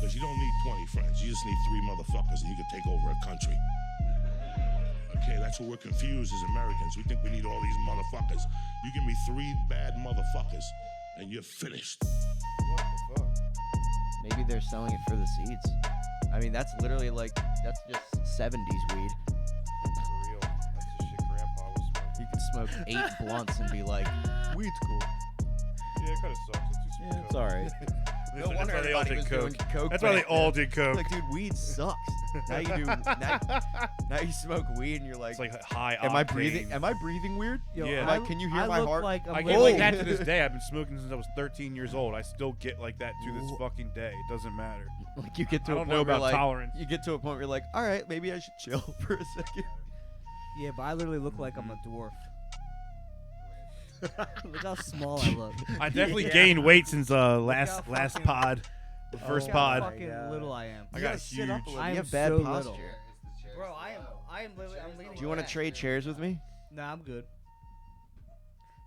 Because you don't need 20 friends. You just need 3 motherfuckers and you can take over a country. Okay, that's what we're confused as Americans. We think we need all these motherfuckers. You give me 3 bad motherfuckers and you're finished. What the fuck? Maybe they're selling it for the seeds. I mean, that's literally like, that's just 70s weed. For real. That's the shit Grandpa was smoking. You can smoke 8 blunts and be like, weed's cool. Yeah, it kind of sucks. Let's do some Yeah, it's all right. No That's wonder why they all everybody did was doing coke. coke. That's why they back all then. did coke. Like, dude, weed sucks. Now you do. Now you smoke weed and you're like, It's like high am I octane. breathing? Am I breathing weird? Yo, Yeah. Can you hear my look heart? Like I I'm get like living- that to this day. I've been smoking since I was 13 years old. I still get like that to this fucking day. It doesn't matter. Like you get to I a don't point know where about like, tolerance. you get to a point where you're like, all right, maybe I should chill for a second. Yeah, but I literally look like I'm a dwarf. Look how small I look. I definitely Yeah. gained weight since Look how last fucking- pod, the first Look how pod. fucking God. little I am. I You got gotta sit up a huge. little. I You am have bad so posture. little. Bro, I am literally. I'm leaning. Do you want to trade chairs with me? Nah, I'm good.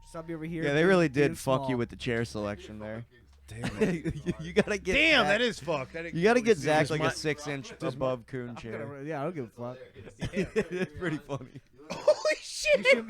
Just I'll be over here. Yeah, they being- really being did fuck small. you with the chair selection there. Damn, You gotta get. Damn, Zach- that is fucked. You gotta get Zach like my- a 6-inch above coon I'm chair. gonna- yeah, I don't give a fuck. It's pretty funny. Holy shit!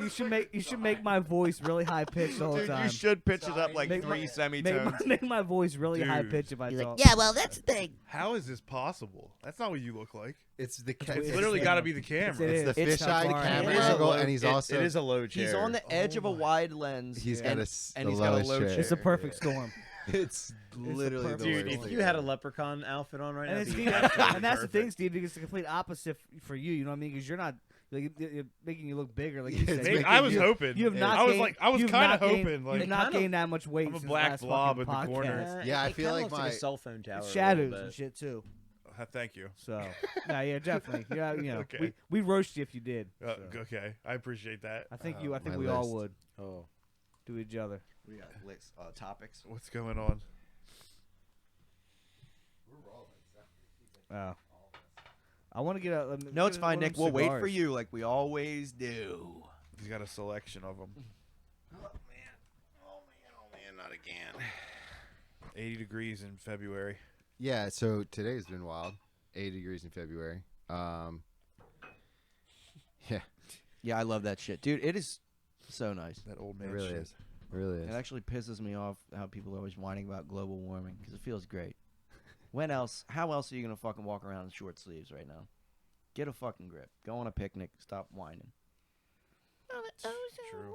You should make my voice really high pitched all the Dude, time. you should pitch it up like Make 3 my- semitones. make my voice really high Dude. pitched if I talk. well, that's the thing. How is this possible? That's not what you look like. It's the weird. It's It's literally the- got to be the camera. it It's the It's fisheye far camera out. angle, and he's it also is a low chair. He's on the edge of a wide lens. he's and, got a and the he's got a lowest low chair. chair. It's a perfect storm. It's literally the perfect Dude, worst if thing you had a ever. leprechaun outfit on right And, now, it's, it'd be Steve, absolutely and that's the thing, perfect. Steve. Because it's the complete opposite for you. You know what I mean? Because you're not. Like, you're making you look bigger. Like you Yeah, said. it's Maybe, making I was you- hoping. You have not. I was gained- like, I was you've kind of not gained- hoping. Like, you've not kinda- gained that much weight. I'm a since black last blob fucking in the corner. podcast. Yeah, I it feel kinda like looks like my- a cell phone tower. It's a shadows little and bit. shit too. thank you. So, yeah, definitely. Yeah, you know, Okay. we roast you if you did. So. Okay, I appreciate that. I think my we all list. would Oh, to each other. We got topics. What's going on? Oh. I want to get a. No, it's get fine, one of Nick. them We'll wait for cigars. you like we always do. He's got a selection of them. Oh man, not again. 80 degrees in February. Yeah, so today's been wild. 80 degrees in February. Yeah, Yeah, I love that shit, dude. It is so nice. That old it man really shit. is. It really is. It actually pisses me off how people are always whining about global warming because it feels great. When else? How else are you gonna fucking walk around in short sleeves right now? Get a fucking grip. Go on a picnic. Stop whining. True.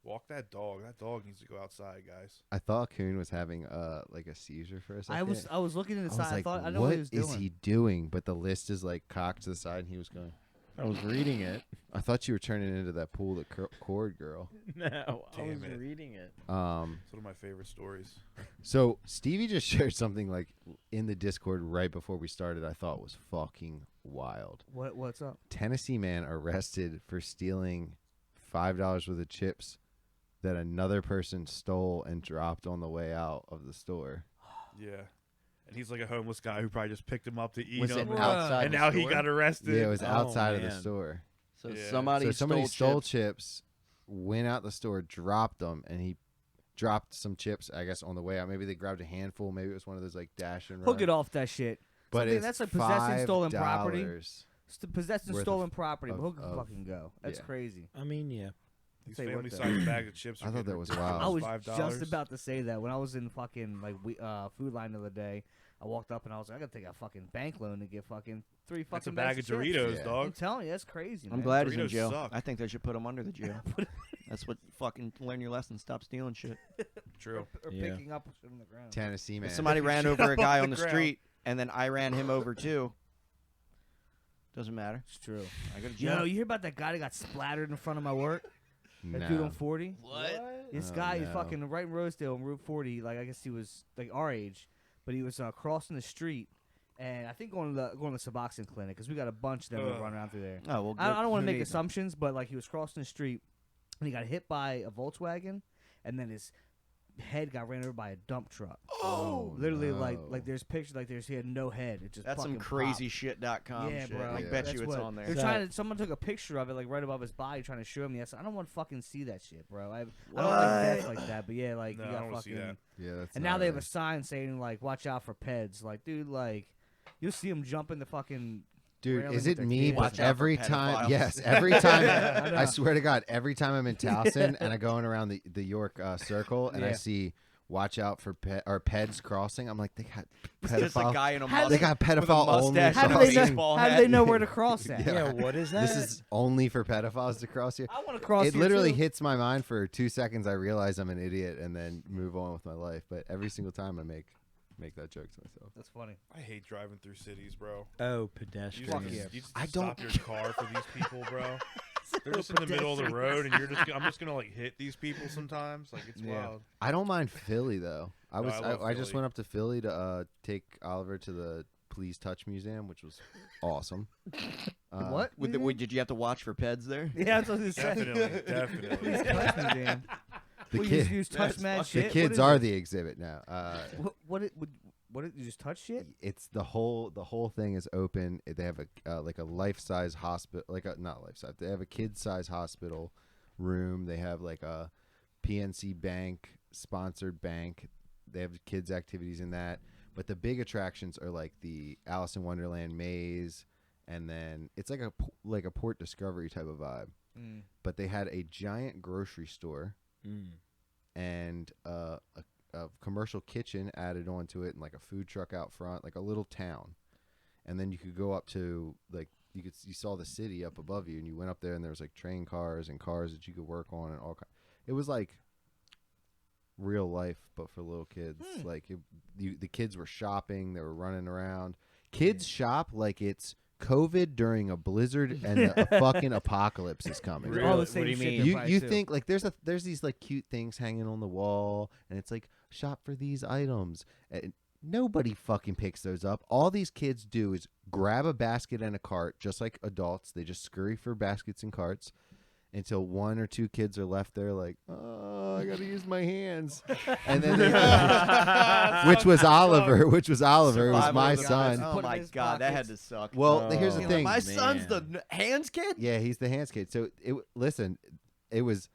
Walk that dog. That dog needs to go outside, guys. I thought Coon was having like a seizure for a second. I was looking in the I was side. I like, thought I know what what he was is doing. he doing? But the list is like cocked to the side, and he was going. I was reading it. I thought you were turning into that pool that cord girl. No, I was Damn it. reading it. It's one of my favorite stories. So Stevie just shared something like in the Discord right before we started. I thought was fucking wild. What's up? Tennessee man arrested for stealing $5 worth of chips that another person stole and dropped on the way out of the store. Yeah. And he's like a homeless guy who probably just picked him up to eat Was it him. outside? And the now he store? got arrested. Yeah, it was Oh, outside of the man. store. So Yeah. somebody, So somebody stole chips. chips, went out the store, dropped them, and he dropped some chips, I guess, on the way out. Maybe they grabbed a handful. Maybe it was one of those like dash and run. Hook it off that shit. But Something- it's that's like possessing stolen property. $5 Possessing worth stolen of- property. But who of- can of- fucking go? That's yeah. crazy. I mean, yeah. These Say what family the- size bag of chips. I are thought getting that was ridiculous. wild. I was $5. just about to say that when I was in fucking like Food Line the other day. I walked up and I was like, I gotta take a fucking bank loan to get fucking 3 fucking That's a bags bag of chips. Doritos, Yeah. dog. I'm telling you, that's crazy. I'm man. glad he's in Doritos jail. suck. I think they should put him under the jail. That's what fucking learn your lesson. Stop stealing shit. True. Or Yeah. picking up shit on the ground. Tennessee man. If somebody ran Shit over a off guy the on the ground. street and then I ran him over too, doesn't matter. It's true. I go to jail. Yo, you hear about that guy that got splattered in front of my work? That dude No. on 40? What? This Oh, guy is no. fucking right in Rosedale on Route 40. Like, I guess he was like our age, but he was crossing the street, and I think going to the Suboxone clinic because we got a bunch of them that Ugh. run around through there. Oh well. I don't want to make needs assumptions, but like he was crossing the street, and he got hit by a Volkswagen, and then his head got ran over by a dump truck. Oh, Literally, no. like there's pictures, like he had no head. It just That's some fucking crazy popped. shit.com Yeah, shit. bro. I Yeah. bet That's you it's what- on there. They're trying to. Someone took a picture of it, like right above his body, trying to show him. Yes, I don't want to fucking see that shit, bro. I don't like death like that. But yeah, like No, you I got don't wanna see fucking. that. Yeah, that's. And now they have a gnarly. sign saying like, "Watch out for peds." Like, dude, like, you'll see him jump in the fucking. Dude, railing is with it their me? kids. But Watch out for every time, pedophiles. yes, every time. Yeah, I know. I swear to God, every time I'm in Towson and I going around the York circle and I Yeah. see "Watch out for peds crossing," I'm like, they got It's just a pedophile. guy in a How They mustache. got with a pedophile only. mustache How and do a they know? baseball How do hat. they know where to cross at? Yeah. Yeah, what is that? This is only for pedophiles to cross here. I want to cross. It here, literally too. hits my mind for 2 seconds. I realize I'm an idiot and then move on with my life. But every single time I make that joke to myself. That's funny. I hate driving through cities, bro. Oh, You pedestrian. just, Fuck yeah. you just I stop don't- your car for these people, bro. They're just in the middle of the road, and I'm just gonna like hit these people sometimes. Like it's Yeah. wild. I don't mind Philly though. I No, was I love I just Philly. went up to Philly to take Oliver to the Please Touch Museum, which was awesome. What? Did you have to watch for peds there? Yeah, that's what I was saying. Definitely, definitely. Please touch me, damn. The What, kid- you just touch That's mad fucking- shit. The What kids is are it? the exhibit now. What you just touch shit? It's the whole thing is open. They have a like a life size hospital, like a not life size. They have a kid size hospital room. They have like a PNC Bank sponsored bank. They have kids activities in that. But the big attractions are like the Alice in Wonderland maze, and then it's like a Port Discovery type of vibe. Mm. But they had a giant grocery store Mm. and a commercial kitchen added onto it, and like a food truck out front, like a little town. And then you could go up to like you saw the city up above you, and you went up there, and there was like train cars and cars that you could work on, and all. It was like real life, but for little kids. Like the kids were shopping, they were running around. Kids shop like it's COVID during a blizzard and a fucking apocalypse is coming. All the What same do you shit mean? they're You probably you too. think like there's these like cute things hanging on the wall, and it's like shop for these items. And nobody fucking picks those up. All these kids do is grab a basket and a cart, just like adults. They just scurry for baskets and carts until one or two kids are left there, like, oh, I gotta use my hands, and then which was Oliver. Which was Oliver. It was Survival my of the son. fittest. Oh Put it in my his god, that had pockets. to suck. Well, here's the Oh, thing. My son's the man. hands kid. Yeah, he's the hands kid. So listen, it was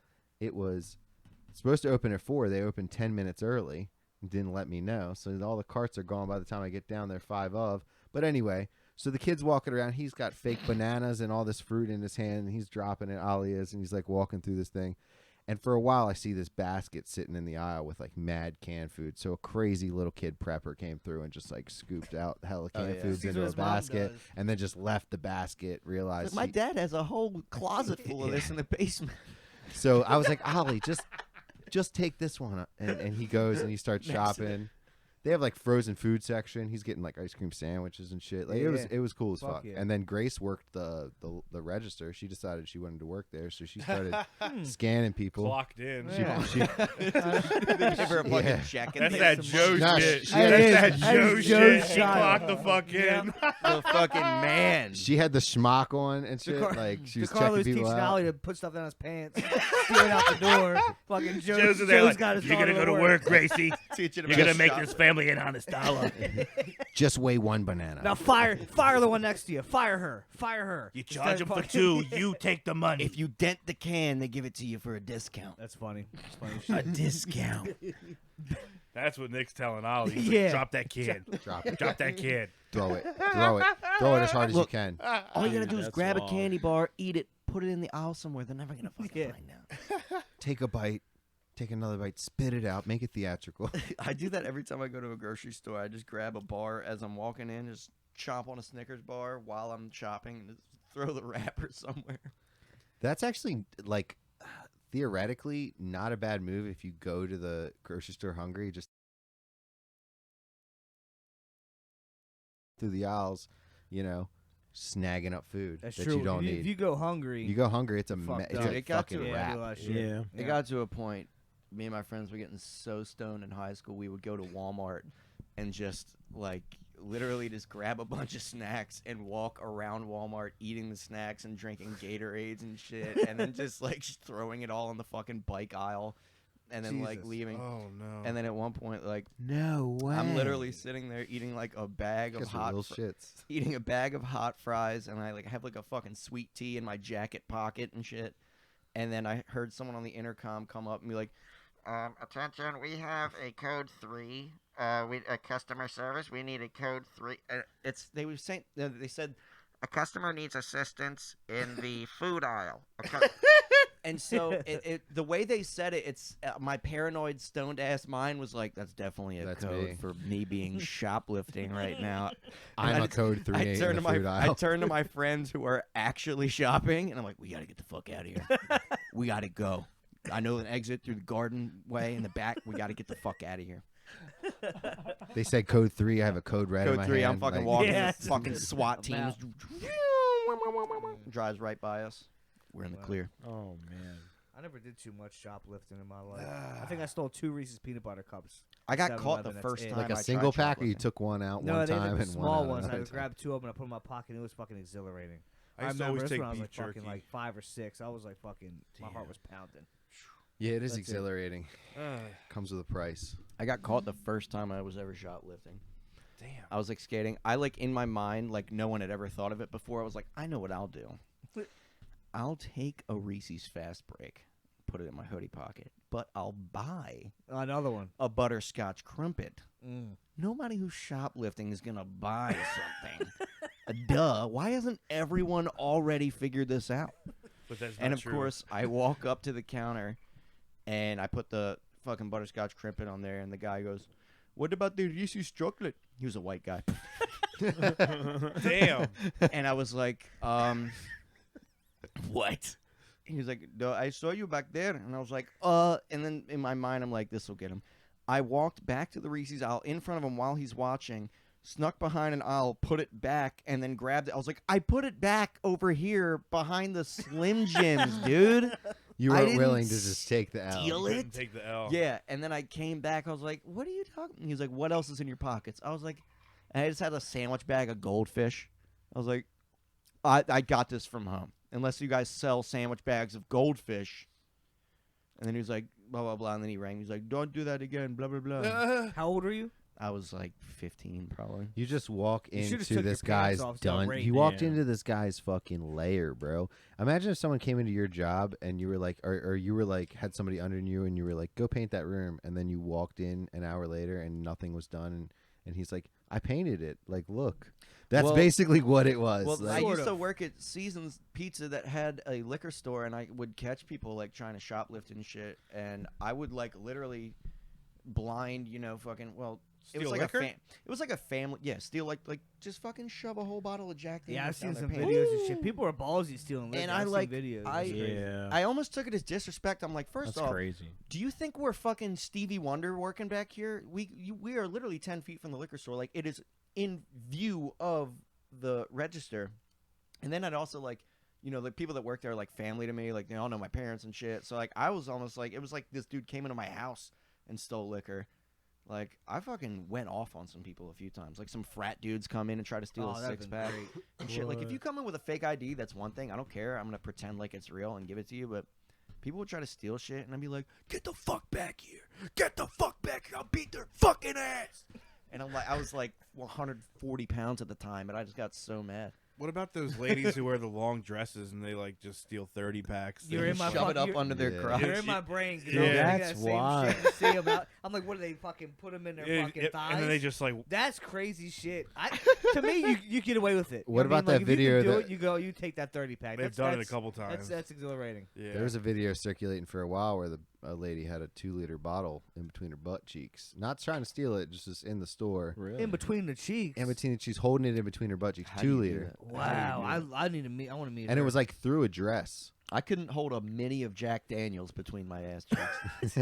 supposed to open at 4. They opened 10 minutes early. Didn't let me know. So all the carts are gone by the time I get down there 5 of. But anyway, so the kid's walking around. He's got fake bananas and all this fruit in his hand, and he's dropping it. Ollie is, and he's like walking through this thing. And for a while, I see this basket sitting in the aisle with like mad canned food. So a crazy little kid prepper came through and just like scooped out hella canned yeah. foods Sees into what a his mom basket, does. and then just left the basket. Realized My he- dad has a whole closet full of this in the basement. So I was like, Ollie, just take this one. And he goes and he starts shopping. They have like frozen food section. He's getting like ice cream sandwiches and shit. Like Yeah, it was cool as Fuck fuck. yeah. And then Grace worked the register. She decided she wanted to work there, so she started scanning people. Clocked in. Yeah. She, They give her a fucking Yeah. check. And That's they that have some Joe money. Nah, shit. she had- That's That that is Joe Joe's shit. She child. clocked the fuck in. The fucking man. she had the schmuck on and shit. Like she was checking DeCarlo's people teaching out. Ollie to put stuff down his pants, steal it out the door. Fucking Joe's in there Joe's like, got his you're gonna daughter go to work, Gracie. Teaching him You're how gonna to make shop. this family an honest dollar. Just weigh 1 banana. Now fire the one next to you. Fire her. You Instead charge of them for fucking- 2. You take the money. If you dent the can, they give it to you for a discount. That's funny. That's funny A shit. discount. That's what Nick's telling Ollie. He's Yeah. like, drop that kid. Drop it. Drop that kid. Throw it. Throw it. Throw it as hard as you Look. can. All you gotta do is That's grab wrong. a candy bar, eat it, put it in the aisle somewhere. They're never gonna fucking Yeah. find out. Take a bite. Take another bite. Spit it out. Make it theatrical. I do that every time I go to a grocery store. I just grab a bar as I'm walking in, just chomp on a Snickers bar while I'm shopping, and just throw the wrapper somewhere. That's actually like theoretically not a bad move if you go to the grocery store hungry, just through the aisles, snagging up food That's that true. you don't if, need. you go hungry, You go hungry, it's a Fucked it's up. a It got fucking to- yeah, wrap. do a lot of shit. Yeah. It got to a point, me and my friends were getting so stoned in high school, we would go to Walmart and just, like, literally just grab a bunch of snacks and walk around Walmart eating the snacks and drinking Gatorades and shit, and then just, like, throwing it all in the fucking bike aisle. and then like Jesus. leaving. Oh no. And then at one point, like No way. I'm literally sitting there eating like a bag of Guess we're hot real fr- shits. eating a bag of hot fries, and I like have like a fucking sweet tea in my jacket pocket and shit. And then I heard someone on the intercom come up and be like, Attention, we have a code 3. A customer service. We need a code 3. they were saying they said, A customer needs assistance in the food aisle. and so the way they said it, it's my paranoid stoned ass mind was like, that's definitely a That's code me. for me being shoplifting right now. I'm I a code 3 I in turned the to my food I aisle. turned to my friends who are actually shopping, and I'm like, we gotta get the fuck out of here. We gotta go. I know an exit through the garden way in the back. We gotta get the fuck out of here. They said code 3. I have a code red in Code my 3. hand. I'm fucking like- walking. Yeah, the fucking SWAT I'm team out. drives right by us. We're in the Wow. clear. Oh man. I never did too much shoplifting in my life. I think I stole 2 Reese's peanut butter cups. I got caught 7-Eleven, the that's first it. time. Like I a tried single pack, or you shoplifting. took one out No, one they time were the and small one out ones. I another would time. grab 2 of them and I put them in my pocket. And it was fucking exhilarating. I used to remember always this take when I was beef like fucking jerky. like 5 or 6. I was like fucking. My heart was pounding. Yeah, it is That's it. exhilarating. Ah, Comes with a price. I got caught the first time I was ever shoplifting. damn. I was like skating. I like in my mind, like no one had ever thought of it before. I was like, I know what I'll do. I'll take a Reese's Fast Break, put it in my hoodie pocket, but I'll buy Another one. a butterscotch crumpet. Mm. Nobody who's shoplifting is gonna buy something. Duh. Why hasn't everyone already figured this out? But that's And not of true. course, I walk up to the counter, and I put the fucking butterscotch crumpet on there, and the guy goes, "What about the Reese's chocolate?" He was a white guy, Damn. and I was like, "What?" He was like, "No, I saw you back there," and I was like, And then in my mind, I'm like, "This will get him." I walked back to the Reese's aisle in front of him while he's watching. Snuck behind an aisle, put it back, and then grabbed it. I was like, I put it back over here behind the Slim Jims, dude. You I weren't didn't willing to just take the L. steal Couldn't it? take the L. Yeah, and then I came back. I was like, what are you talking? He was like, what else is in your pockets? I was like, and I just had a sandwich bag of goldfish. I was like, I got this from home. Unless you guys sell sandwich bags of goldfish. And then he was like, blah, blah, blah. And then he rang. He's like, don't do that again, blah, blah, blah. How old are you? I was like 15 probably. You just walk You should've into took your this pants guy's off, start dun. raping. You walked Yeah. into this guy's fucking lair, bro. Imagine if someone came into your job and you were like, or you were like, had somebody under you and you were like, go paint that room, and then you walked in an hour later and nothing was done, and he's like, I painted it. Like, look, that's Well- basically what it was. Well, like, I Sort used to of. work at Seasons Pizza that had a liquor store, and I would catch people like trying to shoplift and shit, and I would like literally blind, fucking it was Steal like liquor? it was like a family, steal like just fucking shove a whole bottle of Jack Yeah, Daniels I've down seen their some pants. videos and shit. People are ballsy stealing liquor. And I've I seen like- videos. I- It's crazy. Yeah. I almost took it as disrespect. I'm like, first That's off, crazy. do you think we're fucking Stevie Wonder working back here? We are literally 10 feet from the liquor store. Like, it is in view of the register. And then I'd also like, the people that work there are like family to me. Like, they all know my parents and shit. So like, I was almost like, it was like this dude came into my house and stole liquor. Like, I fucking went off on some people a few times. Like, some frat dudes come in and try to steal Oh, a that'd six been pack great. and shit. Like, if you come in with a fake ID, that's one thing. I don't care. I'm gonna pretend like it's real and give it to you. But people would try to steal shit, and I'd be like, "Get the fuck back here! Get the fuck back here! I'll beat their fucking ass!" And I was like 140 pounds at the time, and I just got so mad. What about those ladies who wear the long dresses and they like just steal 30 packs? You're They in just my Shove it fuck- up you're- under their Yeah. crotch. You're in my brain. 'cause Yeah. I'm thinking That's that same why. shit. See 'em out. I'm like, what do they fucking put them in their Yeah, fucking yeah, thighs? and then they just like That's crazy shit. To me, you get away with it. You What know I about mean? Like, that if you video can do that- it, you take that 30 pack. they've done it a couple times. That's exhilarating. yeah. There was a video circulating for a while where a lady had a 2-liter bottle in between her butt cheeks. Not trying to steal it, just in the store. Really? In between the cheeks. In between, she's holding it in between her butt cheeks. How do you do 2-liter. that? Wow, I need to meet. I want to meet. And it her. was like through a dress. I couldn't hold a mini of Jack Daniels between my ass cheeks.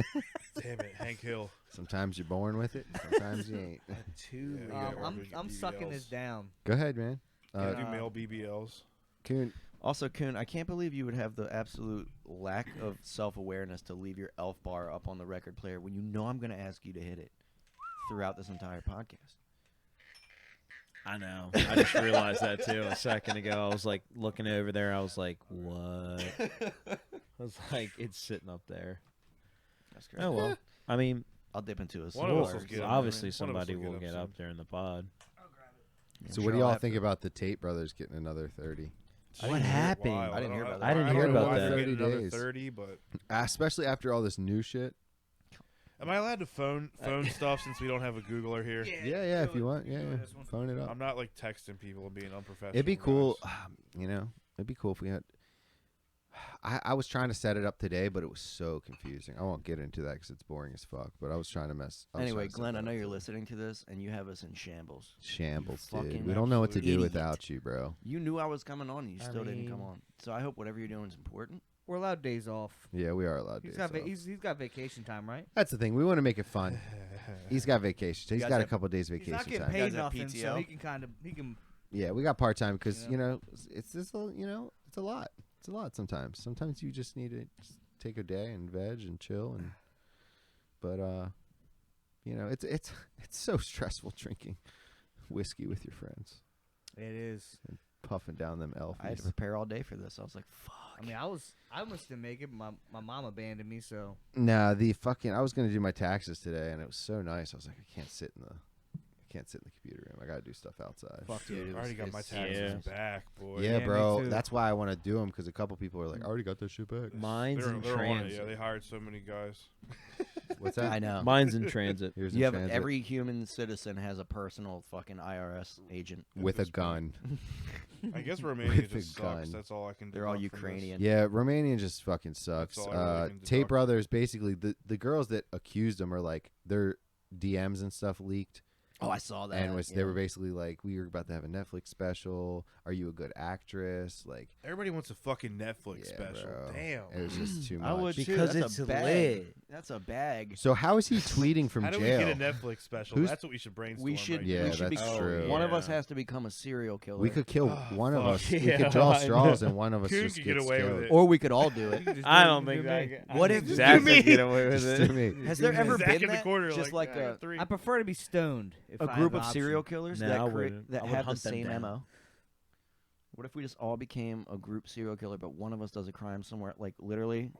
Damn it, Hank Hill. Sometimes you're born with it, sometimes you ain't. Yeah, we gotta work with I'm BBLs. sucking this down. Go ahead, man. Gotta do Uh, male BBLs. Coon, Also, Kuhn, I can't believe you would have the absolute lack of self-awareness to leave your elf bar up on the record player when you know I'm going to ask you to hit it throughout this entire podcast. I know. I just realized that too a second ago. I was like looking over there. I was like, what? I was like, it's sitting up there. That's great. Oh well. I mean, I'll dip into a One of us cigar. will get up. obviously One of us somebody will will get get up up there in the pod. So what do y'all think about the Tate brothers getting another 30? What happened? I didn't hear about that. I didn't hear about that. 30 another days. 30, but Especially after all this new shit. am I allowed to phone stuff since we don't have a Googler here? Yeah, if you want, phone it up. I'm not like texting people and being unprofessional. It'd be cool, guys. it'd be cool if we had. I was trying to set it up today, but it was so confusing. I won't get into that because it's boring as fuck. But I was trying to mess. Anyway, Glenn, I know you're listening to this, and you have us in shambles. Shambles, You dude. fucking We don't know what to do idiot. without you, bro. You knew I was coming on, and you I still didn't come mean- on. So I hope whatever you're doing is important. We're allowed days off. Yeah, we are allowed to. He's got vacation time, right? That's the thing. We want to make it fun. He's got vacation. He's guys got a have- couple days He's vacation not getting time. paid guys have nothing, so PTO? he can. Yeah, we got part time because Yeah. it's just it's a lot. It's a lot sometimes. Sometimes you just need to just take a day and veg and chill but it's so stressful drinking whiskey with your friends, It is. puffing down them elfies. I had to prepare all day for this. I was like, fuck. I mean, I almost didn't make it. My mom abandoned me, so Nah, I was gonna do my taxes today, and it was so nice. I was like, I can't sit in the computer room. I gotta do stuff outside. fuck Dude, dude. I already got my it's- taxes yeah. back, boy. Yeah, me bro. too. That's why I want to do them because a couple people are like, I already got that shit back. Mine's in They're on it. transit. Yeah, they hired so many guys. What's that? I know. Mine's in transit. Here's You in have transit every human citizen has a personal fucking IRS agent. with a this point. gun. I guess Romania With a just gun. sucks. That's all I can. They're all deduct from this. Ukrainian. Yeah, Romanian just fucking sucks. That's all I really can Tate deduct. brothers, basically, the girls that accused them are like their DMs and stuff leaked, Oh, I saw that. and they yeah. were basically like, we were about to have a Netflix special. Are you a good actress? Like, Everybody wants a fucking Netflix yeah, special. bro. Damn. It was just too much. I would too. Because That's it's a bag. lit. That's a bag. So how is he tweeting from How do jail? we get a Netflix special? Who's- That's what we should brainstorm. We should. Right Yeah, we should that's be, true. One of Yeah. us has to become a serial killer. We could kill Oh, one of fuck. us. We Yeah, could draw I straws, know. and one of us Coon just could gets get away with killed. it. or we could all do it. I don't think that. that. What if Zach me? could get away with Just do it? me. Has there ever Zach been in the that? corner, Just like I got a three. I prefer to be stoned. If I group have of an serial option. killers No, I that wouldn't. that I would have the hunt them same down. MO? What if we just all became a group serial killer, but one of us does a crime somewhere, like literally,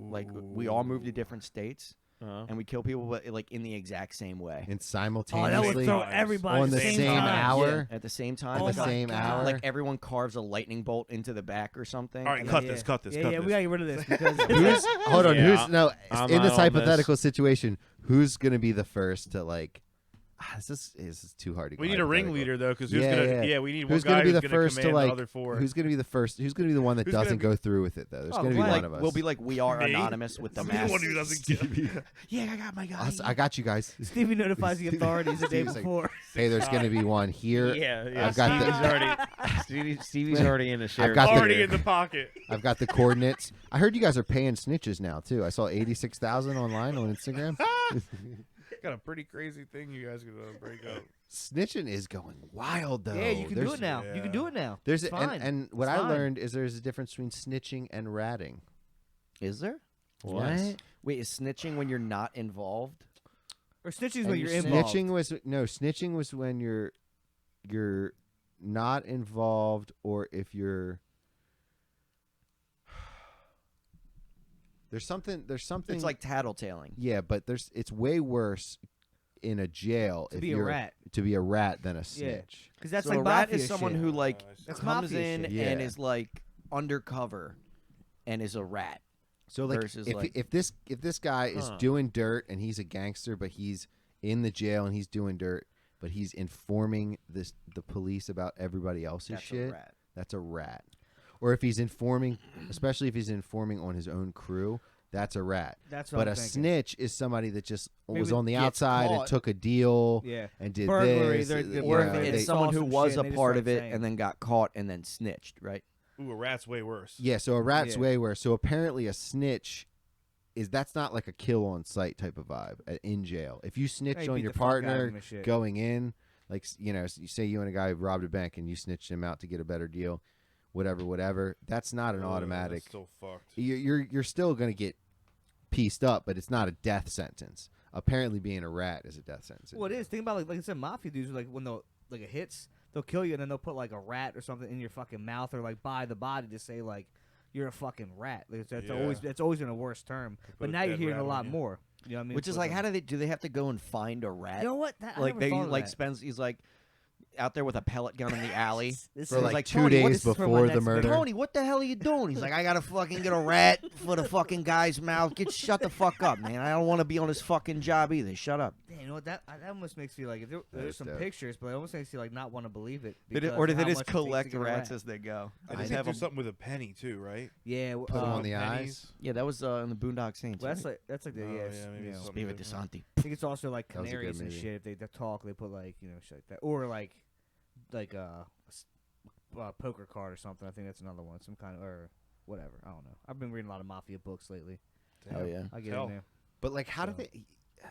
like we all move to different states Uh-huh. and we kill people, but like in the exact same way. And Oh, that simultaneously would throw Nice. everybody on the at same time. hour. Yeah, at the same time. Oh At the my same God. hour. Like everyone carves a lightning bolt into the back or something. All right, and cut then- this. Cut this. Yeah, cut yeah, this. we gotta get rid of this because Who's hold on? Yeah, Who's no? I'm In this out on this. hypothetical situation, who's gonna be the first to like? This is too hard to. We go need a hypothetical. ringleader though, because who's Yeah, gonna? yeah. We need Who's one guy gonna be who's the gonna first to command like? the other four. Who's gonna be the first? Who's gonna be the one that Who's gonna doesn't be- go through with it though? There's Oh, gonna be Glenn. one Like, of us. we'll be like, we are Me? anonymous with the I'm mask. the one who doesn't get. Yeah, I got my guy. I got you guys. Stevie notifies the authorities the day Steve's like, before. Hey, there's gonna be one here. Yeah, I've got Stevie's the- already. Stevie's already in the sheriff's. got the- Already in the pocket. I've got the coordinates. I heard you guys are paying snitches now too. I saw 86,000 online on Instagram. Got a pretty crazy thing you guys gonna break up. Snitching is going wild though. Yeah, you can do There's- it now. You can do it now. There's It's a, fine. and what It's I fine. learned is there's a difference between snitching and ratting. Is there? What? Wait, is snitching when you're not involved? Or snitching And when you you're snitch. involved. Snitching was when you're not involved, or if you're there's something It's like tattletaling. yeah, but it's way worse in a jail To if be a you're rat. to be a rat than a snitch. Because that's So like a rat mafia is someone shit. who like That's comes mafia in shit. and Yeah. is like undercover and is a rat. So like versus, if like- if this guy is Huh. doing dirt and he's a gangster, but he's in the jail and he's doing dirt, but he's informing the police about everybody else's That's shit. a rat. That's a rat. Or if he's informing, especially if he's informing on his own crew, that's a rat. That's what But I'm a thinking. snitch is somebody that just was Maybe on the gets outside and caught. took a deal Yeah. and did Burglary, this. they're- Or Yeah, if they it's saw someone who some was shit a and they just part start of it saying. and then got caught and then snitched, right? Ooh, a rat's way worse. Yeah, so a rat's Yeah. way worse. So apparently a snitch that's not like a kill on sight type of vibe in jail. If you snitch Hey, on beat your the fuck out of partner him and shit. going in, like you say you and a guy robbed a bank and you snitched him out to get a better deal, whatever. That's not an Ugh, automatic. That's still fucked. You're still gonna get pieced up, but it's not a death sentence. Apparently, being a rat is a death sentence. Well, it is. Think about like I said, mafia dudes. Like when like it hits, they'll kill you and then they'll put like a rat or something in your fucking mouth or like by the body to say like you're a fucking rat. Like, that's Yeah. always been a worse term. put But a now you're dead hearing rat a lot on you. more. You know what I mean? Which is Put like, them- how do they have to go and find a rat? You know what? That, I Like never they thought of like that. spends he's like out there with a pellet gun in the alley. This For is like like, 2 Tony, what days is this for my before the next murder. Tony, what the hell are you doing? He's like, I gotta fucking get a rat for the fucking guy's mouth. Shut the fuck up, man. I don't want to be on his fucking job either. Shut up. Damn, you know what? That almost makes me like if there's is some dope. pictures, but it almost makes you like not want to believe it. Or because do of they how just much it takes to collect get a rats rat. as they go? I They think just have there's them. something with a penny too, right? Yeah, Put them on the pennies. eyes. Yeah, that was in the Boondock Saints. Well, that's right? like the Oh, yes, yeah, maybe you know, something Spivit different. DeSanti. I think it's also like That was a good canaries and movie. shit. If they talk, they put like shit like that, or like a poker card or something. I think that's another one, some kind of or whatever. I don't know. I've been reading a lot of mafia books lately. Hell yeah. I get Tell. in there. But like, how do So- they?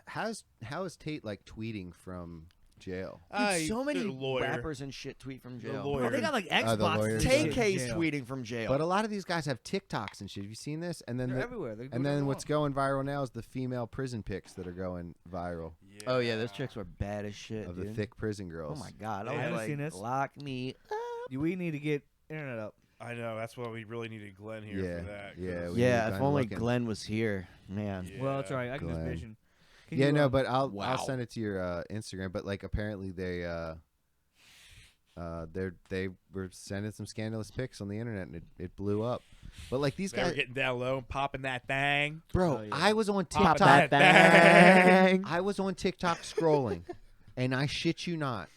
How is Tate like tweeting from jail? Dude, so many the lawyer. rappers and shit tweet from The jail. lawyer. Bro, they got like the Xbox. lawyers. TK's tweeting from jail. But a lot of these guys have TikToks and shit. Have you seen this? And then They're the, everywhere. They're and then what's going viral now is the female prison pics that are going viral Oh yeah, those chicks were bad as shit, of dude. the thick prison Oh girls. my god, I I haven't was like, seen this. lock me up. We need to get internet up. I know. That's why we really needed Glenn here Yeah, for that. yeah, 'cause- we Yeah, need if Glenn only looking. Glenn was here, man. Well, that's Yeah. all right. I can just Glenn. vision. Can Yeah, you, no, but I'll Wow. send it to your Instagram. But like, apparently they were sending some scandalous pics on the internet, and it blew up. But like these They were guys, getting down low and popping that thing. bro, Oh, yeah. I was on Pop TikTok. that thing. I was on TikTok scrolling, and I shit you not,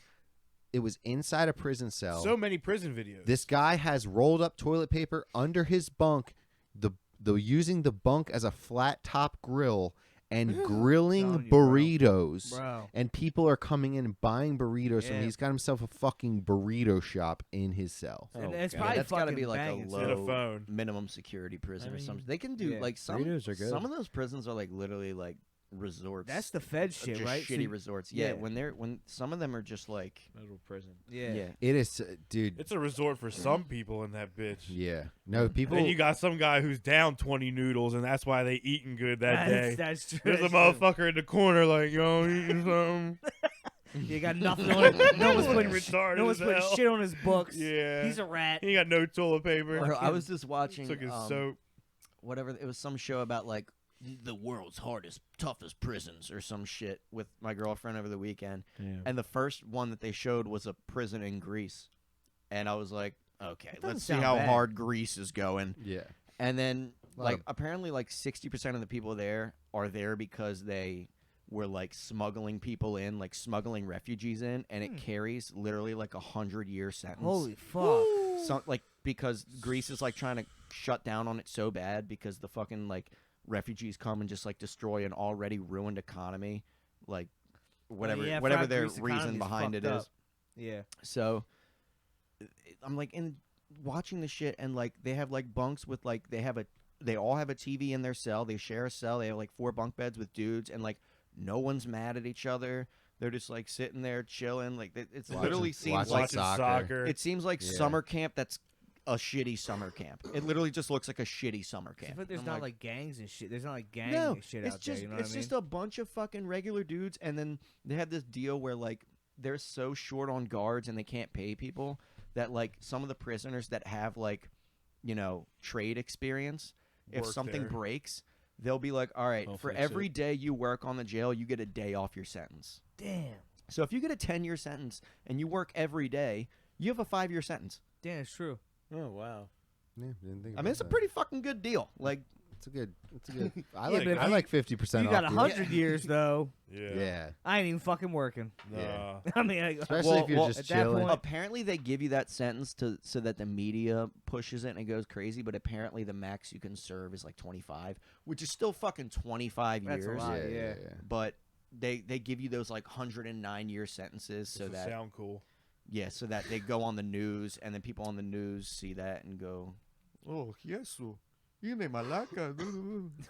it was inside a prison cell. So many prison videos. This guy has rolled up toilet paper under his bunk, the using the bunk as a flat top grill and grilling Telling you, bro. burritos. bro? And people are coming in and buying burritos from him. Yeah. He's got himself a fucking burrito shop in his cell. And Oh, it's God. probably That's gotta fucking be like banging, a too. In a low phone. minimum security prison or mean, something. They can do yeah. like some burritos are good. Some of those prisons are like literally like resorts. That's the Fed shit, just right? So shitty you- resorts. Yeah, yeah. when some of them are just like Middle prison. yeah. It is, dude. It's a resort for some people in that bitch. Yeah. No, people. Then you got some guy who's down 20 noodles, and that's why they eating good that day. That's true. There's a that's true. motherfucker in the corner like, yo, I'm eating something. You got nothing on it. No one's putting, Retarded no one's as putting hell. shit on his books. Yeah. He's a rat. He ain't got no toilet paper. Bro, I was just watching Took his soap. whatever it was, some show about like the world's hardest, toughest prisons or some shit with my girlfriend over the weekend. Yeah. And the first one that they showed was a prison in Greece. And I was like, okay, That doesn't let's see sound how bad. hard Greece is going. Yeah. And then Lot like of- apparently like 60% of the people there are there because they were like smuggling people in, like smuggling refugees in, and it carries literally like 100-year sentence. Holy fuck. So, like because Greece is like trying to shut down on it so bad because the fucking like refugees come and just like destroy an already ruined economy, like whatever yeah, I whatever forgot their Greece reason economy's behind it fucked is. up. Yeah. So I'm like in watching the shit, and like they have like bunks with like they all have a TV in their cell. They share a cell. They have like 4 bunk beds with dudes, and like no one's mad at each other. They're just like sitting there chilling. Like it's literally seems watching like Watching soccer. soccer. it seems like Yeah. summer camp that's a shitty summer camp. It literally just looks like a shitty summer camp. But there's I'm not like gangs and shit. There's not like gang no, shit it's out just there. You know it's what I mean? just a bunch of fucking regular dudes, and then they have this deal where like they're so short on guards and they can't pay people that like some of the prisoners that have like trade experience, if Work something there. breaks, they'll be like, all right, I'll for fix every it. day you work on the jail, you get a day off your sentence. Damn. So if you get a 10-year sentence and you work every day, you have a 5-year sentence. Damn, it's true. Oh wow. Yeah, didn't think I mean, about it's a that. pretty fucking good deal. Like, It's a good. I Yeah, like. but if I you- like 50% You off. got dude. 100 years though. Yeah. Yeah. I ain't even fucking working. Nah. Yeah. I mean, Especially if you're well, just at that chilling. point- apparently they give you that sentence so that the media pushes it and it goes crazy, but apparently the max you can serve is like 25, which is still fucking 25 That's a years. lot. yeah, yeah. yeah. But they give you those like 109-year sentences so Doesn't that sound cool. so that they go on the news, and then people on the news see that and go, Oh, yes. You made my laca.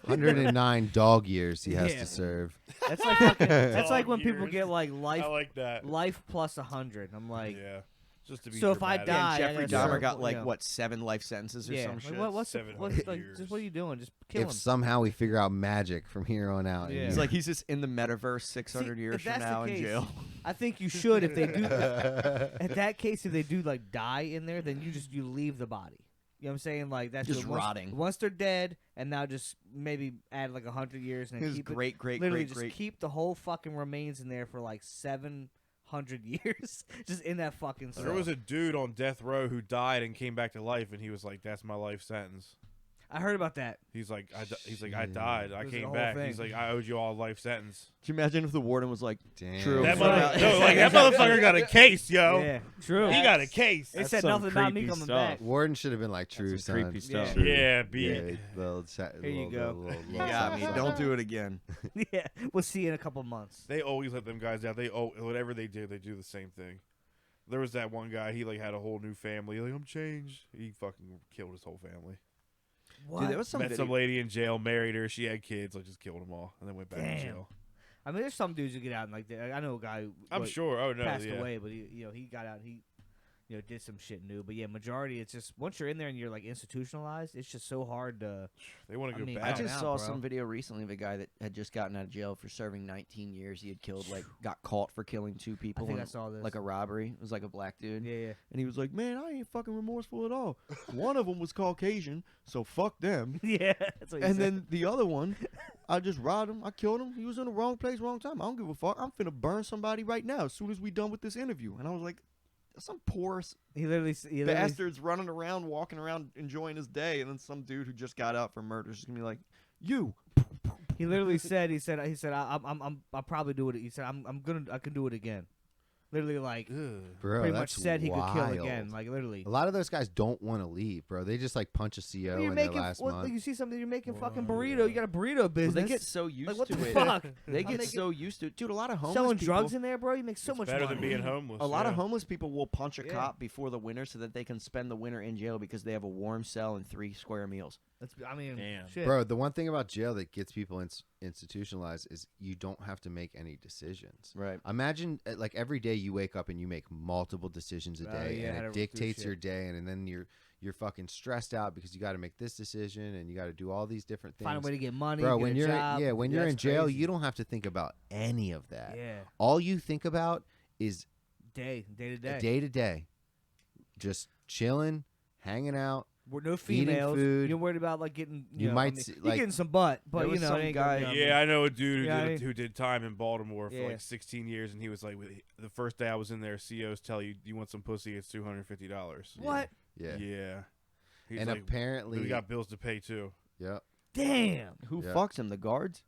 109 dog years he has Yeah. to serve. That's like fucking, that's like when Dog people years. get like I life like that. life plus 100. I'm like, Yeah. Just to be So if I dramatic. die, yeah, I and Jeffrey gotta Dahmer serve, got like you know. what 7 life sentences or yeah. some Like, shit. what's 700 like, years. just what are you doing? Just kill If him. somehow we figure out magic from here on out, Yeah. and He's you- like he's just in the metaverse 600 See, years if from that's the now in case, jail. I think you should if they do. At that case, if they do like die in there, then you leave the body. You know what I'm saying? Like that's Just rotting. Once they're dead, and now just maybe add like 100 years and then His keep great, great, literally great, just great. keep the whole fucking remains in there for like 700 years, just in that fucking cell. There was a dude on death row who died and came back to life, and he was like, "That's my life sentence." I heard about that. He's like, I died. I It was came the whole back. thing. He's like, I owed you all a life sentence. Can you imagine if the warden was like, Damn. True. That Right. that motherfucker got a case, yo. Yeah, true. He got a case. They That's said some nothing about me creepy coming stuff. back. Warden should have been like, true, That's some creepy son. stuff. True. Yeah, be Yeah, little Here you go. You got me. Don't do it again. Yeah, we'll see you in a couple months. They always let them guys out. Whatever they do the same thing. There was that one guy. He like had a whole new family. Like, I'm changed. He fucking killed his whole family. What? Dude, there was some Met video. some lady in jail, married her. She had kids. Like, just killed them all, and then went back to Damn. jail. I mean, there's some dudes who get out and like I know a guy who I'm sure. Oh no, passed yeah. away, but he got out. And he did some shit new. But yeah, majority it's just once you're in there and you're like institutionalized, it's just so hard to. They want to I go mean, back. I Out just now, saw bro. some video recently of a guy that had just gotten out of jail for serving 19 years. He had killed got caught for killing 2 I people. think I in, saw this. like a robbery. It was like a black dude. yeah. and he was like, man, I ain't fucking remorseful at all. One of them was Caucasian, so fuck them. Yeah. That's what he And said. then the other one, I just robbed him. I killed him. He was in the wrong place, wrong time. I don't give a fuck. I'm finna burn somebody right now as soon as we done with this interview. And I was like, some poor he literally bastard's running around, walking around, enjoying his day, and then some dude who just got out for murder is just gonna be like, you. He literally said I'll probably do it. He said I can do it again. Literally like Bro, pretty much that's said he could kill wild. again. Like literally. A lot of those guys don't want to leave, bro. They just like punch a CO You're in their making last month. you see something you're making fucking Well, burrito. yeah. You got a burrito Well, business. they get so used like what to the it. fuck? They I'm get making- so used to it. Dude, a lot of homeless selling people, drugs in there, bro. You make so much better money. than being homeless. a lot of yeah. homeless people will punch a Yeah. cop before the winter so that they can spend the winter in jail because they have a warm cell and 3 square meals. I mean, Damn. shit. Bro, the one thing about jail that gets people institutionalized is you don't have to make any decisions. Right. Imagine like every day you wake up and you make multiple decisions a Oh, day, yeah, and how to it do dictates your shit. day, and then you're fucking stressed out because you got to make this decision and you got to do all these different things. Find a way to get money. Bro, get when a you're job. when you're That's in jail, crazy. you don't have to think about any of that. Yeah, All you think about is day to day. day to day, just chilling, hanging out. We're no Eating females. food. You're worried about like getting. You know, might I mean, see- you're like- getting some butt, but There you was know, some it ain't guy- gonna- Yeah, I know a dude Yeah, I mean- who did time in Baltimore for Yeah. like 16 years, and he was like, the first day I was in there, COs tell you, you want some pussy, it's $250. What? Yeah. Yeah. He's And like, apparently, we got bills to pay too. yep. Damn. Who Yeah. fucks him? The guards?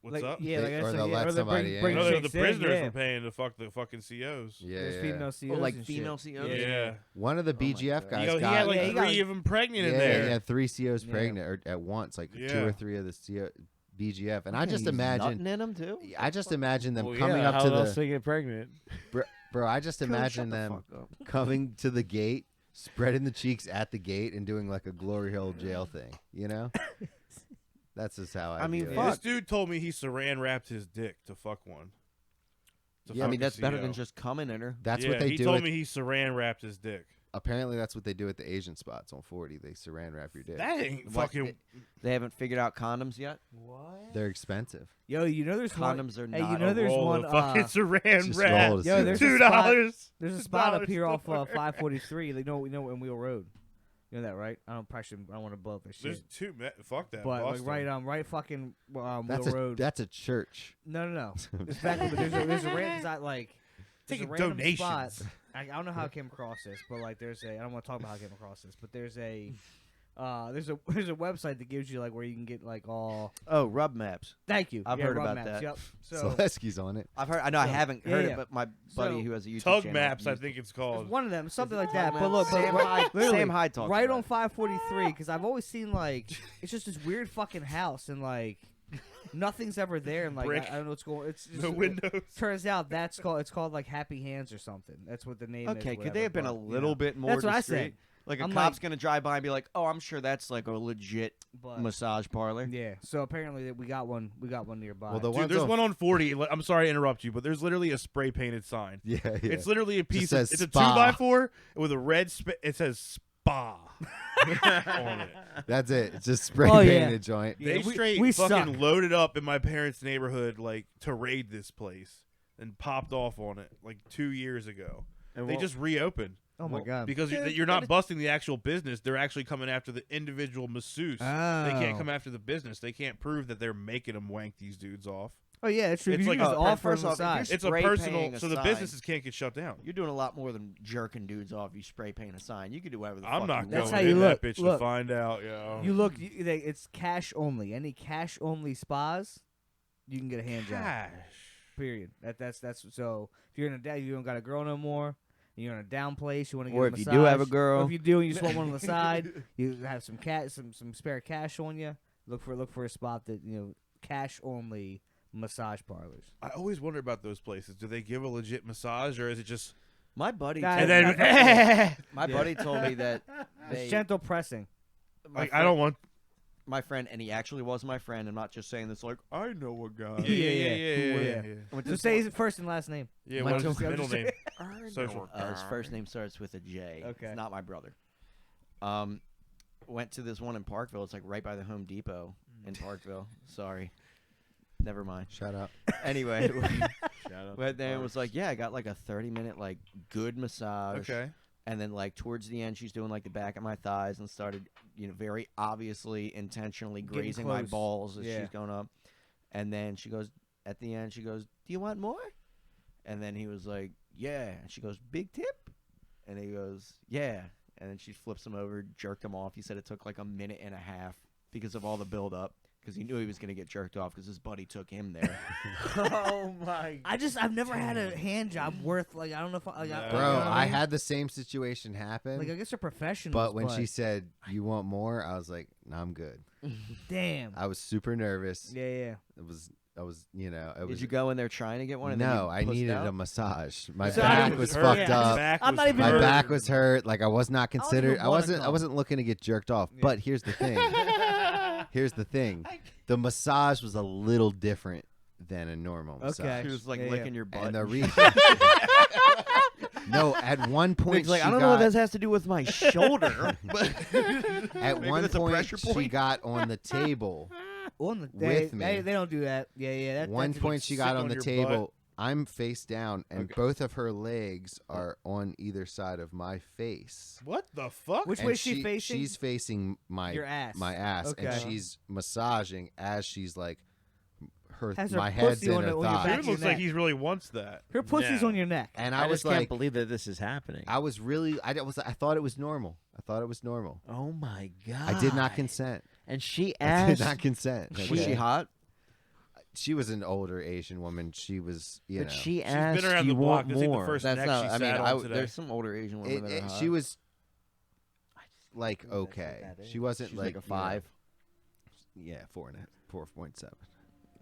What's like, up? Yeah, like They- that's or like, they'll yeah, let or they somebody in. bring No, the chicks in, prisoners yeah. were paying to fuck the fucking COs. Yeah, There's yeah. female COs Oh, like and female shit. COs? Yeah. One of the my BGF God. guys He got had like Yeah, he 3 got- of them pregnant in yeah, there. he had 3 COs Yeah. pregnant at once, like 2 Yeah. or 3 of the CO, BGF, and I Can't just use imagine, nutting in 'em, too? I just imagine them Well, coming yeah, up how to else the they get pregnant? bro. I just Coach, imagine shut the them fuck up. coming to the gate, spreading the cheeks at the gate, and doing like a glory hole jail thing. You know, that's just how I. I mean, view it. fuck. This dude told me he saran wrapped his dick to fuck one. To Yeah, I fuck mean, a that's better CO. than just coming in her. That's Yeah, what they he do. told At, me he saran wrapped his dick. apparently, that's what they do at the Asian spots on 40. They saran wrap your dick. That ain't What? fucking. They haven't figured out condoms yet? What? They're expensive. Yo, you know there's one. Condoms are Hey, not you know a there's roll one. of fucking saran Just wrap. roll to Yo, see there's it. a spot- $2. There's a spot up $2 here off store. 543. They know in Wheel Road. You know that, right? I don't want to blow up their There's shit. 2. Fuck that. But like Boston. right fucking That's Wheel a Road. that's a church. No. It's back. There's a random spot, like there's a Taking random donations. spot. I don't know how I came across this, but like there's a. I don't want to talk about how I came across this, but there's a website that gives you like where you can get like all. Oh, rub maps. Thank you. I've Yeah, heard rub about maps, that. Yep. So Solesky's on it. I've heard. I know I So- haven't yeah, heard yeah. it, but my buddy So- who has a YouTube Tug channel maps, I used- think it's it's called. one of them, something like Tug that. But maps. look, Sam but Hyde- literally, Sam Hyde talks right about on it. 543, because I've always seen like it's just this weird fucking house and like nothing's ever there and like Brick. I don't know what's going. It's just, The windows. Turns out it's called like Happy Hands or something. That's what the name is. Okay, could whatever, they have been a but, you little know. bit more That's what I discreet? said. Like a I'm cop's like- gonna drive by and be like, "Oh, I'm sure that's like a legit But massage parlor." yeah, so apparently we got one. We got one nearby. Well, the Dude, ones there's on- one on 40. I'm sorry to interrupt you, but there's literally a spray painted sign. Yeah, yeah. It's literally a piece. says It's a spa. 2x4 with a red. It says spa on it. That's it. It's just spray Oh, yeah. painted joint. Yeah, They we- straight we fucking suck. loaded up in my parents' neighborhood like to raid this place and popped off on it like 2 years ago. And They what- just reopened. Oh my god. Because Yeah, you're not busting the actual business. They're actually coming after the individual masseuse. They can't Oh. come after the business. They can't prove that they're making them wank these dudes off. Oh yeah, it's true. It's You like just a- offer first them off, if you're massage. It's a Spray personal, painting a so the sign. businesses can't get shut down. You're doing a lot more than jerking dudes off. You spray paint a sign. You can do whatever the I'm fuck not you going That's want. how you in look. that bitch Look. to find out. Yo. You look. It's cash only. Any cash only spas, you can get a hand job. Gosh. Period. That's so. If you're in a down, you don't got a girl no more. You're in a down place. You want to get Or a if you massage. do have a Or girl, if you do, and you just want one on the side. You have some some spare cash on you. Look for a spot that cash only massage parlors. I always wonder about those places. Do they give a legit massage, or is it just my buddy, Nah, told and me, then my buddy told me that they, It's gentle pressing. my like I friend- don't want? my friend, and he actually was my friend. I'm not just saying this like I know a guy. Yeah. Went So to say his first and last name. Yeah, Went what is to- his middle name? I Social. his first name starts with a J. Okay. It's not my brother. Went to this one in Parkville. It's like right by the Home Depot in Parkville. Sorry. Never mind. Shout out. Anyway, Shout out. but then it was like, yeah, I got like a 30-minute like good massage. Okay. And then like towards the end, she's doing like the back of my thighs and started, very obviously intentionally Getting grazing my close. balls as Yeah. she's going up. And then she goes, at the end, she goes, "Do you want more?" And then he was like, "Yeah." And she goes, "Big tip?" And he goes, "Yeah." And then she flips him over, jerked him off. He said it took like a minute and a half because of all the build up. Because he knew he was going to get jerked off because his buddy took him there. Oh my! I've never had a hand job worth like I don't know if I, like, I- No. you Bro, know what I mean? had the same situation happen. like I guess they're professionals. but when she said, "You want more?" I was like, "No, I'm good." damn, I was super nervous. yeah, I was, it Did was. you go in there trying to get one? And then No, you I pussed neid out? a massage. My So back I was hurt. fucked Yeah. up. Back I'm was not even My hurt. back was hurt. Like I was not even considered. I wanna wasn't. I come. wasn't looking to get jerked off. Yeah. But here's the thing. Here's the thing. The massage was a little different than a normal massage. Okay. She was like Yeah, yeah. licking your butt. And the reason. No, at one point Nick's like, she I don't know what got- this has to do with my shoulder, but At maybe one that's a point pressure she point. got on the table. on the With me. They don't do that. Yeah. That, One that's- point she sit got on on the your table. I'm face down, and Okay. both of her legs are on either side of my face. What the fuck? Which And way is she facing? She's facing my Your ass. my ass, and Okay. she's massaging as she's like her. Has her My head's pussy in on her the- on your thigh, back. Dude looks your like neck. he really wants that. Her pussy's Yeah. on your neck. and I I was just can't like, believe that this is happening. I was really, I thought it was normal. I thought it was normal. Oh my god! I did not consent. And she I asked. did not consent. was okay? she hot? She was an older Asian woman. She was, you But know. she She's asked, been around "You the block. want This ain't the more?" first That's neck not. she I mean, sat on today. there's some older Asian women that are hot. She was like Ooh, that's what okay. that She is. wasn't She's like like a you know, 5. Yeah, 4.7.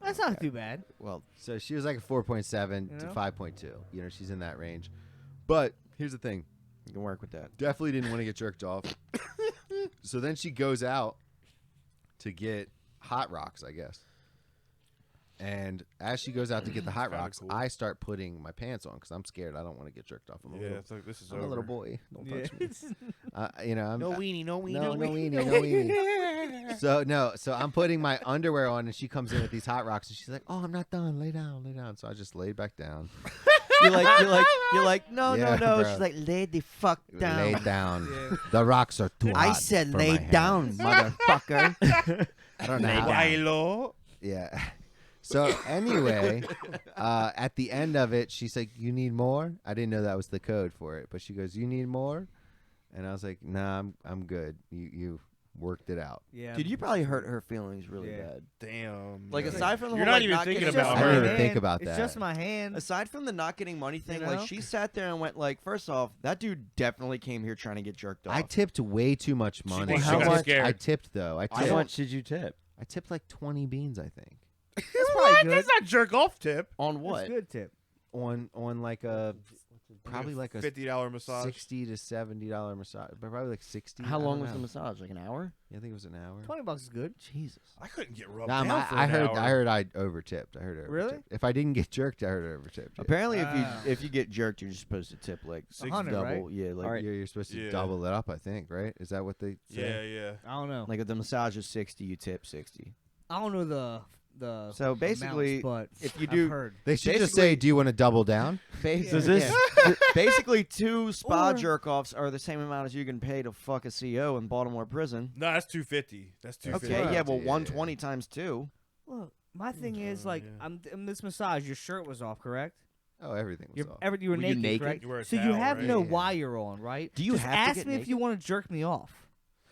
That's not too bad. Well, So she was like a 4.7 You to know? 5.2. You know, she's in that range. But here's the thing. you can work with that. Definitely didn't want to get jerked off. So then she goes out to get hot rocks, I guess. And as she goes out to get the hot Kinda rocks, cool. I start putting my pants on because I'm scared. I don't want to get jerked off. I'm a Yeah, little, it's like this is I'm over. a little boy. Don't Yeah. touch me. You know, I'm, weenie, no weenie, no weenie, no weenie. So I'm putting my underwear on, and she comes in with these hot rocks, and she's like, "Oh, I'm not done. Lay down, lay down." So I just laid back down. You're like, no, Yeah, no. bro. She's like, lay the fuck down. Lay down. The rocks are too hot. I said for lay my hands. down, motherfucker. I don't know. how- Bailo. Yeah. So anyway, at the end of it, she's like, "You need more?" I didn't know that was the code for it, but she goes, "You need more?" And I was like, "Nah, I'm good. You worked it out." Yeah. Dude, you probably hurt her feelings really Yeah. bad. Damn. Like yeah. aside from the You're whole, not like, even not thinking getting about I her. didn't even think about It's that. just my hand. Aside from the not getting money thing, You like know? she sat there and went like, first off, that dude definitely came here trying to get jerked off. I tipped way too much money. thinks she got I scared. tipped though. How much did you tip? I tipped like 20 beans, I think, That's probably good. That's not jerk off tip. on what? That's good tip. on like a probably like a $50 massage. $60 to $70 massage, but probably like 60. How I long don't was the know. massage? Like an hour? Yeah, I think it was an hour. $20 is good. Jesus. I couldn't get rubbed Nah, down for I an heard hour. I heard I overtipped. I heard I Really? overtipped. If I didn't get jerked, I heard I overtipped. Yeah. Apparently, Ah. if you get jerked, you're just supposed to tip like 100, double. right? Yeah, like Alright. You're supposed to Yeah. double it up, I think, right? Is that what they say? Yeah. I don't know. like if the massage is 60, you tip 60. I don't know the So amounts, basically, but if you I've do- heard. They should just Basically- say, "Do you want to double down?" Basically, Does this- basically 2 spa Or- jerk-offs are the same amount as you can pay to fuck a CO in Baltimore prison. No, that's 250. That's 250. Okay, yeah, well, Yeah. 120 times 2. Look, my thing is like yeah. I'm in this massage. Your shirt was off, correct? Oh, everything was You off. were Were you naked, naked? correct? You wear a so you towel, have right? no Yeah. wire on, right? Do you Just have to ask get me if naked? you want to jerk me off?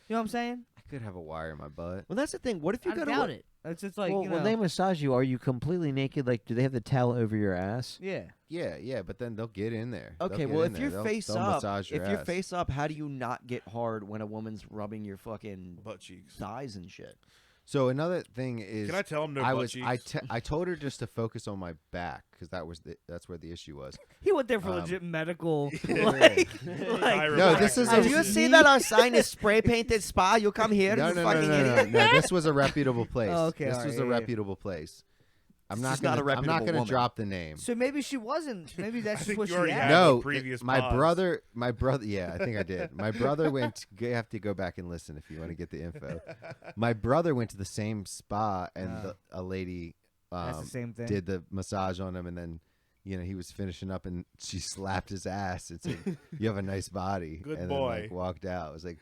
You know what I'm saying? I could have a wire in my butt. Well, that's the thing. What if you I go to doubt it. It's just like well, you when know, they massage you, are you completely naked? Like, do they have the towel over your ass? yeah. Yeah, but then they'll get in there. They'll Okay, get well, in if there. you're They'll- face they'll up, massage your if you're ass. face up, how do you not get hard when a woman's rubbing your fucking Butt cheeks. thighs and shit? So another thing is, Can I tell him no I butt was cheeks? I told her just to focus on my back because that's where the issue was. He went there for Um, legit medical. Yeah. like, No, this is Have a- you seen that our sign is spray painted spa? You come here, No, you no, no, fucking no, no, idiot. no. This was a reputable place. Oh, okay, this alright, was yeah, a yeah. reputable place. I'm She's not not gonna. a I'm not reputable gonna woman. drop the name. So maybe she wasn't. Maybe that's I just think what you she already had. had No, the previous my pause. brother. Yeah, I think I did. My brother went. You have to go back and listen if you want to get the info. My brother went to the same spa, and a lady That's the same thing. did the massage on him, and then he was finishing up, and she slapped his ass and said, "You have a nice body." Good and boy. Then, like, walked out. It was like,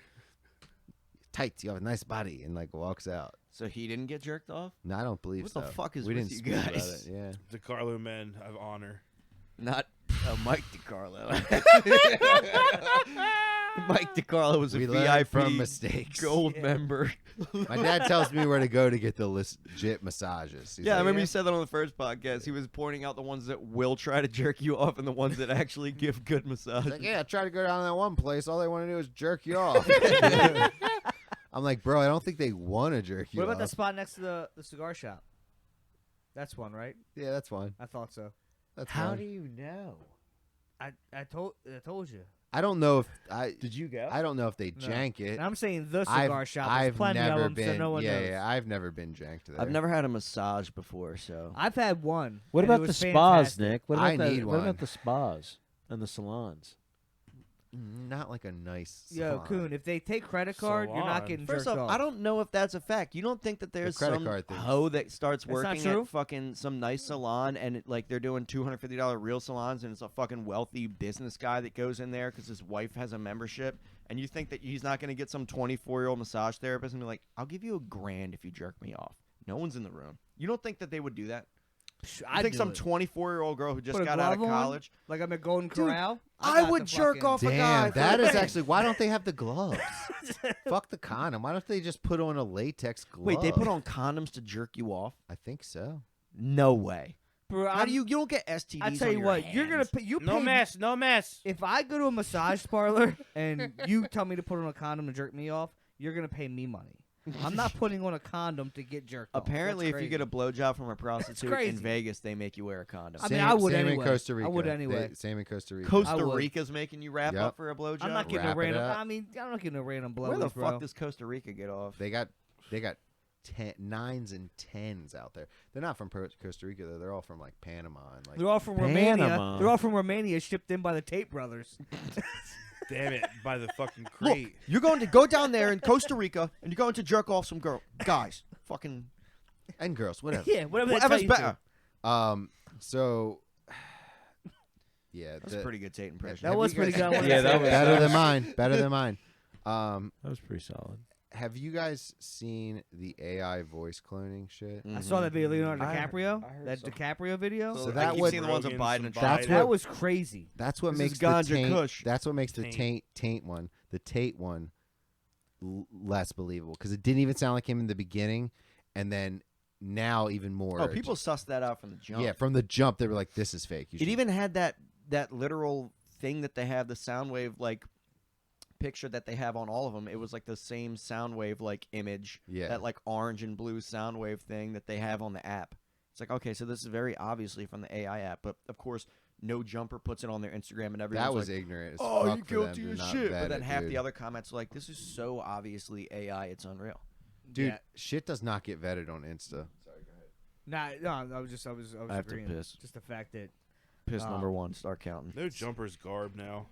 "Tight, you have a nice body," and like walks out. So he didn't get jerked off? No, I don't believe What so. the fuck is we with didn't you speak guys? About it. Yeah. DeCarlo men of honor. Not Mike DiCarlo. Mike DiCarlo was a We learn VIP from mistakes. gold member. My dad tells me where to go to get the legit massages. He's Yeah, I like, remember you said that on the first podcast. He was pointing out the ones that will try to jerk you off and the ones that actually give good massage. He's like, yeah, try to go down to that one place. All they want to do is jerk you off. I'm like, bro, I don't think they want to jerk you What off. about that spot next to the cigar shop? That's one, right? Yeah, that's fine. I thought so. That's How fine. do you know? I told you. I don't know if I. Did you go? I don't know if they No. jank it. And I'm saying the cigar shop. There's I've plenty never of them, been. so no one knows. Yeah, I've never been janked there. I've never had a massage before, so. I've had one. What and it about the was spas, fantastic. Nick? What I about need What one. about the spas and the salons? Not like a nice. Yo, salon. Coon, if they take credit card, you're not Salon. getting First jerked off, off. I don't know if that's a fact. You don't think that there's credit some card thing. hoe that starts That's not working true? at fucking some nice salon and like they're doing $250 real salons and it's a fucking wealthy business guy that goes in there because his wife has a membership and you think that he's not going to get some 24-year-old massage therapist and be like, I'll give you $1,000 if you jerk me off. No one's in the room. You don't think that they would do that? I think some 24-year-old girl who just Put a got out of glove on? college. Like I'm at Golden Dude, Corral. I got would the jerk fucking- off a guy. Damn, for that a is thing. actually. Why don't they have the gloves? Fuck the condom. Why don't they just put on a latex glove? Wait, they put on condoms to jerk you off? I think so. No way. Bro, How do you don't get STDs? I tell on you your what, you're gonna hands. pay. You No pay- mess, no mess. If I go to a massage parlor and you tell me to put on a condom to jerk me off, you're gonna pay me money. I'm not putting on a condom to get jerked off. Apparently, That's if you get a blowjob from a prostitute in crazy. Vegas, they make you wear a condom. I mean, I would same anyway. in Costa Rica. I would anyway. Same in Costa Rica. I Costa would. Rica's making you wrap Yep. up for a blowjob. I'm not getting Wrap a it random. up. I mean, I'm not getting a random blow. Where the bro. fuck does Costa Rica get off? They got 9s and 10s out there. They're not from Costa Rica though. They're all from like Panama and like. They're all from Romania. Panama. They're all from Romania, shipped in by the Tate brothers. Damn it, by the fucking Look, crate. you're going to go down there in Costa Rica and you're going to jerk off some guys. Fucking And girls, whatever. Yeah, whatever. they tell whatever's you better. to. So. Yeah, That's a pretty good Tate impression. That have was you pretty guys- good. I wanted Yeah, to that say was- better than mine. Better than mine. That was pretty solid. Have you guys seen the AI voice cloning shit? I saw that video, Leonardo I heard- DiCaprio. I heard that some- DiCaprio video. So I that keep would- seeing the ones of Rogan, Biden some and Biden. Trump. That's that what- was crazy. That's what This makes is the ganja taint. kush. That's what makes the Taint. taint one, the Tate one, less believable because it didn't even sound like him in the beginning, and then now even more. Oh, people sussed that out from the jump. Yeah, from the jump they were like, "This is fake." You It should- even had that literal thing that they have, the sound wave like picture that they have on all of them. It was like the same sound wave like image, Yeah. that like orange and blue sound wave thing that they have on the app. It's like, okay, so this is very obviously from the AI app, but of course, no jumper puts it on their Instagram and everyone's that was like, ignorant. As "Oh, fuck you for them guilty to as not shit." vet But then it, half dude. the other comments are like, "This is so obviously AI, it's unreal." Dude, Yeah. shit does not get vetted on Insta. Nah, no, I was I have to agreeing. piss. Just the fact that Piss Ah. number one, start counting. No jumper's garb now.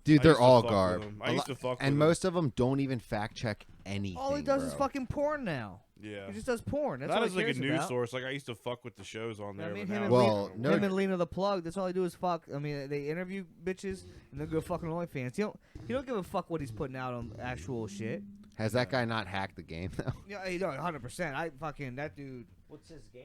Dude, I they're used to all fuck with garb. them. I used to fuck with And them. most of them don't even fact check anything. All he does is bro. fucking porn now. Yeah. He just does porn. That's That all is he like a cares news about. source. Like I used to fuck with the shows on I there. mean, but him now and, Well, it's no- Him and Lena the Plug. That's all they do is fuck. I mean, they interview bitches and then go fucking OnlyFans. He don't give a fuck what he's putting out on actual shit. Has that guy not hacked the game though? Yeah, he don't 100%. I fucking that dude. What's his game?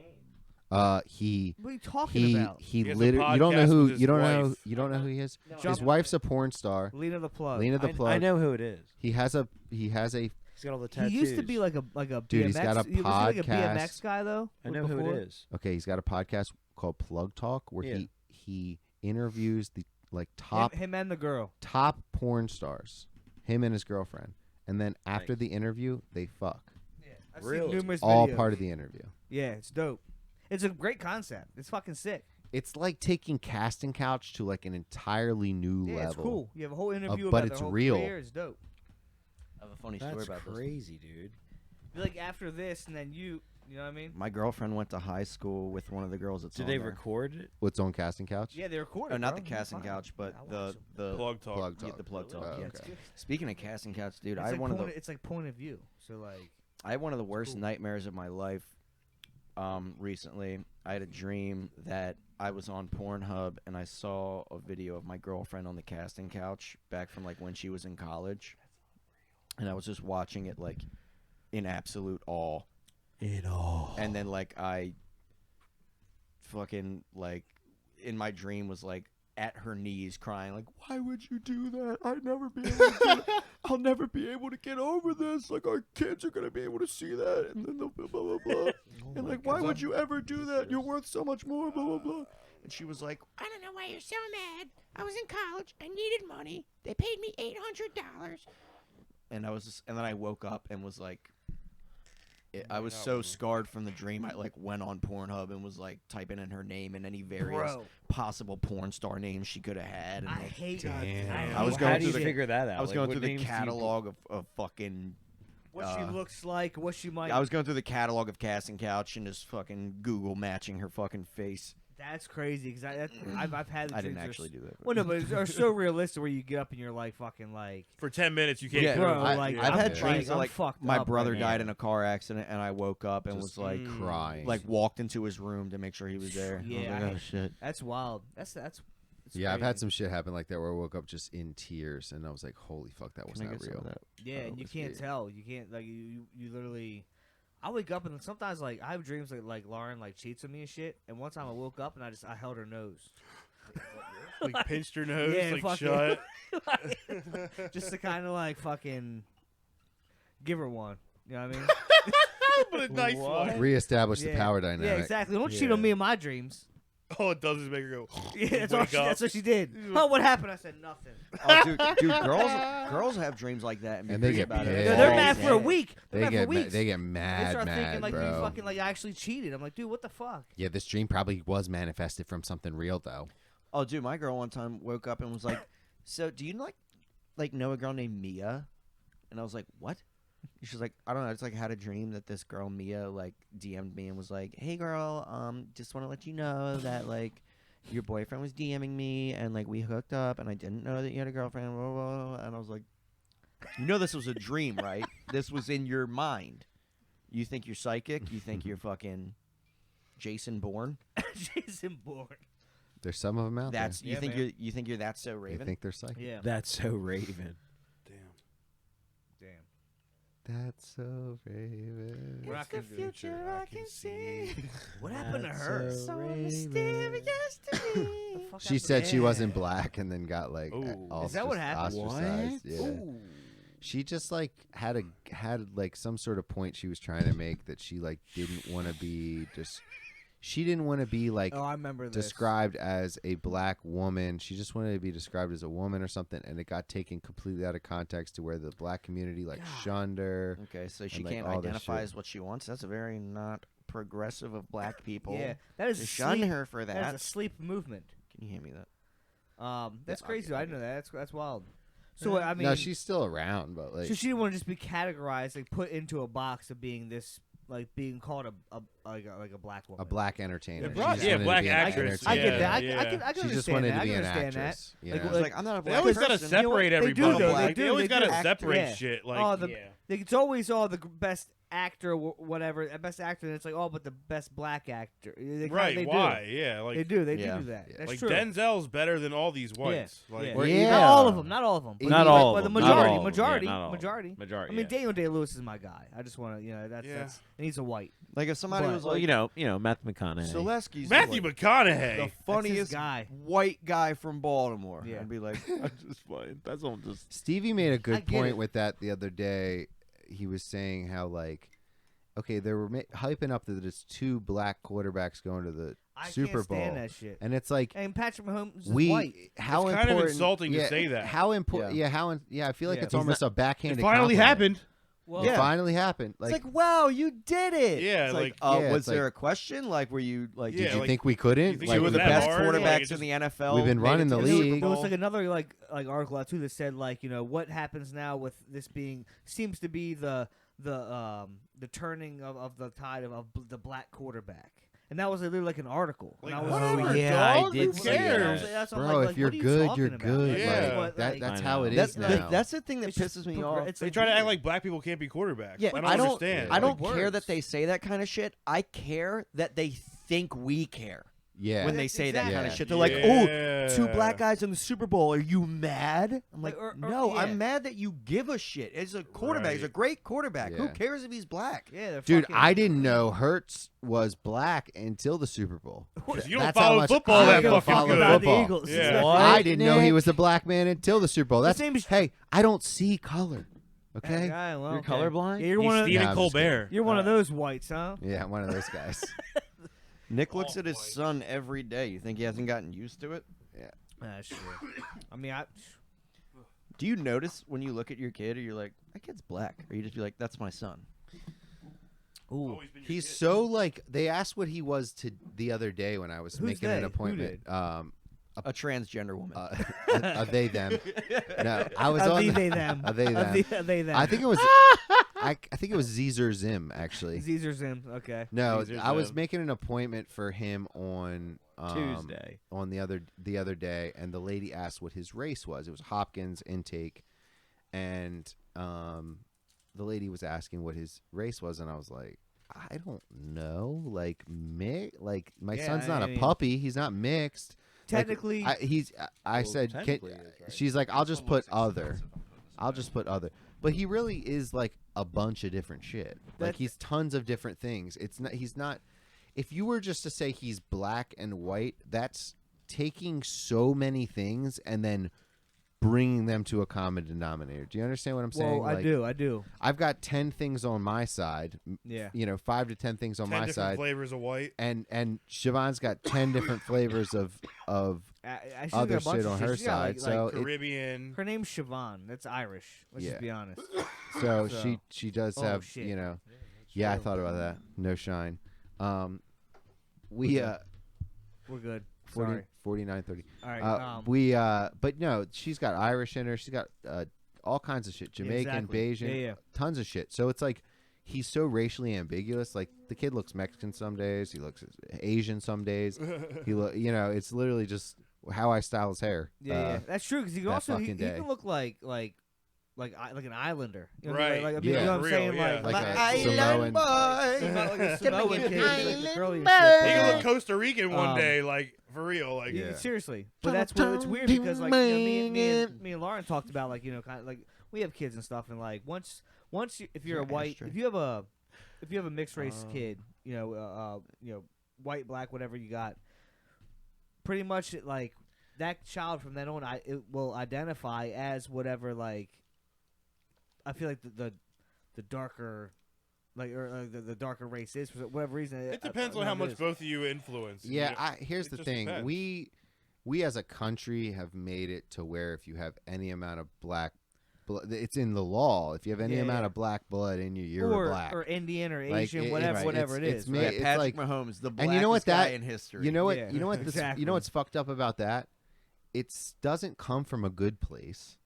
He What are you talking about? he He has a literally. You don't know podcast who with his you don't know wife. you don't know who he is. No, His wife's a porn star. Lena the Plug. Lena the Plug. I know who it is. He has a He's got all the He tattoos. used to be like a BMX. Dude, he's got a Was he like a podcast. BMX guy though? I know who Before? it is. okay. He's got a podcast called Plug Talk where Yeah. he interviews the like top Him and the girl. top porn stars, him and his girlfriend, and then after Nice. the interview they fuck. Yeah, I've seen Really? numerous All videos. part of the interview. Yeah, it's dope. It's a great concept. It's fucking sick. It's like taking Casting Couch to like an entirely new Yeah, level. it's cool. You have a whole interview but about it's their whole real. career. It's dope. I have a funny story That's about this. crazy, dude. Like after this, and then you know what I mean? My girlfriend went to high school with one of the girls that's Did on they there. record it? What's on Casting Couch? Yeah, they recorded. Oh, not bro. the casting Fine. couch, but I watched the them. Plug Talk. Plug yeah, Talk. the plug talk. Oh, Yeah. It's okay. good. Speaking of casting couch, dude, It's I had like one of point, the it's like point of view. So like, I had one of the worst cool. nightmares of my life. Recently, I had a dream that I was on Pornhub and I saw a video of my girlfriend on the casting couch back from like when she was in college, and I was just watching it like in absolute awe. And then like I fucking like in my dream was like at her knees crying like, why would you do that? I'd never be able to do it. I'll never be able to get over this. Like our kids are gonna be able to see that, and then they'll blah blah blah. And like, why would you ever do that? You're worth so much more. Blah blah blah. And she was like, I don't know why you're so mad. I was in college. I needed money. They paid me $800. and I was just, and then I woke up and was like, I was so scarred from the dream. I like went on Pornhub and was like typing in her name and any various bro, possible porn star names she could have had. And I like, hate. I was How going do you through the- figure that out? I was Like, going what through the names do you catalog of fucking. what she looks like, what she might. I was going through the catalog of Casting Couch and just fucking Google matching her fucking face. That's crazy because I've had. The I didn't dreams actually do that. Well, no, but they're so realistic where you get up and you're like fucking like. For 10 minutes, you can't. Yeah, get Bro, over it. like, I've I'm had like, dreams I'm of, like fucked my up brother right died now. in a car accident and I woke up and Just was like crying. like walked into his room to make sure he was there. Yeah, I was I- like, oh shit. That's wild. That's it's Yeah, I've crazy. had some shit happen like that where I woke up just in tears and I was like, holy fuck, that was Can I not get some real. of that? Yeah, and you can't tell. You can't like you literally. I wake up and sometimes like I have dreams like Lauren like cheats on me and shit. And one time I woke up and I held her nose. Like pinched her nose, Yeah, like fucking- shut. Just to kind of like fucking give her one. You know what I mean? But a nice one. Reestablish the Yeah. power dynamic. Yeah, exactly. Don't cheat on me in my dreams. All it does is make her go. Yeah, wake up. that's what she did. Oh, what happened? I said nothing. Oh, dude, girls have dreams like that and, be And they pissed get about it. pissed. They're, Yeah. mad for a week. They're They mad get for weeks. they get They mad, start mad, thinking like bro. you fucking like I actually cheated. I'm like, dude, what the fuck? Yeah, this dream probably was manifested from something real though. Oh, dude, my girl one time woke up and was like, "So, do you like know a girl named Mia?" And I was like, "What?" And she's like, "I don't know. I just like had a dream that this girl Mia like DM'd me and was like, "Hey, girl, just want to let you know that like your boyfriend was DMing me and like we hooked up and I didn't know that you had a girlfriend." Blah, blah, blah. And I was like, "You know this was a dream, right? This was in your mind. You think you're psychic? You think you're fucking Jason Bourne? Jason Bourne. There's some of them out That's Yeah, you think man. you think you're that so there. They Raven?" think they're psychic. Yeah. That's so Raven. Damn. That's so Raven. We're not gonna do it. I can see. What happened to her? So Mysterious to me. The fuck She happened said to she her? wasn't black and then got like Ooh. all Is that what happened? ostracized. Yeah. Ooh. She just like had like some sort of point she was trying to make that she like didn't want to be just. She didn't want to be like Oh, I remember this. described as a black woman. She just wanted to be described as a woman or something, and it got taken completely out of context to where the black community like shunned her. Okay, so she and, like, can't all this identify shit. as what she wants. That's a very not progressive of black people. Yeah, that is to a shun sleep, her for That that. is a sleep movement. Can you hand me that? That's Yeah, crazy. okay, I didn't know that. That's wild. So I mean, no, she's still around, but like so she didn't want to just be categorized, like put into a box of being this like being called like a black woman. A black entertainer. Yeah, She just wanted to black be an actress. I get entertainer. that. Yeah. I can She understand just wanted that. to be I an can understand actress. that. Yeah. Like, I was like, I'm not a They black always gotta person. separate They do, everybody. though. Like, They they do, always they gotta do. separate Yeah. shit. Like, Oh, the- yeah. It's always the best actor, whatever, best actor. And it's like, but the best black actor. Right? They Why? Do. Yeah. Like, They do. They Yeah. do that. Yeah. That's like true. Denzel's better than all these whites. Like, yeah. Or Not even- all of them. Not all of them. Not all But of the them, not majority. all of them, Majority. yeah, not all of them. Majority. Majority. I mean, yeah. Daniel Day-Lewis is my guy. I just want to, that's Yeah. that's. And he's a white. Like if somebody But- was Well, like, you know, Matthew McConaughey. Solesky's Matthew like, McConaughey. the funniest guy. white guy from Baltimore. Yeah. I'd be like, I'm just playing. That's all. Just Stevie made a I good get point it. with that the other day. He was saying how like, okay, they were hyping up that it's 2 black quarterbacks going to the I Super can't stand Bowl, that shit. and it's like And Patrick Mahomes is we white. how It's kind of important insulting to yeah, say that. How important? Yeah. I feel like Yeah. it's He's almost a It backhanded. finally compliment. happened. Well, It finally happened. Like, it's like, wow, you did it. Yeah, It's like- yeah, was it's there like- a question? Like, were you like, Yeah, did you like- think we You couldn't? think Like, it were was the that best hard? Like, quarterbacks it in the just- NFL? We've been made running it the to league. There was Bowl? like another like article out too that said like what happens now with this being seems to be the turning of the tide of the black quarterback. And that was literally like an article. Like, And I was whatever, yeah, I dog. did Who see cares? that. That's what I'm bro, like, if you're what are you good, talking you're about? good. Like, Yeah. Like, like, that's I how know. it is That's now. that's the thing that It's just pisses me progr- off. it's They like try to act weird. like black people can't be quarterbacks. Yeah, I don't I don't understand. I don't Like, care words. that they say that kind of shit. I care that they think we care yeah. when they say that kind of Yeah. shit. They're like, "Oh, Yeah. 2 black guys in the Super Bowl. Are you mad?" I'm like, Or- "No, yeah. I'm mad that you give a shit. It's a quarterback. He's a Right. great quarterback. Who Yeah. cares if he's black?" Yeah, they're Dude, fucking, I didn't know Hurts was black until the Super Bowl. 'Cause you don't That's how follow much football I that don't fucking follow good. About the football. Eagles. Yeah. What, I didn't know he Nick? was a black man until the Super Bowl. That's same as- hey, I don't see color. Okay. Guy, well, You're okay. colorblind? Yeah, you're He's one of Stephen Nah, I'm just Colbert. you're one of those whites, huh? Yeah, I'm one of those guys. Nick looks at his son every day. You think he hasn't gotten used to it? That's true. I mean, Do you notice when you look at your kid, or you're like, "That kid's black," or you just be like, "That's my son"? ooh, He's so like they asked what he was to the other day when I was Who's making they? an Who appointment. A transgender woman. They them. No, I was A on. they them. A they A them. they them. I think it was. I think it was Zezer Zim actually. Caesar's in. Okay. No, Zezer I was Zim. making an appointment for him on Tuesday. on the other day, and the lady asked what his race was. It was Hopkins intake, and the lady was asking what his race was, and I was like, I don't know. Like like my Yeah, son's not I a mean- puppy. He's not mixed. Like, Technically, I said, technically he is, right? she's like, I'll just put other. I'll just put other. But he really is like a bunch of different shit. Like That- he's tons of different things. It's not. He's not. If you were just to say he's black and white, that's taking so many things and then bringing them to a common denominator. Do you understand what I'm saying? well, I do. I've got 10 things on my side. Yeah. 5 to 10 things on 10 my different side, flavors of white. and Siobhan's got 10 different flavors of She's other got a bunch shit of on shit. her She's got, side. So it, Caribbean. her name's Siobhan. That's Irish. Let's Yeah. just be honest. so So- she does Oh, have shit. Yeah, I thought about that. No shine. We We're good. 40, Sorry. 49 30. All right. We but no, she's got Irish in her. She's got all kinds of shit. Jamaican, exactly. Bayesian, Yeah. tons of shit. So it's like he's so racially ambiguous. Like the kid looks Mexican some days, he looks Asian some days. It's literally just how I style his hair. Yeah. That's true. Because you can that also he fucking day. can look like an islander. You know Right. Like, Yeah. you know what I'm Real, saying? yeah. Like Like a Island Samoan- boy. not like a Samoan kid, he's like the curly and He shit. can but, look Costa Rican one Um, day, like for real. Like Yeah. Seriously, but that's what it's weird because like me and Lauren talked about like kind of like we have kids and stuff and like once if you're a that white ashtray? if you have a mixed race kid white black whatever you got pretty much like that child from then on it will identify as whatever like I feel like the darker. The darker race is for whatever reason. it depends on how much both of you influence. Yeah, here's it the just thing. depends. We as a country have made it to where if you have any amount of black blood, it's in the law. If you have any Yeah, amount yeah. of black blood in you, you're or a black. or Indian or Like, Asian, it- whatever, it's- whatever it's- it it's is. ma- right? it's Patrick like- Mahomes, the and blackest you know what guy that- in history. You know what? Yeah, You know what? exactly. You know what's fucked up about that? It doesn't come from a good place.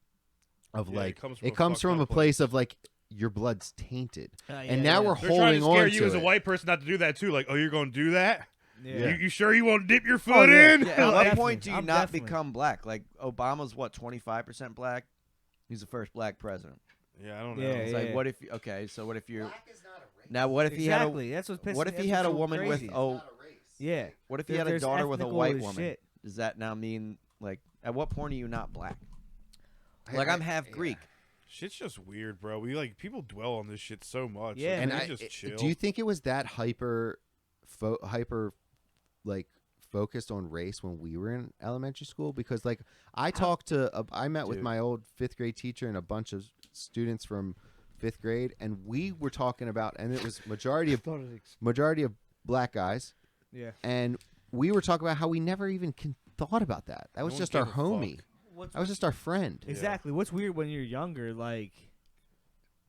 Of Yeah, like, it comes from it a comes fucked from up a place of like, your blood's tainted. Yeah, And now we're They're trying holding to scare on you to as a it. white person not to do that too. Like, oh, you're going to do that? Yeah. You sure you won't dip your Oh, foot yeah. in? Yeah, at what Definitely. point do you I'm not definitely- become black? Like Obama's what, 25% black? He's the first black president. Yeah, I don't know. Yeah, It's yeah. like, what if? Okay, so what if you're now? What if he had Exactly. That's what's pissing. what if that's he had what's a so woman crazy. with Yeah. What if he had a There's daughter with a ethnical white as woman? shit. Does that now mean like at what point are you not black? I- Like I- I'm half yeah. Greek. Shit's just weird, bro. We like people dwell on this shit so much. Yeah, like, And they I, just chill. do you think it was that hyper like focused on race when we were in elementary school? Because like I talked to I met with Dude. my old 5th grade teacher and a bunch of students from 5th grade, and we were talking about, and it was majority of black guys, Yeah. and we were talking about how we never even thought about that. That was one just our gave a homie. fuck. That was just our friend. Exactly. What's weird when you're younger, like,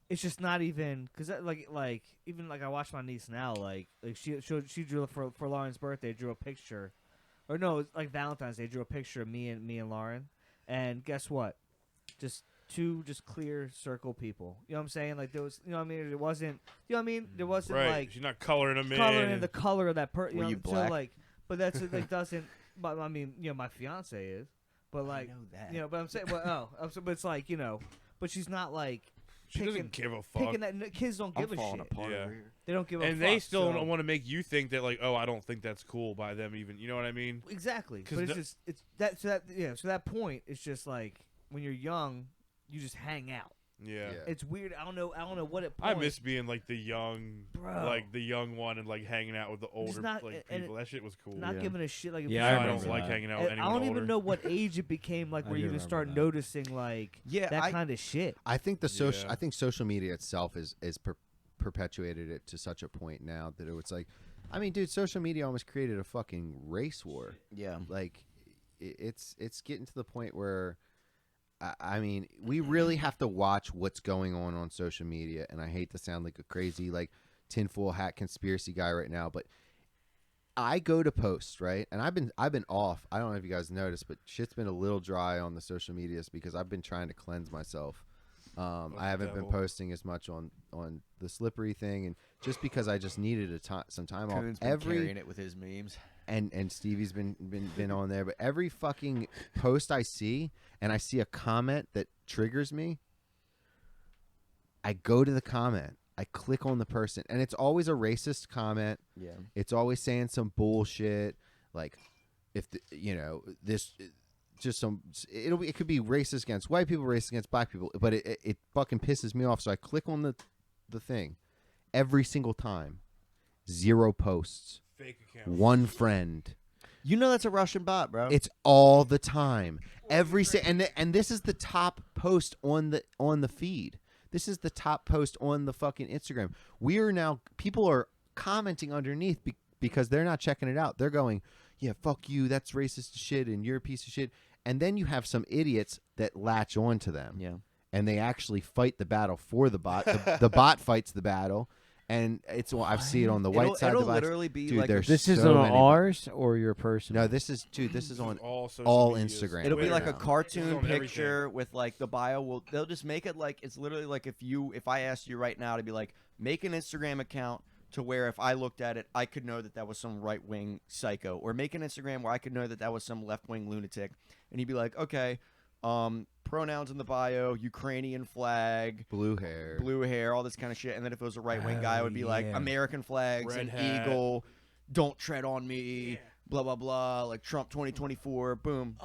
it's just not even because like even like I watch my niece now, like she drew for Lauren's birthday, drew a picture, or no, it's like Valentine's Day, drew a picture of me and Lauren, and guess what? Just two just clear circle people. You know what I'm saying? Like there was, you know what I mean? It wasn't, you know what I mean? There wasn't Right. like She's not coloring them coloring in. in the color of that person. Were You you know, black? So like, but that's like doesn't. But I mean, you know, my fiance is, but like, know that. you know, but I'm saying, well, but it's like, you know, but she's not like She doesn't give a fuck. picking that. Kids don't I'm give a falling shit. apart Yeah. over here. They don't give a And fuck. they still so. don't want to make you think that like, oh, I don't think that's cool by them even. You know what I mean? Exactly. 'Cause But it's the- just it's that so that yeah so that point it's just like when you're young, you just hang out. Yeah. It's weird. I don't know what it. I miss being like the young, Bro. like the young one, and like hanging out with the older not- like and people. That shit was cool. not Yeah. giving a shit. Like Yeah, I, I don't remember like that. hanging out with And I anyone don't older. even know what age it became like I where do you even remember start that. noticing like Yeah, that kind of shit. I think the social. Yeah. I think social media itself is perpetuated it to such a point now that it was like, I mean, dude, social media almost created a fucking race war. Yeah. Like, it's getting to the point where, I mean, we really have to watch what's going on social media. And I hate to sound like a crazy like tinfoil hat conspiracy guy right now, but I go to post, right, and I've been off. I don't know if you guys noticed, but shit's been a little dry on the social medias because I've been trying to cleanse myself. I haven't been devil. posting as much on the slippery thing, and just because I just needed some time off. Coon's been carrying it with his memes. And Stevie's been on there, but every fucking post I see and I see a comment that triggers me, I go to the comment, I click on the person, and it's always a racist comment. Yeah. It's always saying some bullshit, like if the, you know this, just some. It could be racist against white people, racist against black people, but it fucking pisses me off. So I click on the thing, every single time, 0 posts, Fake account. 1 friend. You know that's a Russian bot, bro. It's all the time, and this is the top post on the feed. This is the top post on the fucking Instagram. People are commenting underneath because they're not checking it out. They're going, yeah, fuck you, that's racist shit, and you're a piece of shit. And then you have some idiots that latch on to them. Yeah. And they actually fight the battle for the bot. The bot fights the battle. And I see it on the white side of It'll the box. literally be Dude, like there's This is so on many- ours or your personal? No, this is on all social all medias. Instagram. It'll be right like a now. cartoon It's on picture with like the bio. They'll just make it like it's literally like if I asked you right now to be like make an Instagram account to where if I looked at it I could know that was some right wing psycho, or make an Instagram where I could know that was some left wing lunatic, and you'd be like, okay, pronouns in the bio, Ukrainian flag, blue hair. all this kind of shit, and then if it was a right wing guy, it would be like yeah. American flags, Red an hat. eagle, don't tread on me. Blah blah blah, like Trump 2024, boom.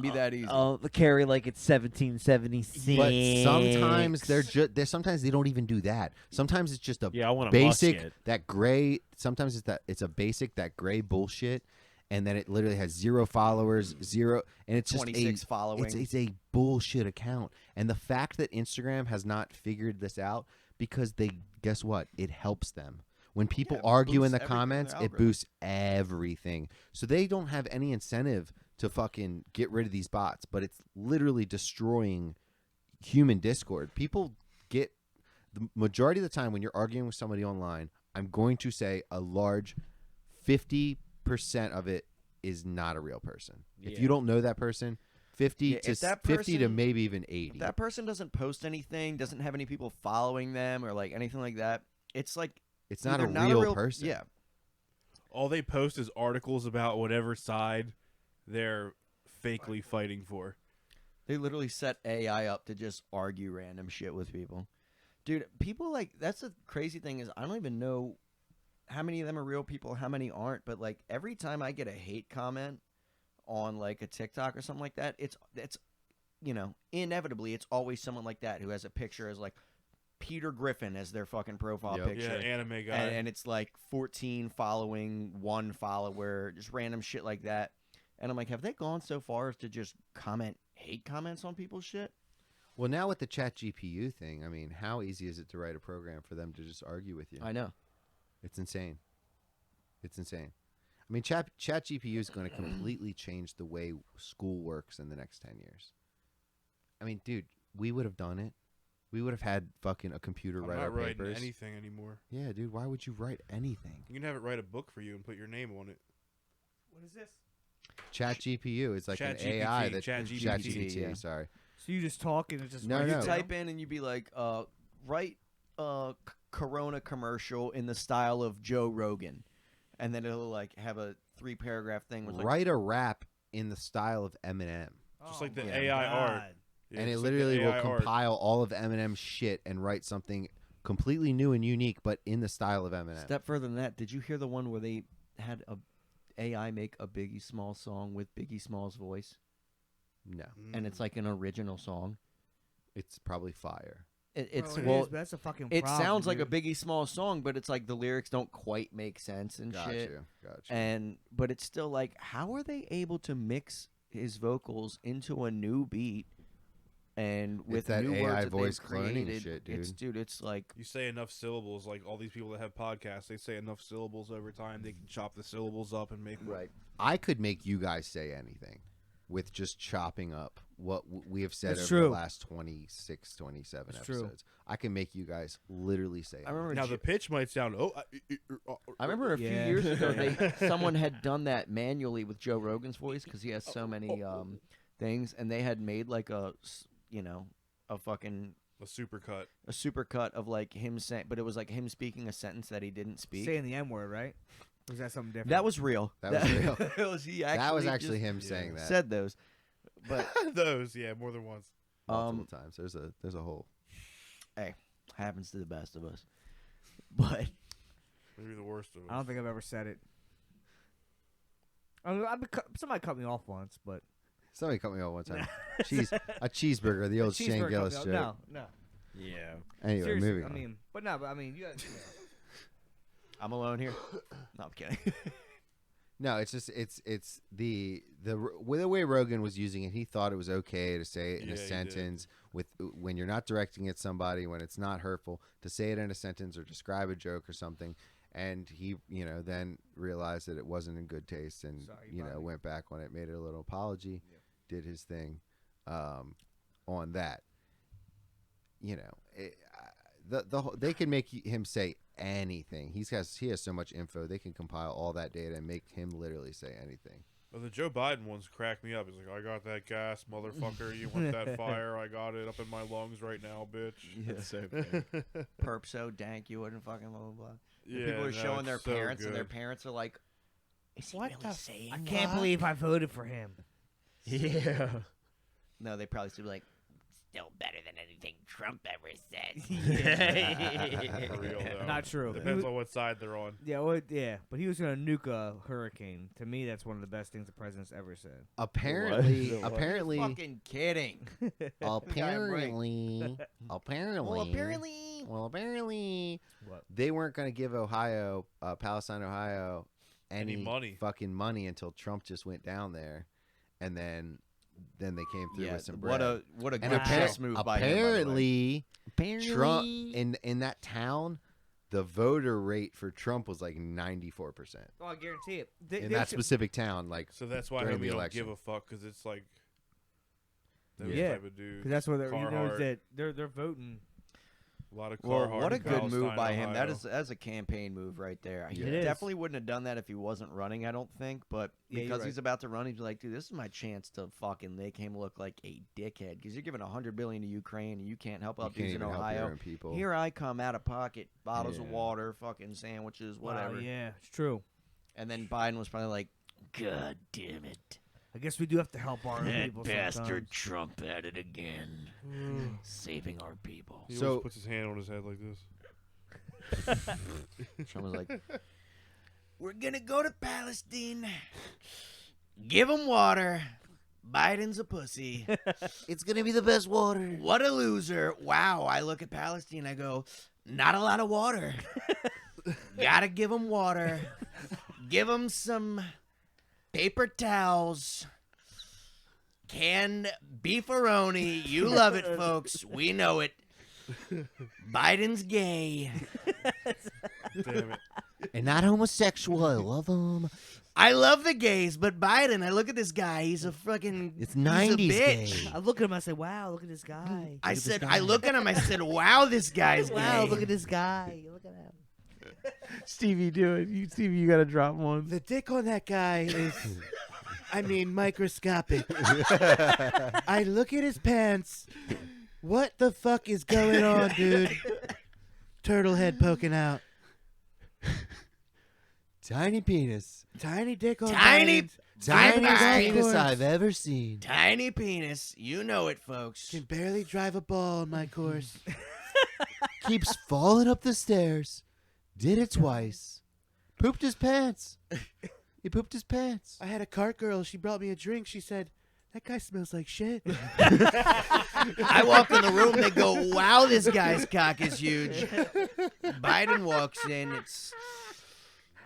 Be that easy. Carry like it's 1776. But sometimes sometimes they don't even do that. Sometimes it's just a Yeah, I want a basic musket. that gray. Sometimes it's a basic that gray bullshit, and then it literally has 0 followers, 0, and it's just 26 following. It's a bullshit account, and the fact that Instagram has not figured this out because guess what? It helps them. When people it argue in boosts the everything in comments, their it algorithm. boosts everything. So they don't have any incentive to fucking get rid of these bots, but it's literally destroying human discord. People get the majority of the time when you're arguing with somebody online, I'm going to say a large 50% of it is not a real person. If you don't know that person, 50 Yeah, to if that 50 to person- maybe even 80. If that person doesn't post anything, doesn't have any people following them or like anything like that, it's like It's not a either real person. Yeah, All they post is articles about whatever side they're fakely fighting for. they literally set AI up to just argue random shit with people. Dude, people like that's the crazy thing is I don't even know how many of them are real people, how many aren't. But like every time I get a hate comment on like a TikTok or something like that, it's inevitably it's always someone like that who has a picture as like Peter Griffin as their fucking profile Yep. picture. Yeah, anime guy. And it's like 14 following, 1 follower, just random shit like that. And I'm like, have they gone so far as to just hate comments on people's shit? Well, now with the Chat GPU thing, I mean, how easy is it to write a program for them to just argue with you? I know. It's insane. It's insane. I mean, Chat GPU is going to completely change the way school works in the next 10 years. I mean, dude, we would have done it. We would have had fucking a computer I'm write not our writing papers. anything anymore. Yeah, dude, why would you write anything? You can have it write a book for you and put your name on it. What is this? Chat GPU is like an ChatGPT, AI that ChatGPT, ChatGPT, yeah. sorry. So you just talk and it just No, writes no. it You down? type in and you'd be like, write Corona commercial in the style of Joe Rogan. And then it'll like have a 3-paragraph thing with like, Write a rap in the style of Eminem. Just like the my AI art. God. Yeah, And it just like the literally will AI art. compile all of Eminem's shit and write something completely new and unique, but in the style of Eminem. Step further than that, did you hear the one where they had a AI make a Biggie Smalls song with Biggie Smalls' voice? No, And it's like an original song. it's probably fire. It's Bro, it well, is, but that's a fucking it problem, sounds like a dude. Biggie Smalls song, but it's like the lyrics don't quite make sense and Got shit. you. And but it's still like, how are they able to mix his vocals into a new beat and with that new AI words that voice they've cloning created? shit, It's dude. it's like You say enough syllables, like all these people that have podcasts, they say enough syllables over time, they can chop the syllables up and make I could make you guys say anything with just chopping up what we have said That's over the true. last 26, 27 That's true. episodes. I can make you guys literally say I remember Now J- the pitch might sound I remember a few Yeah. years ago someone had done that manually with Joe Rogan's voice because he has so many things, and they had made like a fucking a supercut. a supercut of like him saying, but it was like him speaking a sentence that he didn't speak. Saying the M word, right? Or is that something different? That was real. That was real. He that was actually just him saying that said those, but Those, yeah, more than once. multiple times. There's a whole. happens to the best of us. But Maybe the worst of I don't think I've ever said it. I mean, somebody cut me off once, but Somebody cut me off one time. A cheeseburger, the old Shane Cheeseburger Gillis cut joke. me off. No. yeah, Anyway, Seriously, moving on. I mean, you guys. I'm alone here. No, I'm kidding. No, it's just it's the way Rogan was using it. He thought it was okay to say it in Yeah, a he did. sentence with when you're not directing at somebody, when it's not hurtful, to say it in a sentence or describe a joke or something. And he, then realized that it wasn't in good taste, and Sorry, buddy. went back on it, made it a little apology, did his thing, on that. They can make him say anything. He has so much info. They can compile all that data and make him literally say anything. Well, the Joe Biden ones cracked me up. He's like, I got that gas, motherfucker. You want that fire? I got it up in my lungs right now, bitch. Yeah, so perp so dank you wouldn't fucking blah blah blah. Yeah, People are no, showing it's their so parents, and their good. parents are like, "Is he really saying I can't believe I voted for him. Yeah. No, they probably still be like, Still better than anything Trump ever said. For real, though. Not true. Depends on what side they're on. Yeah, well, yeah, but he was gonna nuke a hurricane. To me, that's one of the best things the president's ever said. Apparently, What? apparently, "Fucking kidding." apparently, Well, apparently, What? they weren't going to give Ohio, Palestine, Ohio, any money. fucking money until Trump just went down there, and then they came through yeah. with some bread. What a And good Wow. chess move by him, by the way. apparently, Trump in that town, the voter rate for Trump was like 94% Oh, I guarantee it. in that specific town. Like, So that's why during homie the don't election. give a fuck, because it's like those Yeah. type of dudes. Because that's what they're. You know Carhartt. that they're voting. A lot of Well, Carhartt what a in good move Palestine, by him. Ohio. That's a campaign move right there. He It is. definitely wouldn't have done that if he wasn't running, I don't think. But Yeah, you're because right. he's about to run, he's like, dude, this is my chance to fucking make him look like a dickhead. Because you're giving $100 billion to Ukraine and you can't help You out can't dudes in even help your Ohio. own people. Here I come out of pocket, bottles of Yeah. water, fucking sandwiches, whatever. Wow, yeah, it's true. And then Biden was probably like, God damn it. I guess we do have to help our own people sometimes. Trump at it again. Saving our people. He So- always puts his hand on his head like this. Trump was like, we're going to go to Palestine. Give them water. Biden's a pussy. It's gonna be the best water. What a loser. Wow. I look at Palestine. I go, not a lot of water. Gotta give them water. Give them some paper towels. Canned beefaroni. You love it, folks. We know it. Biden's gay. Damn it. And not homosexual. I love them. I love the gays, but Biden, I look at this guy. He's a fucking. It's he's a 90s bitch. gay. I look at him. I say, "Wow, look at this guy." I said, I look at him. I said, "Wow, this guy's Wow, gay." look at this guy. Look at him. Stevie, do it. Stevie, you gotta drop one. The dick on that guy is, I mean, microscopic. I look at his pants. What the fuck is going on, dude? Turtle head poking out. Tiny penis. Tiny dick on Tiny- Biden's Tiny Tiniest guy. penis course. I've ever seen. Tiny penis. You know it, folks. Can barely drive a ball on my course. Keeps falling up the stairs. Did it twice. Pooped his pants. He pooped his pants. I had a cart girl. She brought me a drink. She said, that guy smells like shit. I walk in the room. They go, "Wow, this guy's cock is huge." Biden walks in. It's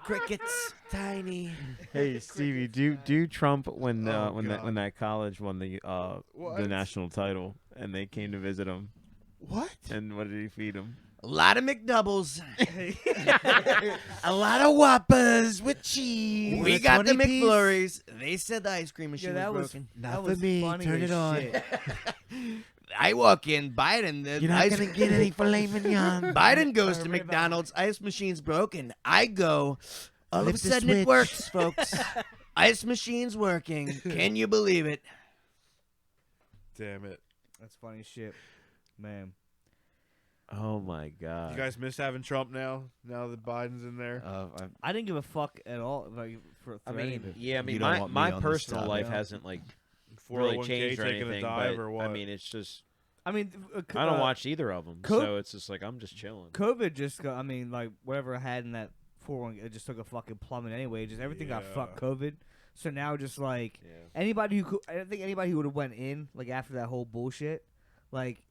crickets. Tiny. Hey Stevie, do Trump when Oh, when God. that college won the What? national title and they came to visit him, What? and what did he feed him? A lot of McDoubles. A lot of Whoppers with cheese. We A got the 20 piece. McFlurries. They said the ice cream machine Yeah, that was was broken. Not that for was me. funny Turn as it on. shit. I walk in. Biden. The You're not ice- going to get any filet mignon. Biden goes to Sorry about McDonald's. Ice machine's broken. I go. All of a Flip the sudden it switch. works, folks. Ice machine's working. Can you believe it? Damn it. That's funny as shit, man. Oh my God! You guys miss having Trump now? Now that Biden's in there? I didn't give a fuck at all. Like, for I any mean, of it. yeah, I mean, You don't my, want me my on this personal topic. life Yeah. hasn't like really 401k changed or taking anything. a dive But, or what? I mean, it's just I mean, I don't watch either of them, Co- so it's just like I'm just chilling. COVID just got. I mean, like whatever I had in that 401, it just took a fucking plummet anyway. Just everything got Yeah. fucked COVID. So now just like Yeah. anybody who could, I don't think anybody who would have went in like after that whole bullshit, like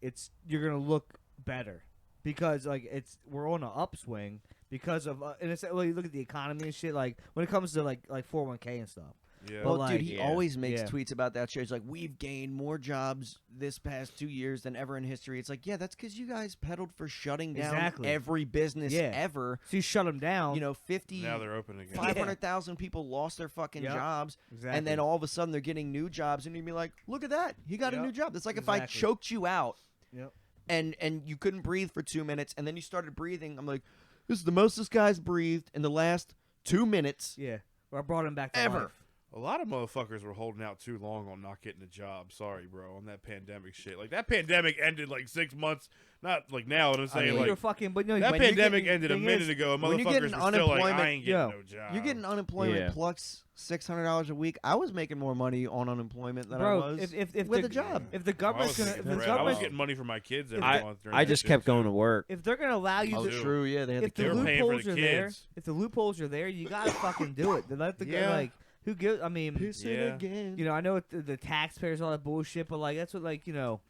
you're gonna look better because like we're on an upswing because of and it's well you look at the economy and shit like when it comes to like 401k and stuff. Yeah. Well, But, dude, like, he yeah. always makes Yeah. tweets about that shit. He's like, we've gained more jobs this past 2 years than ever in history. It's like, yeah, that's because you guys peddled for shutting down Exactly. every business Yeah. ever. So you shut them down. You know, 50, Now they're open again. 500,000 people lost their fucking Yep. jobs. exactly. And then all of a sudden they're getting new jobs. And you'd be like, look at that. He got a Yep. new job. It's like if I Exactly. choked you out Yep. and you couldn't breathe for 2 minutes and then you started breathing. I'm like, this is the most this guy's breathed in the last 2 minutes. Yeah. Or I brought him back to Ever. life. A lot of motherfuckers were holding out too long on not getting a job. Sorry, bro, on that pandemic shit. Like, that pandemic ended like 6 months. Not like now, but I'm saying, mean, like, You're fucking, but no, that when you're pandemic getting- ended a thing minute is, ago, and when you're motherfuckers getting were still like, I unemployment- ain't getting Yo, no job. You're getting unemployment Yeah. plus $600 a week. I was making more money on unemployment than bro. I was If with the a job. if the I government's was gonna, if making the bread. I was government's, getting money for my kids every I month. during I that just shit, kept too. going to work. if they're gonna allow you Oh, to, true. Yeah, they had if the the They were paying for loopholes the are there, kids. if the loopholes are there, you gotta fucking do it. They let the Yeah. like who gives? I mean, Piss it Yeah. again. you know, I know the taxpayers all that bullshit, but like that's what like you know,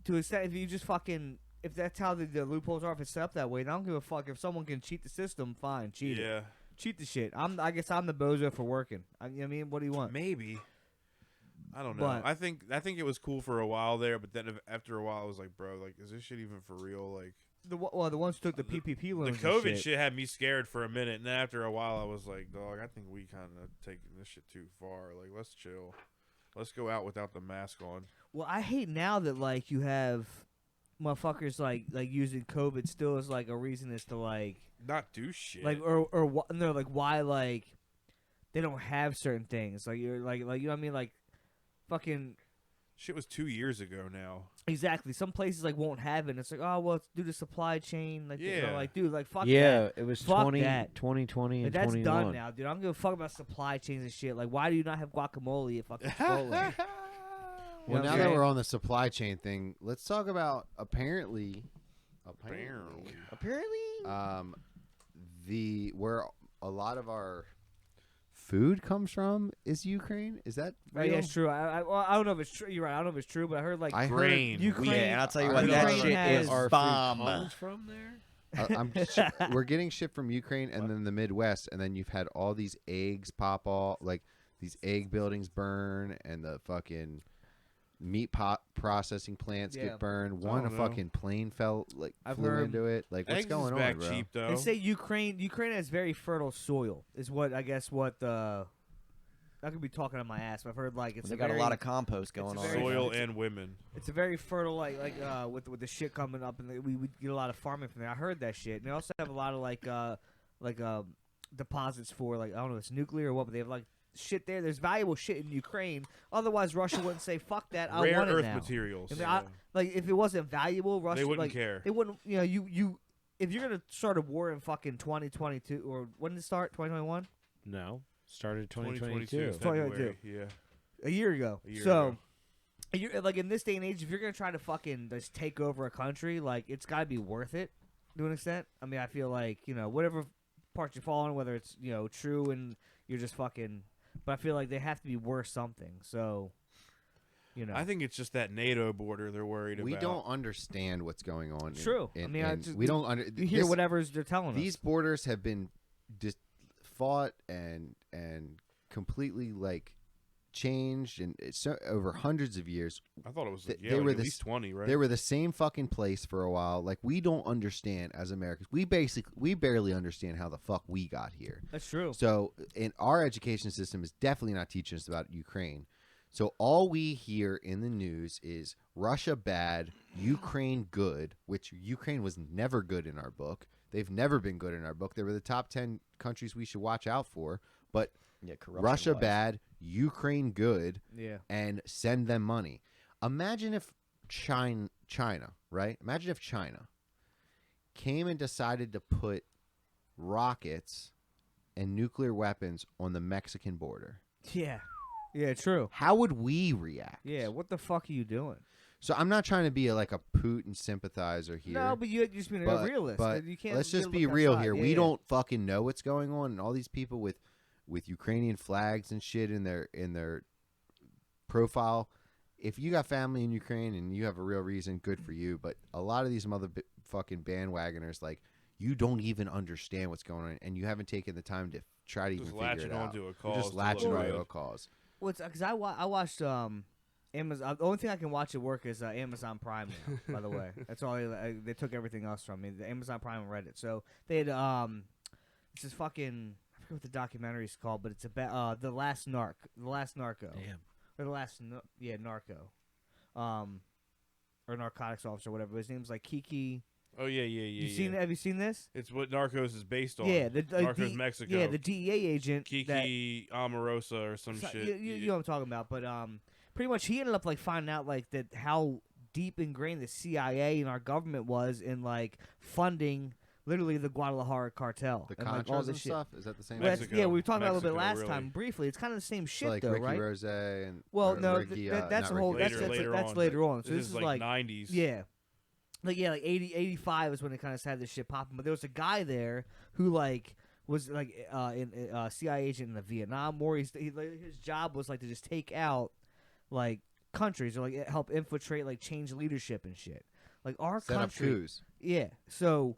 to extent if you just fucking if that's how the loopholes are, if it's set up that way, then I don't give a fuck if someone can cheat the system. Fine, cheat it, Yeah, cheat the shit. I guess I'm the bozo for working. You know what I mean, what do you want? maybe. I don't know. But- I think it was cool for a while there, but then after a while, I was like, bro, like, is this shit even for real? Like, The ones who took the PPP the loans. and COVID shit had me scared for a minute, and then after a while, I was like, dog, I think we kind of taking this shit too far. Like, let's chill. Let's go out without the mask on. Well, I hate now that like you have motherfuckers like using COVID still as like a reason as to like Not do shit. like or no, like why like they don't have certain things like you're like you know what I mean, like fucking shit was 2 years ago now. exactly. Some places like won't have it. And it's like, oh well, it's due to supply chain. Like you know, Yeah. like dude, like fuck Yeah, that. it was Fuck 2020 Like, and that's 21. done now, dude. I don't give a fuck about supply chains and shit. Like, why do you not have guacamole at fucking Chipotle? Well, You know what now I'm that saying? we're on the supply chain thing, let's talk about apparently, the where a lot of our food comes from is Ukraine. Is that Oh, real? yeah, it's true. Well, I don't know if it's true. You're right. I don't know if it's true, but I heard like I heard Grain. Ukraine. Yeah, and I'll tell you I what, heard that Ukraine shit has- is Our food bomb. comes from there. we're getting shit from Ukraine and then the Midwest, and then you've had all these eggs pop off, like these egg buildings burn, and the fucking meat processing plants Yeah. get burned. I One a don't know. fucking plane I've flew heard into it. Like what's Eggs going is on, back bro? cheap though. They say Ukraine has very fertile soil. Is what I guess what the. I could be talking on my ass, but I've heard like it's They a got very, a lot of compost a going on. very- Soil it's a- and women. It's a very fertile with the shit coming up, and we get a lot of farming from there. I heard that shit, and they also have a lot of deposits for like I don't know if it's nuclear or what, but they have like shit there. There's valuable shit in Ukraine. Otherwise, Russia wouldn't say fuck that. I Rare want it earth now. materials. I mean, like if it wasn't valuable, Russia They wouldn't like, care. They wouldn't. You know, you if you're gonna start a war in fucking 2022 or when did it start? 2021? No, started 2022. 2022. February. Yeah. A year ago. A year so. ago. You're, like in this day and age, if you're gonna try to fucking just take over a country, like it's got to be worth it to an extent. I mean, I feel like whatever part you fall on, whether it's true and you're just fucking, but I feel like they have to be worth something. So, I think it's just that NATO border they're worried We about. don't understand what's going on. True. I mean, we don't under. you hear whatever they're telling These us. borders have been just fought and completely like changed, and it's over hundreds of years. I thought it was They like were at the least 20, right? They were the same fucking place for a while. Like we don't understand as Americans. We barely understand how the fuck we got here. That's true. So, in our education system is definitely not teaching us about Ukraine. So all we hear in the news is Russia bad, Ukraine good, which Ukraine was never good in our book. They've never been good in our book. They were the top 10 countries we should watch out for, but Yeah, Russia corruption-wise. bad, Ukraine good, Yeah. and send them money. Imagine if China, right? Imagine if China came and decided to put rockets and nuclear weapons on the Mexican border. Yeah. Yeah. True. How would we react? Yeah. What the fuck are you doing? So I'm not trying to be like a Putin sympathizer here. No, but you just being a realist. But You can't. let's you just gotta be look real outside. here. Yeah, We yeah. don't fucking know what's going on, and all these people with Ukrainian flags and shit in their profile. If you got family in Ukraine and you have a real reason, good for you. But a lot of these motherfucking bandwagoners, like you don't even understand what's going on, and you haven't taken the time to try to Just even figure it latching out. onto a You're cause just to latching look onto good. a cause. Well, because I watched Amazon. The only thing I can watch at work is Amazon Prime. Now, by the way, that's all they took everything else from me. The Amazon Prime and Reddit. So they had it's this fucking I forget what the documentary's called, but it's about the last Narco. Damn. Or the last Narco. Or narcotics officer, whatever. His name's like Kiki. Oh yeah. You seen? Have you seen this? It's what Narcos is based on. Yeah, the Narcos Mexico. Yeah, the DEA agent. Kiki Amorosa or some So- shit. You know what I'm talking about, but pretty much he ended up like finding out like that how deep ingrained the CIA and our government was in like funding literally the Guadalajara cartel The and like all Contras this and shit. stuff. Is that the same? Well, Mexico. yeah, we were talking about it a little bit Mexico, last really. time briefly. It's kind of the same shit So like though, Ricky right? Rose and Well, or no, Ricky, that's a not whole Ricky that's Rose. that's on, later but on. So this is like 90s. yeah. Like 85 is when they kind of had this shit popping. But there was a guy there who like was like in CIA agent in the Vietnam War. His job was like to just take out like countries or like help infiltrate, like change leadership and shit. Like our Set up country, coups. yeah. So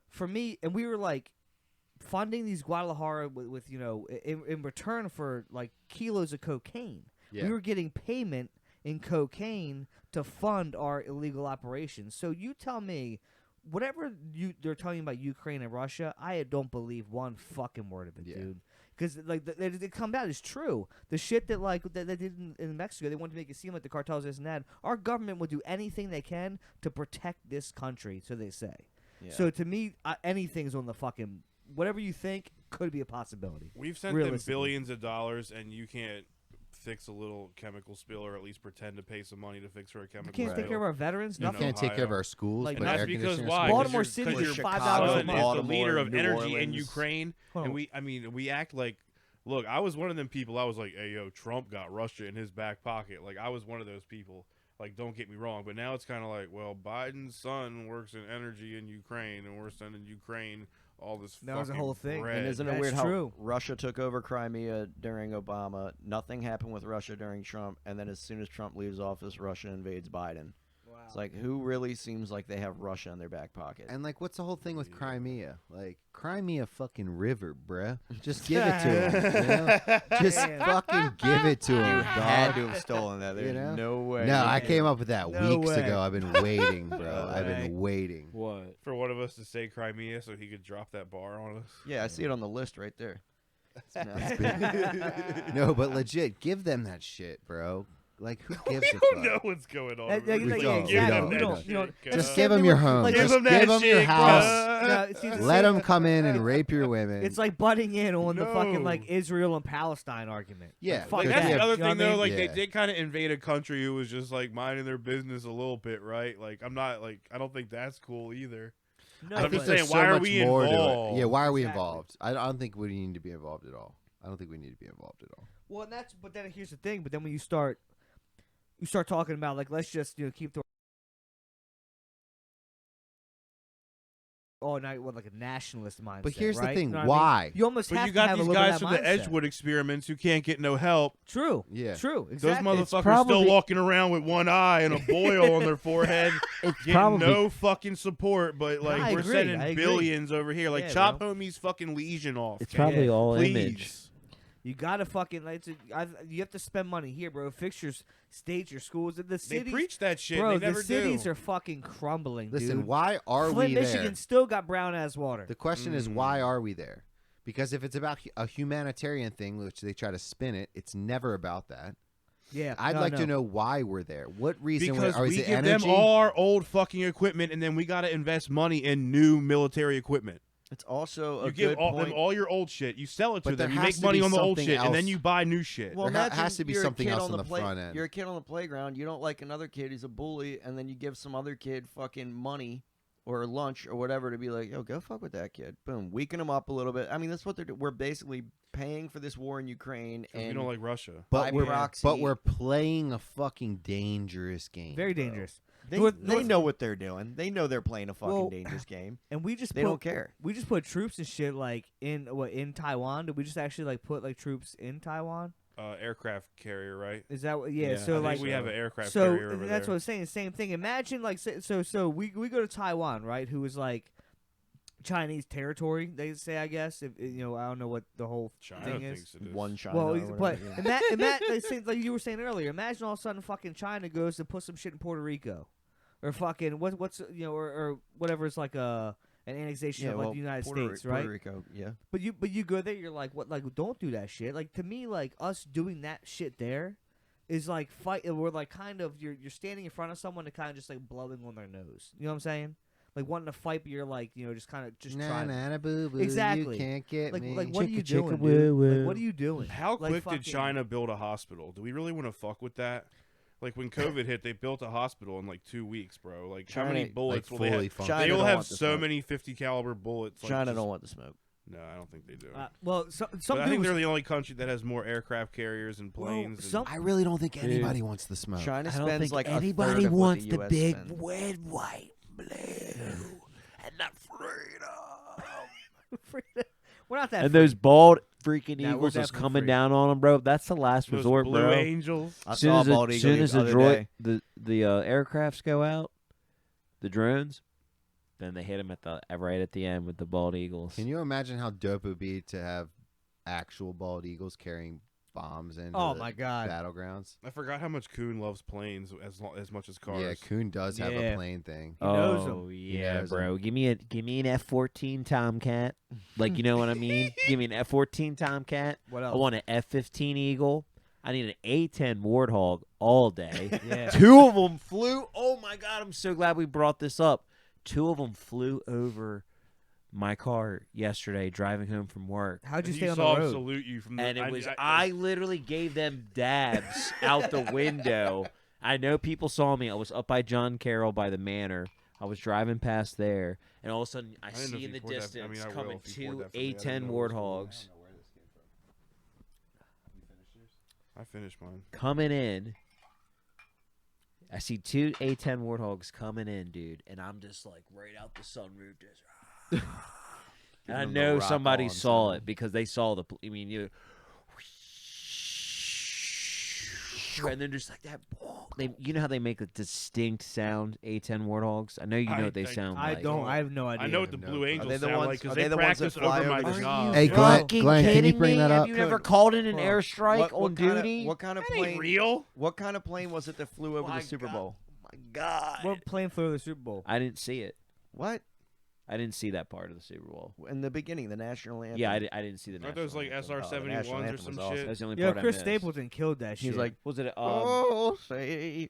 for me, and we were like funding these Guadalajara with in return for like kilos of cocaine. Yeah. We were getting payment in cocaine to fund our illegal operations. So you tell me, whatever they're telling you about Ukraine and Russia, I don't believe one fucking word of it, Yeah. dude. Because like they come out is true. The shit that like that they did in Mexico, they wanted to make it seem like the cartels this and that. Our government will do anything they can to protect this country, so they say. Yeah. So to me, anything's on the fucking whatever you think could be a possibility. We've sent them Realistically. billions of dollars, and you can't fix a little chemical spill, or at least pretend to pay some money to fix for a You chemical can't spill. take care of our veterans. You You Nothing. can't take care of Ohio. our schools, Like, but And that's air because conditioners. why? Baltimore 'Cause City your is Chicago, $5 a son month. is the Baltimore, leader of New energy in Orleans. Ukraine, Hold and on. we act like. Look, I was one of them people. I was like, "Hey, yo, Trump got Russia in his back pocket." Like, I was one of those people. Like, don't get me wrong, but now it's kind of like, well, Biden's son works in energy in Ukraine, and we're sending Ukraine all this. That was a fucking whole thing. bread. And isn't it That's weird true. how Russia took over Crimea during Obama? Nothing happened with Russia during Trump, and then as soon as Trump leaves office, Russia invades Biden. It's like, who really seems like they have Russia in their back pocket? And like, what's the whole thing with Crimea? Like, Crimea fucking river, bruh. Just give it to him. You know? Just Damn. fucking give it to him, Had dog. to have stolen that. There's You know? no way. No, you I could- came up with that No weeks way. ago. I've been waiting, bro. No I've way. been waiting. What? For one of us to say Crimea, so he could drop that bar on us. Yeah, I see it on the list right there. No, but legit, give them that shit, bro. Like, who gives We a don't fuck? know what's going on. That- that- We're like, just don't. give Yeah, them we that don't. shit, You don't- cuz. Just Same give them thing your with- home. like, Give Just them give that them your shit, house. cuz. No, it's the Let same- them come in and rape your women. It's like butting in on the fucking No. like Israel and Palestine argument. Yeah, Like, fuck Like, Because that's that. the other You know thing, what I though. mean? Like, Yeah. they did kind of invade a country who was just like minding their business a little bit, right? Like, I'm not like, I don't think that's cool either. No, I'm I think just but- there's saying, why so are much we more to it. involved? Yeah, why are we Exactly. involved? I don't think we need to be involved at all. I don't think we need to be involved at all. Well, and that's but then here's the thing. But then when you start talking about like let's just keep the all night with like a nationalist mindset. But here's the right? thing, You know what I mean? why? You almost But have you to got have a these little guys of from that the mindset. Edgewood experiments who can't get no help. True. Yeah. True. Those Exactly. motherfuckers probably- still walking around with one eye and a boil on their forehead, It's getting probably no fucking support. But like I we're agree, sending I agree. billions over here. Like Yeah, chop bro. homie's fucking lesion off. it's Ken. probably all Please. image. You gotta fucking like you have to spend money here, bro. Fix your states, your schools. The They cities, preach that shit. bro. They never the cities do. are fucking crumbling, Listen, dude. why are Flint, we Michigan there? still got brown ass water. The question is, why are we there? Because if it's about a humanitarian thing, which they try to spin it, it's never about that. Yeah, I'd like to know why we're there. What reason? Because or is we it give energy? them all our old fucking equipment, and then we got to invest money in new military equipment. It's also a You give good all, point. them all your old shit. You sell it to But them. there You has make to money be on the old something shit, and then else. you buy new shit. Well, There imagine has to be you're a something kid else on on the the front end. You're a kid on the playground. You don't like another kid. He's a bully, and then you give some other kid fucking money or lunch or whatever to be like, yo, go fuck with that kid. Boom, weaken him up a little bit. I mean, that's what they're. We're basically paying for this war in Ukraine, 'Cause we and don't like Russia. by But we're proxy, but we're playing a fucking dangerous game. Very bro. dangerous. They, North- they North- know what they're doing. They know they're playing a fucking Well, dangerous game. And we just They put, don't care. We just put troops and shit like in Taiwan. Did we just actually like put like troops in Taiwan? Aircraft carrier, right? Is that what? Yeah. Yeah, so I like think we have an aircraft so carrier over that's there. what I'm saying. Same thing. Imagine like so we go to Taiwan, right? Who is like Chinese territory? They say, I guess. If I don't know what the whole China thing is. thinks it is. One China. Well, or but whatever, like you were saying earlier, imagine all of a sudden fucking China goes to put some shit in Puerto Rico, or fucking what's or whatever is like an annexation yeah, of well, like the United Puerto States, Puerto right? Rico, yeah. But you go there, you're like, what? Like, don't do that shit. Like to me, like us doing that shit there is like fight. We're like kind of you're standing in front of someone to kind of just like blowing on their nose. You know what I'm saying? Like wanting to fight, but you're like just kind of just Nah, trying. nah, boo, boo, Exactly. You can't get me. Like what are you Chicka, doing, chicka, dude? woo, Like, woo. what are you doing? How Like, quick fucking- did China build a hospital? Do we really want to fuck with that? Like when COVID hit, they built a hospital in like 2 weeks, bro. Like how many China, bullets like will they fully have? functional. China They will don't have want the so smoke. many 50 caliber bullets. Like, China just- don't want the smoke. No, I don't think they do. Well, some But I think dudes- they're the only country that has more aircraft carriers and planes. and- some- I really don't think anybody wants the smoke. China I don't spends think like a anybody third of wants what the the US big spends. red, white, blue, and the freedom. we're not that. And those bald freaking Nah, we're eagles that's definitely coming free. down on them, bro. That's the last Those resort, blue bro. angels. I Soon saw as a bald the, eagle soon as the the other droid, day. the aircrafts go out, the drones, then they hit them at the right at the end with the bald eagles. Can you imagine how dope it would be to have actual bald eagles carrying bombs into Oh the my God. battlegrounds. I forgot how much Coon loves planes as much as cars. Yeah, Coon does have Yeah. a plane thing. He knows Oh 'em. yeah, knows bro. Give me an F-14 Tomcat. Like, you know what I mean? Give me an F-14 Tomcat. What I else? want an F-15 Eagle. I need an A-10 Warthog all day. Yeah. 2 of them flew. Oh my God! I'm so glad we brought this up. 2 of them flew over my car yesterday driving home from work. How'd you And stay on saw the him road? salute you from the And it was I literally gave them dabs out the window. I know people saw me. I was up by John Carroll by the manor. I was driving past there, and all of a sudden I didn't know see if in you the poured that- I mean, distance I will coming if you poured 2 that for me. I didn't A10 know it was cool. Warthogs I finished mine. coming in. I see 2 A10 Warthogs coming in, dude, and I'm just like right out the sunroof, just. And I them the know rock somebody on saw sound. it because they saw the. I mean, you. And then just like that, you know how they make a distinct sound, A10 Warthogs. I know you know what they sound I like. don't. I have no idea. I know what the No Blue clue. Angels Are they the sound ones- like because are they they the ones that practice fly over my over the- job. Hey, You're Glenn, fucking Glenn, can you kidding bring me? that Have up? you never Could- called in an Well, airstrike on duty? What kind of That ain't plane? real. What kind of plane was it that flew over My the Super God. Bowl? My God. What plane flew over the Super Bowl? I didn't see it. What? I didn't see that part of the Super Bowl. In the beginning, the national anthem. Yeah, I didn't see the Aren't national those like anthem. the national SR-71s or anthem some was awesome. shit? That's the only Yeah, part I Chris missed. Stapleton killed that shit. He's like, Was it? oh, say,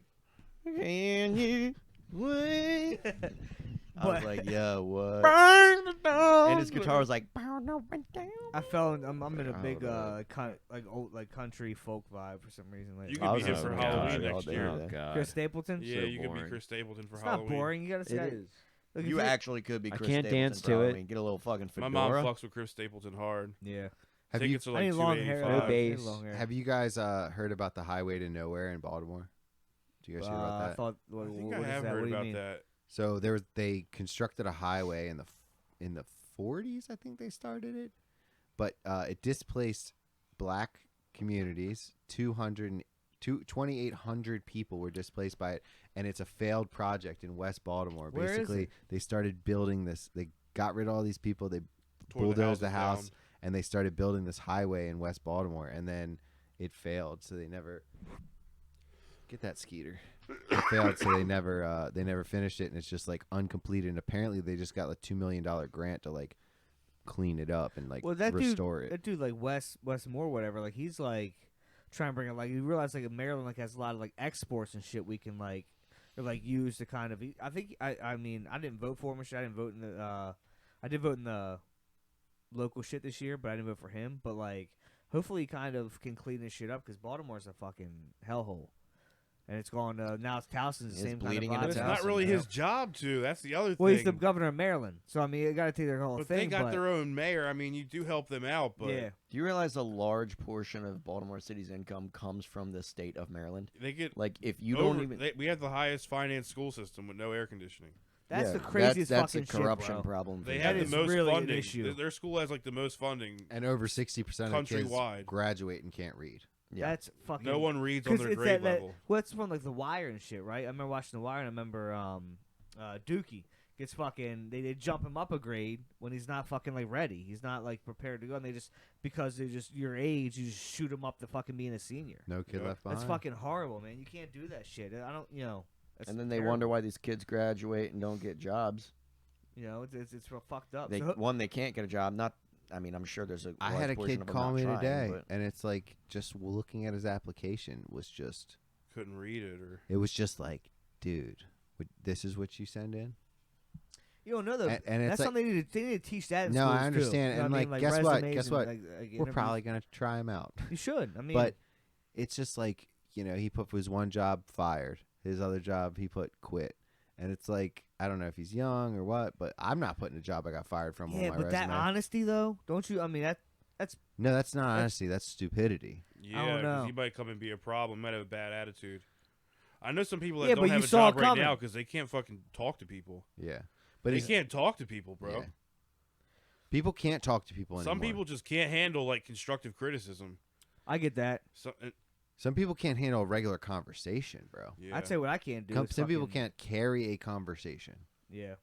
can you wait? I was But- like, yeah, what? Burn the down. And his guitar was like, I fell. I'm in a Oh, big no. like old like country folk vibe for some reason. Like You I could was be him having for a good Halloween time all next day year. today. Oh God. Chris Stapleton. Yeah, So you could be boring. Chris Stapleton for It's Halloween. not boring. You gotta see. It is. Look, if You actually could be I Chris can't Stapleton dance for to it. Halloween. Get a little fucking My fedora. mom fucks with Chris Stapleton hard. Yeah. Have you Tickets are I like need long hair. No $285. I bass. need long hair. have you guys heard about the Highway to Nowhere in Baltimore? Do you guys hear about I that? thought. I What, think what I is have that? heard What do you about mean? that. So they constructed a highway in the 40s, I think they started it, but it displaced black communities. 2,800 people were displaced by it, and it's a failed project in West Baltimore. Where is Basically, it? they started building this. They got rid of all these people. They Tore bulldozed the the houses house, and they started building this highway in West Baltimore, and then it failed. So they never get that Skeeter. It failed, so they never finished it, and it's just like uncompleted. And apparently, they just got a $2 million grant to like clean it up and like Well, that restore dude, it. that dude, like Wes Moore, whatever. Like he's like trying to bring it. Like you realize, like Maryland, like has a lot of like exports and shit we can like or like use to kind of. I think I mean I didn't vote for him or shit. I didn't vote in the. I did vote in the local shit this year, but I didn't vote for him. But like, hopefully, he kind of can clean this shit up because Baltimore's a fucking hellhole. And it's gone. Now it's Towson's the It's same kind of bleeding vibe. into But it's Towson, not really yeah. his job to. That's the other thing. Well, he's the governor of Maryland, so I mean, you got to take their whole But thing. they got but their own mayor. I mean, you do help them out, but yeah, Do you realize a large portion of Baltimore City's income comes from the state of Maryland? they get. Like, if you over- don't even. we have the highest financed school system with no air conditioning. that's Yeah, the craziest that's fucking a corruption shit, bro. problem. They for have That the is most really an funding. issue. Their school has like the most funding. And over 60% of kids Countrywide. graduate and can't read. Yeah. That's fucking. No one reads on 'cause their it's grade that, level. well, it's from like The Wire and shit, right? I remember watching The Wire, and I remember Dookie gets fucking. They jump him up a grade when he's not fucking like ready. He's not like prepared to go, and they just because they're just your age, you just shoot him up to fucking being a senior. No kid Yeah. left behind. That's fucking horrible, man. You can't do that shit. I don't, you know. That's And then they terrible. wonder why these kids graduate and don't get jobs. You know, it's real fucked up. They So- they can't get a job. Not, I mean, I'm sure there's a. I large had a portion kid of them call not me trying, today, but- and it's like just looking at his application was just. Couldn't read it or. It was just like, dude, this is what you send in. you don't know though. And it's that's like- something they need to teach that. In No, schools I understand, Too. You know and, what I mean? like, guess what? resumes Guess and, what? like, We're interviews. probably gonna try him out. You should. I mean, But it's just like, he put his one job fired, his other job he put quit, and it's like I don't know if he's young or what, but I'm not putting a job I got fired from yeah, on my but resume. that honesty though, don't you? I mean, that's No, that's not honesty. That's stupidity. Yeah, don't know. he might come and be a problem. Might have a bad attitude. I know some people that Yeah, don't but you have a saw job it right coming. now because they can't fucking talk to people. Yeah, but They it's- can't talk to people, bro. yeah. People can't talk to people anymore. Some people just can't handle like constructive criticism. I get that. Some people can't handle a regular conversation, bro. Yeah. I'd say what I can't do. is Some people fucking- can't carry a conversation. Yeah.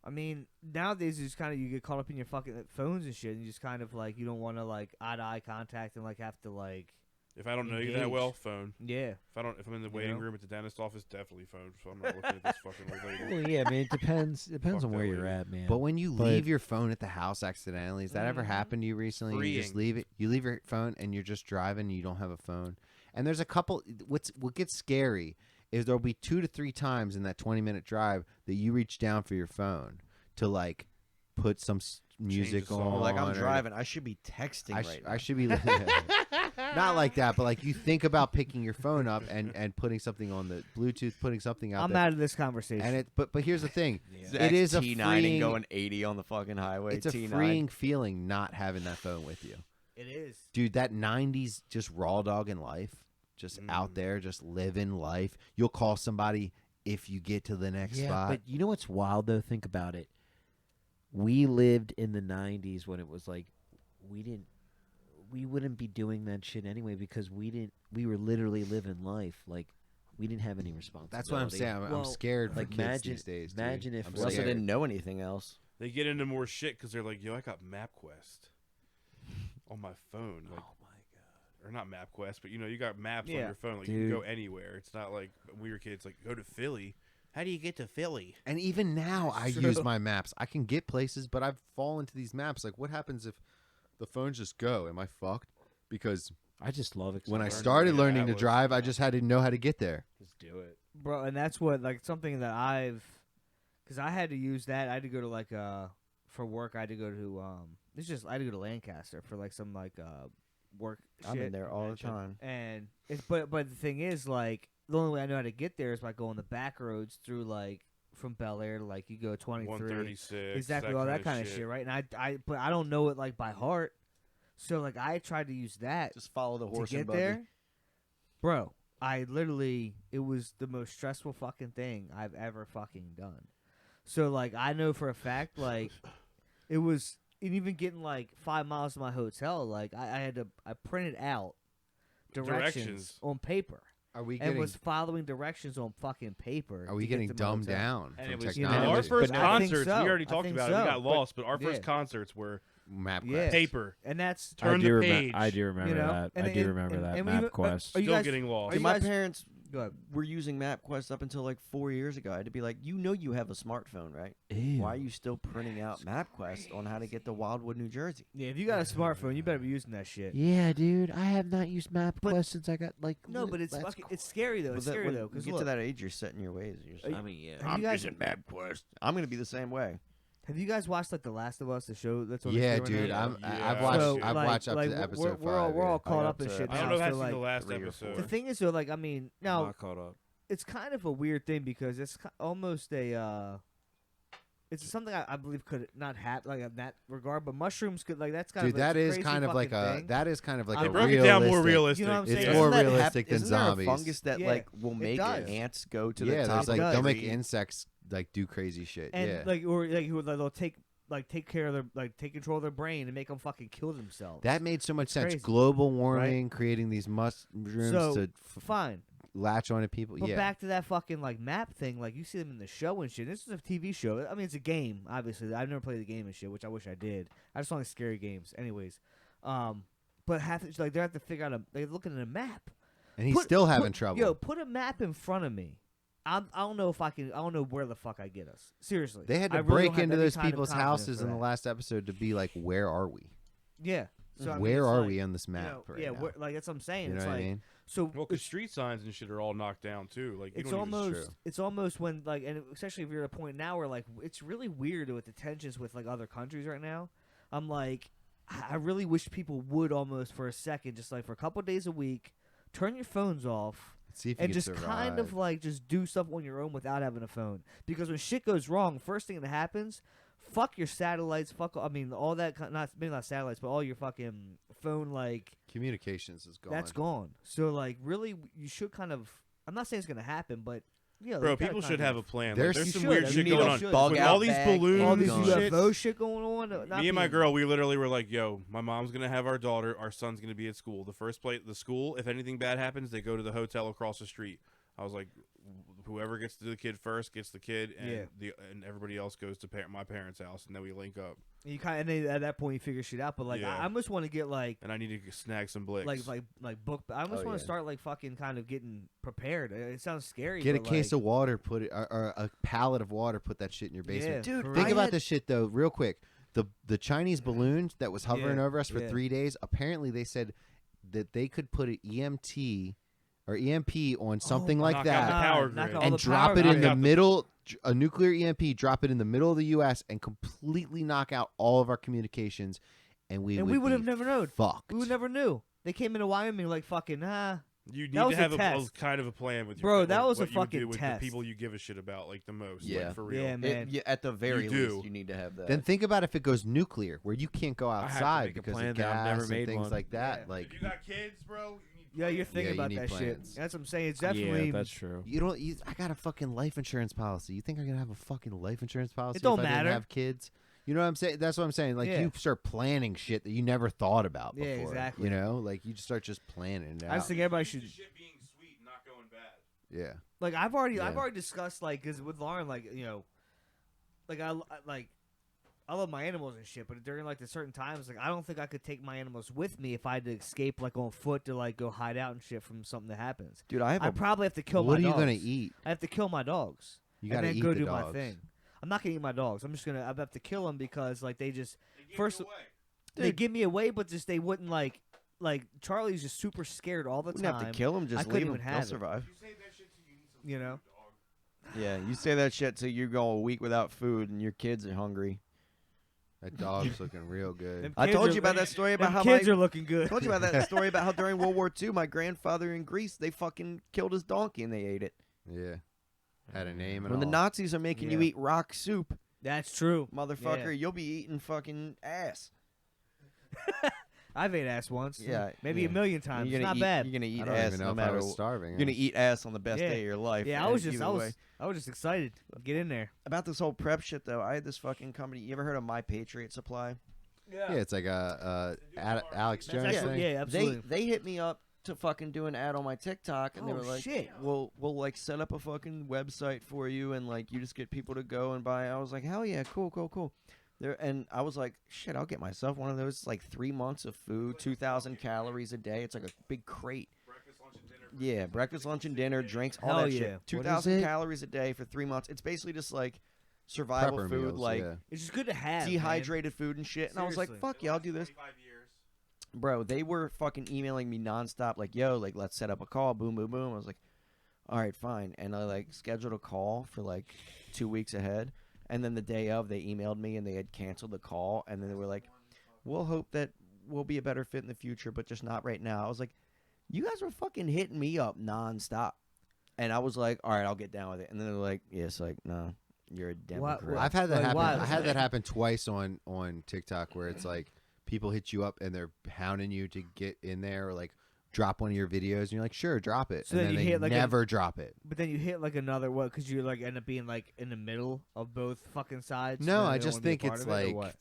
I mean, nowadays it's kind of you get caught up in your fucking phones and shit, and you just kind of like you don't want to like eye-to-eye contact and like have to like. If I don't know you that engage. well, phone. Yeah. If I'm in the waiting know? room at the dentist office, definitely phone. So I'm not looking at this fucking old lady. Well, yeah, I mean, it depends. Depends Fuck on where that you're lady. at, man. But when you But- leave your phone at the house accidentally, has that ever Mhm. happened to you recently? You just Freeing. leave it. You leave your phone and you're just driving and you don't have a phone. And there's a couple. What gets scary is there'll be 2 to 3 times in that 20-minute drive that you reach down for your phone to like put some music the on. song. Like I'm or- driving, I should be texting I, right I now. should be not like that, but like you think about picking your phone up and putting something on the Bluetooth, putting something out I'm there. out of this conversation. And but here's the thing, Zach's it is a T9 freeing, and going 80 on the fucking highway. it's a T9. freeing feeling not having that phone with you, it is. dude. That '90s just raw dogging life, just out there, just living life. You'll call somebody if you get to the next spot. But you know what's wild though? Think about it. We lived in the '90s when it was like we wouldn't be doing that shit anyway because we were literally living life like we didn't have any responsibility. That's what I'm saying. I'm Well, scared for like, kids imagine- these days. dude. imagine if I'm We also scared. didn't know anything else. They get into more shit because they're like, yo, I got MapQuest on my phone. Like, Oh my god. or not MapQuest, but you got maps on Yeah. your phone. Like you can Dude. go anywhere. It's not like when we were kids, like go to Philly. How do you get to Philly? And even now, I use my maps. I can get places, but I've fallen into these maps. Like, what happens if the phones just go? Am I fucked? Because I just love it. when I learning started the learning to atlas. drive, I just had to know how to get there. just do it. Bro, and that's what like something that because I had to use that. I had to go to like for work. I had to go to I had to go to Lancaster for like some like work. I'm shit. in there all the time. And it's but the thing is like the only way I know how to get there is by going the back roads through like from Bel Air to like you go 23. 136. Exactly, all that kind of shit, right? And but I don't know it like by heart. So like I tried to use that Just follow the to horse and get buggy. there. Bro, I literally it was the most stressful fucking thing I've ever fucking done. So like I know for a fact like it was and even getting like 5 miles to my hotel, like I printed out directions on paper. Are we And getting? was following directions on fucking paper. Are we to get getting to my dumbed hotel. down And from it was technology? our but first I think concerts. so. We already I talked think about it. We so. got lost, but our Yeah. first concerts were MapQuest. Yeah. paper. And that's Turn the page. I do remember You know? that. And- I do and- remember and- that. and we even- MapQuest. Are you Still guys- getting lost. are you My guys- parents Go ahead. were using MapQuest up until like 4 years ago. I had to be like, you know, you have a smartphone, right? Ew. Why are you still printing out MapQuest on how to get to Wildwood, New Jersey? Yeah, if you got a smartphone, you better be using that shit. Yeah, dude. I have not used MapQuest since I got like. No, but it's that's fucking, it's scary though. It's But scary when though. you Because get to that age, you're set in your ways. You're just I like, mean, yeah. have you guys MapQuest. I'm gonna be the same way. have you guys watched like The Last of Us, the show that's on the Yeah, show right dude. now? I've Yeah. watched. So, I've like- watched up like, to we're- episode we're all, 5. we're all I caught got up in to- shit I now. don't know if so, I've like, seen the last 3 or episode. the thing is though, like I mean, now caught up. it's kind of a weird thing because it's almost a it's something I believe could not happen like in that regard, but mushrooms could like that's kind Dude, of that is crazy kind of like fucking a thing. that is kind of like They a broke it down more realistic- realistic. You know what I'm It's saying? more Isn't that realistic than isn't there a zombies. fungus that Yeah, like will it make does. ants go to Yeah, the top there's of like the they'll make tree? insects like do crazy shit. and Yeah, like they'll take care of their take control of their brain and make them fucking kill themselves. that made so much It's sense. crazy, Global warming, creating these mushrooms So, to fine. latch onto people. But Yeah, back to that fucking like map thing, like you see them in the show and shit. This is a TV show. I mean, it's a game. Obviously, I've never played the game and shit, which I wish I did. I just don't like scary games, anyways. But like they have to figure out they're looking at a map. and he's still having put- trouble. Yo, put a map in front of me. I don't know if I can. I don't know where the fuck I get us. Seriously, They had I to really break don't have into any those kind of people's confidence houses for in the that. last episode to be like, where are we? Yeah. So, I mean, Where it's are like, we on this you map know, right yeah, now? like that's what I'm saying. You know it's what like I mean? so. Well, because street signs and shit are all knocked down too. Like you It's don't even- almost it's almost when like and especially if you're at a point now where like it's really weird with the tensions with like other countries right now. I'm like I really wish people would almost for a second just like for a couple days a week turn your phones off See if you and can just kind of survive. like just do stuff on your own without having a phone because when shit goes wrong first thing that happens fuck your satellites fuck I mean all that not maybe not satellites but all your fucking phone like communications is gone. that's gone. So like really you should kind of I'm not saying it's gonna happen, but yeah, Bro, you gotta people kind should of- have a plan. There's- Like, You there's some should. weird You shit need going a on. bug With out all these bag, balloons, all and these shit. UFO shit going on. not Me and my being- girl, we literally were like, "Yo, my mom's gonna have our daughter. Our son's gonna be at school. The school. If anything bad happens, they go to the hotel across the street." I was like, whoever gets to the kid first gets the kid, and Yeah. and everybody else goes to my parents' house, and then we link up. You kind of, and then at that point you figure shit out. But like, Yeah. I almost want to get like. And I need to snag some blicks. Like book. I almost Oh, want to yeah. start like fucking kind of getting prepared. It sounds scary. Get a but, case like, of water, put it, or a pallet of water, put that shit in your basement. Yeah, Dude, for think real. about this shit though, real quick. The Chinese balloon that was hovering Yeah, over us for yeah. 3 days. Apparently, they said that they could put an EMT or EMP on something like knock out the that power knock grid. out all and the drop power it in grids. the middle. A nuclear EMP, drop it in the middle of the U.S. and completely knock out all of our communications, and we would have be never known. Fucked. We would never knew. They came into Wyoming like fucking You need That was to a have a test. kind of a plan with your Bro, like, that was a what you would fucking do with test. the people you give a shit about like the most. Yeah. Like, for real. Yeah, man. At the very You do. least, you need to have that. Then think about if it goes nuclear, where you can't go have to outside make a because plan of that I've gas never and made things one. like that. Yeah. Like If you got kids, bro, you need Yeah, you're thinking you about need that plans. shit. That's what I'm saying. It's definitely. Yeah, that's true. you don't. I got a fucking life insurance policy. You think I'm gonna have a fucking life insurance policy? don't if I matter. Didn't have kids. You know what I'm saying? That's what I'm saying. Like Yeah. you start planning shit that you never thought about before. Yeah, exactly. You know, like you just start just planning it I just out. think everybody should. shit being sweet, not going bad. Yeah. Like I've already Yeah. discussed like because with Lauren like like I love my animals and shit, but during like the certain times like I don't think I could take my animals with me if I had to escape like on foot to like go hide out and shit from something that happens. Dude, I have I a probably have to kill What my are you dogs. gonna eat? I have to kill my dogs. You and gotta then eat go the do dogs. my thing. I'm not gonna eat my dogs. I'm just gonna I have to kill them because like they just They First- gave it away. they give me away, but just they wouldn't like Charlie's just super scared all the wouldn't time. have to kill him. I Just couldn't leave him. even They'll have it. survive. You say that shit till you need some You food, know? dog. Yeah, you say that shit till you go a week without food and your kids are hungry. That dog's looking real good. Them I kids told are- you about that story about them how kids my are looking good. I told you about that story about how during World War II, my grandfather in Greece, they fucking killed his donkey and they ate it. Yeah. Had a name and When the all. Nazis are making you Yeah. eat rock soup, That's true. motherfucker, Yeah. you'll be eating fucking ass. I've ate ass once. Yeah, maybe yeah. a million times. You're It's gonna not eat, bad. You're gonna eat I don't ass even know no if I matter. was starving. You're gonna eat ass on the best Yeah. day of your life. Yeah, I and was just either I was way. I was just excited. Get in there. About this whole prep shit though. I had this fucking company. You ever heard of My Patriot Supply? Yeah, it's like a Alex That's Jones actually, thing. yeah, absolutely. They hit me up to fucking do an ad on my TikTok, and they Oh, were like, shit. we'll like set up a fucking website for you, and like you just get people to go and buy." I was like, "Hell yeah, cool." There, and I was like, "Shit, I'll get myself one of those. Like 3 months of food, 2,000 calories a day. It's like a big crate. Breakfast, lunch, and dinner. Yeah, breakfast, lunch, and dinner, drinks, all Hell that yeah. shit. What is 2,000 it? calories a day for 3 months. It's basically just like survival Prepper food, meals, like yeah. It's just good to have. man. dehydrated food and shit." And I was like, Seriously. "Fuck yeah, I'll do this." 25 years. Bro, they were fucking emailing me nonstop, like, "Yo, like, let's set up a call." Boom, boom, boom. I was like, "All right, fine." And I like scheduled a call for like 2 weeks ahead, and then the day of, they emailed me and they had canceled the call, and then they were like, "We'll hope that we'll be a better fit in the future, but just not right now." I was like, "You guys were fucking hitting me up nonstop," and I was like, "All right, I'll get down with it." And then they're like, "Yes, like, no, you're a Democrat." I've had that Like, happen. why? I had that happen twice on TikTok where it's like people hit you up and they're hounding you to get in there or like drop one of your videos and you're like, sure, drop it. So and then then you they hit, like, a- never drop it. But then you hit like another what? Because you like end up being like in the middle of both fucking sides. No, and I they don't just wanna be a think part it's of it, or like what?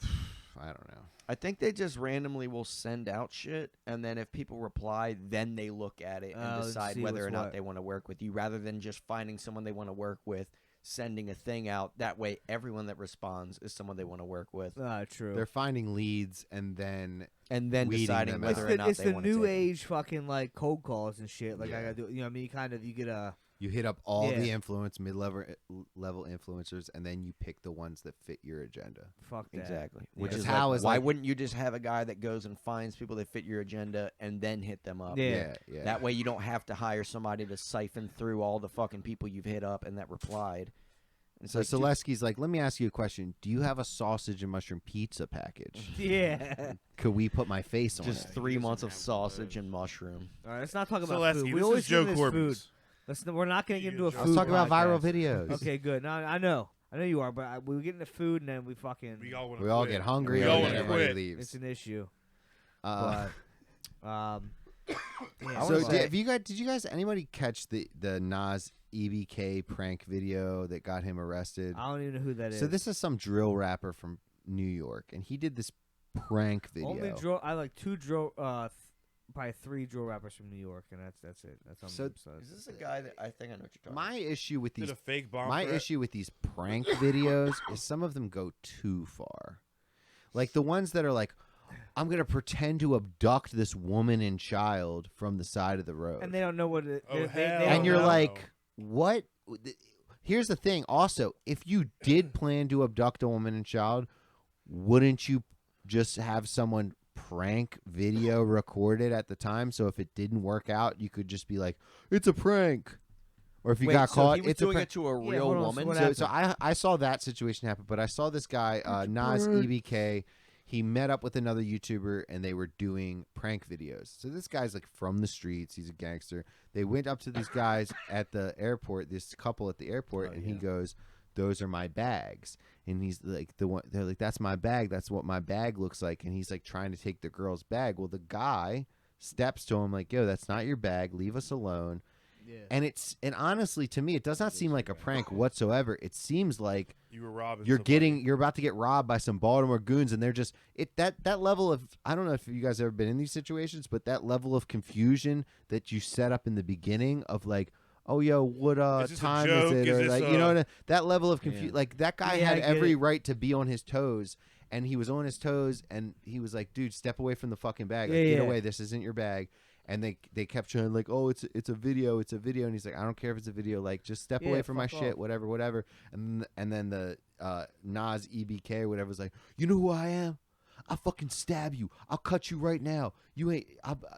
I don't know. I think they just randomly will send out shit, and then if people reply, then they look at it Oh, and and decide see whether or what's not what. they want to work with you, rather than just finding someone they want to work with, sending a thing out. That way, everyone that responds is someone they want to work with, True. They're finding leads and then and then weeding deciding them it's whether out. or not it's they the want to new take 'em. age fucking like cold calls and shit. Like I Yeah. gotta do. You know, what I mean, you get a. you hit up all Yeah. the mid-level influencers and then you pick the ones that fit your agenda. Fuck that. Exactly. Yeah. Which Because is how like, is, why like- wouldn't you just have a guy that goes and finds people that fit your agenda and then hit them up? Yeah. Yeah. That way you don't have to hire somebody to siphon through all the fucking people you've hit up and that replied. It's So like, dude, Solesky's like, let me ask you a question. Do you have a sausage and mushroom pizza package? Yeah. Could we put my face on just it? 3 months of sausage and mushroom. All right, let's not talk about Solesky, food. this We is always Joe do this Corbin's. food. We're not gonna get into a food. I was talking about viral podcast. videos. Okay, good. No, I know you are, but we get into food and then we fucking. We all, We all get hungry We and all then wanna everybody quit. leaves. It's an issue. Uh, But yeah, I so wanna say- did you guys anybody catch the Nas EBK prank video that got him arrested? I don't even know who that is. So this is some drill rapper from New York, and he did this prank video. only drill. I like two drill. probably 3 drill rappers from New York, and that's it. That's So, Is this a guy that I think I know what you're talking my issue with Did these a fake bomb my threat? issue with these prank videos is some of them go too far. Like the ones that are like, I'm gonna pretend to abduct this woman and child from the side of the road, And they don't know what it. Oh, they hell don't and you're know. like, what? Here's the thing. Also, if you did plan to abduct a woman and child, wouldn't you just have someone prank video recorded at the time? So if it didn't work out, you could just be like, it's a prank. Or if you Wait, got so caught, he was it's a doing prank. it to a Yeah, real hold on, so woman. what So I saw that situation happen, but I saw this guy, Nas EBK. He met up with another YouTuber, and they were doing prank videos. So this guy's like from the streets. He's a gangster. They went up to these guys at the airport, this couple at the airport, and he goes, "Those are my bags." And he's like, they're like, "That's my bag. That's what my bag looks like." And he's like trying to take the girl's bag. Well, the guy steps to him like, "Yo, that's not your bag. Leave us alone." Yeah. And honestly, to me, it does not seem like a prank whatsoever. It seems like You were robbing. you're somebody. you're about to get robbed by some Baltimore goons, and they're just that level of, I don't know if you guys have ever been in these situations, but that level of confusion that you set up in the beginning of like, oh yo, what Is this a time joke? is it, Is or this like, you know, that level of Yeah. confusion. Like that guy Yeah, I had get every it. right to be on his toes, and he was on his toes, and he was like, dude, step away from the fucking bag, like, Yeah, get yeah. away, this isn't your bag. And they kept trying like, oh, it's a video, and he's like, I don't care if it's a video, like just step Yeah, away from my fuck shit, off. whatever. And then the Nas EBK or whatever was like, you know who I am? I'll fucking stab you. I'll cut you right now. You ain't.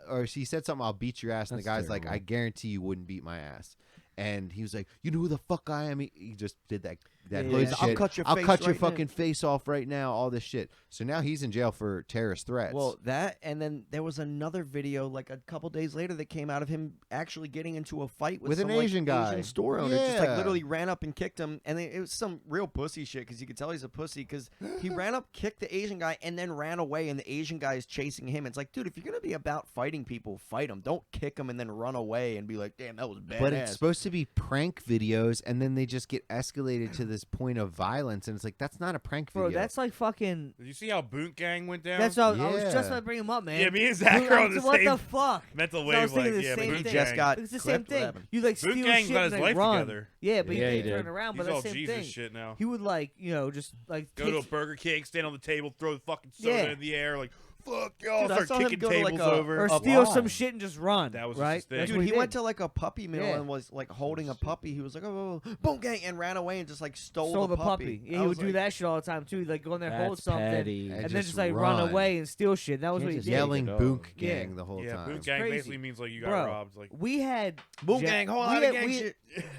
Or he said something. I'll beat your ass. And That's the guy's like, terrible. I guarantee you wouldn't beat my ass. And he was like, you know who the fuck I am? He just did that Yeah, hood yeah. shit. I'll cut your I'll face cut your right now. fucking face off right now. All this shit. So now he's in jail for terrorist threats. Well, that, and then there was another video like a couple days later that came out of him actually getting into a fight with With an some, like, Asian guy. Asian store owner. Just like Yeah. literally ran up and kicked him, and it was some real pussy shit because you could tell he's a pussy because he ran up, kicked the Asian guy, and then ran away, and the Asian guy is chasing him. It's like, dude, if you're gonna be about fighting people, fight them. Don't kick them and then run away and be like, damn, that was badass. But it's supposed to be prank videos, and then they just get escalated to this point of violence, and it's like, that's not a prank Bro, video. that's like fucking. Did you see how Boot Gang went down? That's what I was just Yeah. about to bring him up, man. Yeah, me and Zach Dude, are on the what same the fuck? mental So I was thinking wavelength. the Yeah, same Boot he thing. just Gang. got It's the clipped. same What thing. happened? You like Boot steal Gang shit got and his like life run. together. Yeah, but Yeah, he he didn't turn did. around. He's But all that same Jesus thing. shit now. He would like just like Go to a take- Burger King, stand on the table, throw the fucking soda Yeah. in the air, like fuck y'all, Dude, I start saw him kicking go to, like, tables a- over. or a steal bar. some shit and just run. That was just right. his thing. That's Dude, what he did. went to like a puppy mill Yeah. and was like holding a puppy. He was like, oh, boom gang, and ran away and just like stole the puppy. I Yeah, he was would do like, that shit all the time too. He'd, like go in there, hold That's something, petty. And and then just just like run run. away and steal shit. That was Can't what he just did. Yelling it all. Book Yeah. Gang the whole Yeah, time. Boot Gang crazy. basically means like you got Bro. robbed. Like, We had Boom Ja- gang, whole we lot had- of gang we- shit.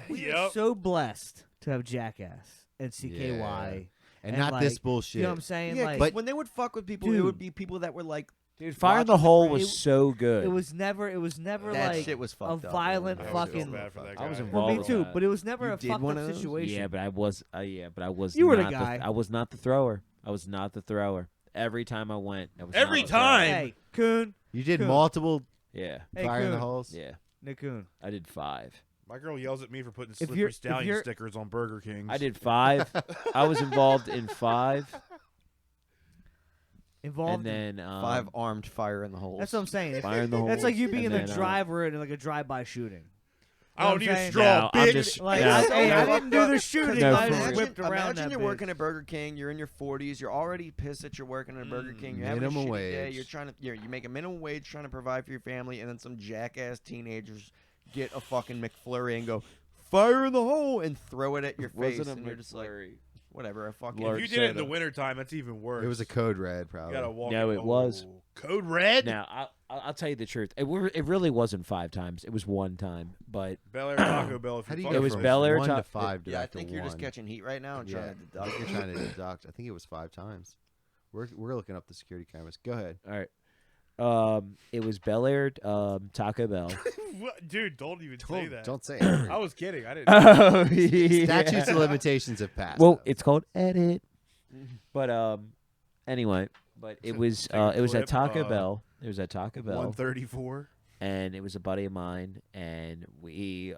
We Yup. are so blessed to have Jackass and CKY. And And, not like, this bullshit. You know what I'm saying? Yeah, like, 'cause when they would fuck with people, it would Dude. be people that were like, Dude, Fire in the watching Hole prank. was so good. it was never that like shit was a fucked up. violent I man. was fucking. so bad for that guy. I was For involved me with too, that. but it was never You a did fucked one up of those? situation. Yeah, but I was. But I was. You were the not guy. I was not the thrower. I was not the thrower. Every time I went, I was not Every the thrower. time? Hey, Coon. You did Cool. multiple Yeah, Hey, fire in the Coon. holes? yeah. Nick Coon. I did 5. My girl yells at me for putting If slippery you're- if stallion you're- stickers on Burger Kings. I did 5. I was involved in 5, Involved. and then 5 armed fire in the holes. That's what I'm saying. Fire in the Holes. That's like you being and the then, driver in like a drive-by shooting. I don't You need know what a I'm straw, No, I'm bitch. just- Like, No, hey, I no. didn't do the shooting. No, I for just real. whipped around Imagine that you're bitch. working at Burger King. You're in your 40s. You're already pissed that you're working at a Burger King. You're having a Minimum shitty day. wage. You're trying to you make a minimum wage trying to provide for your family, and then some jackass teenagers get a fucking McFlurry and go fire in the hole and throw it at your face, wasn't a and you're just like, McFlurry. whatever. I fucking. Lord If you did it in the soda. wintertime, that's even worse. It was a code red, You probably. gotta walk. No, in- it was. Oh, Code red. Now, I'll tell you the truth. It really wasn't 5 times. It was 1 time. But Bel Air Taco Bell. If How do you you It go was from Bel Air 1 to- to 5 to Yeah, I back to think you're just 1? catching heat right now and Yeah, trying to deduct. you're trying to deduct. I think it was 5 times. We're looking up the security cameras. Go ahead. all right. It was Bel Air Taco Bell. What? Dude, don't even say that. Don't say I it. was kidding. I didn't. Oh, Statutes of limitations have passed. Well, though. it's called edit. But anyway, but it was Take a it was at clip, Taco Bell. It was at Taco Bell, 134. and it was a buddy of mine, and we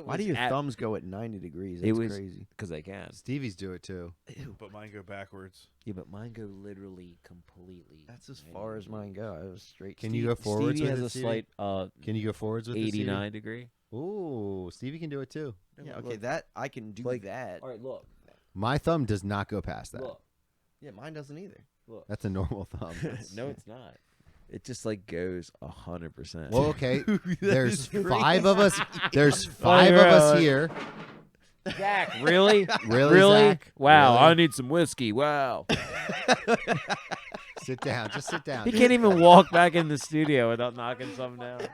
Why do your thumbs go at 90 degrees? That's crazy. Because I can. Stevie's do it too. But mine go backwards. Yeah, but mine go literally completely. That's as far as mine go. I was straight. Can you go forwards? Stevie with has it, a Stevie? slight Can you go forwards with it, Stevie? 89 degree. Ooh, Stevie can do it too. Yeah, okay, that I can do that. All right, look. My thumb does not go past that. Look. Yeah, mine doesn't either. Look. That's a normal thumb. No, it's not. It just like goes 100%. Well, okay. There's is 5 of us. There's 5 of us here. Zach, really? Really, Zach? Wow, Really? I need some whiskey. Wow. Sit down. Just sit down. He can't even walk back in the studio without knocking something down.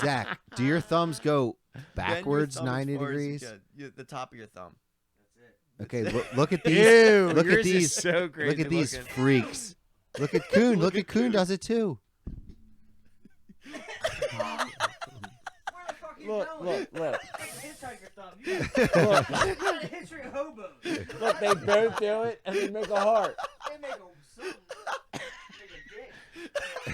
Zach, do your thumbs go Bend your backwards thumb as 90 far as you degrees? can. The top of your thumb. Okay, look at these. Ew, look at yours is these. so crazy Look at these looking. freaks. Look at Coon. Look at Coon does it too. Look. Hitchhiker thumb. History of hobos. Look, they both do it and they make a heart. They make something.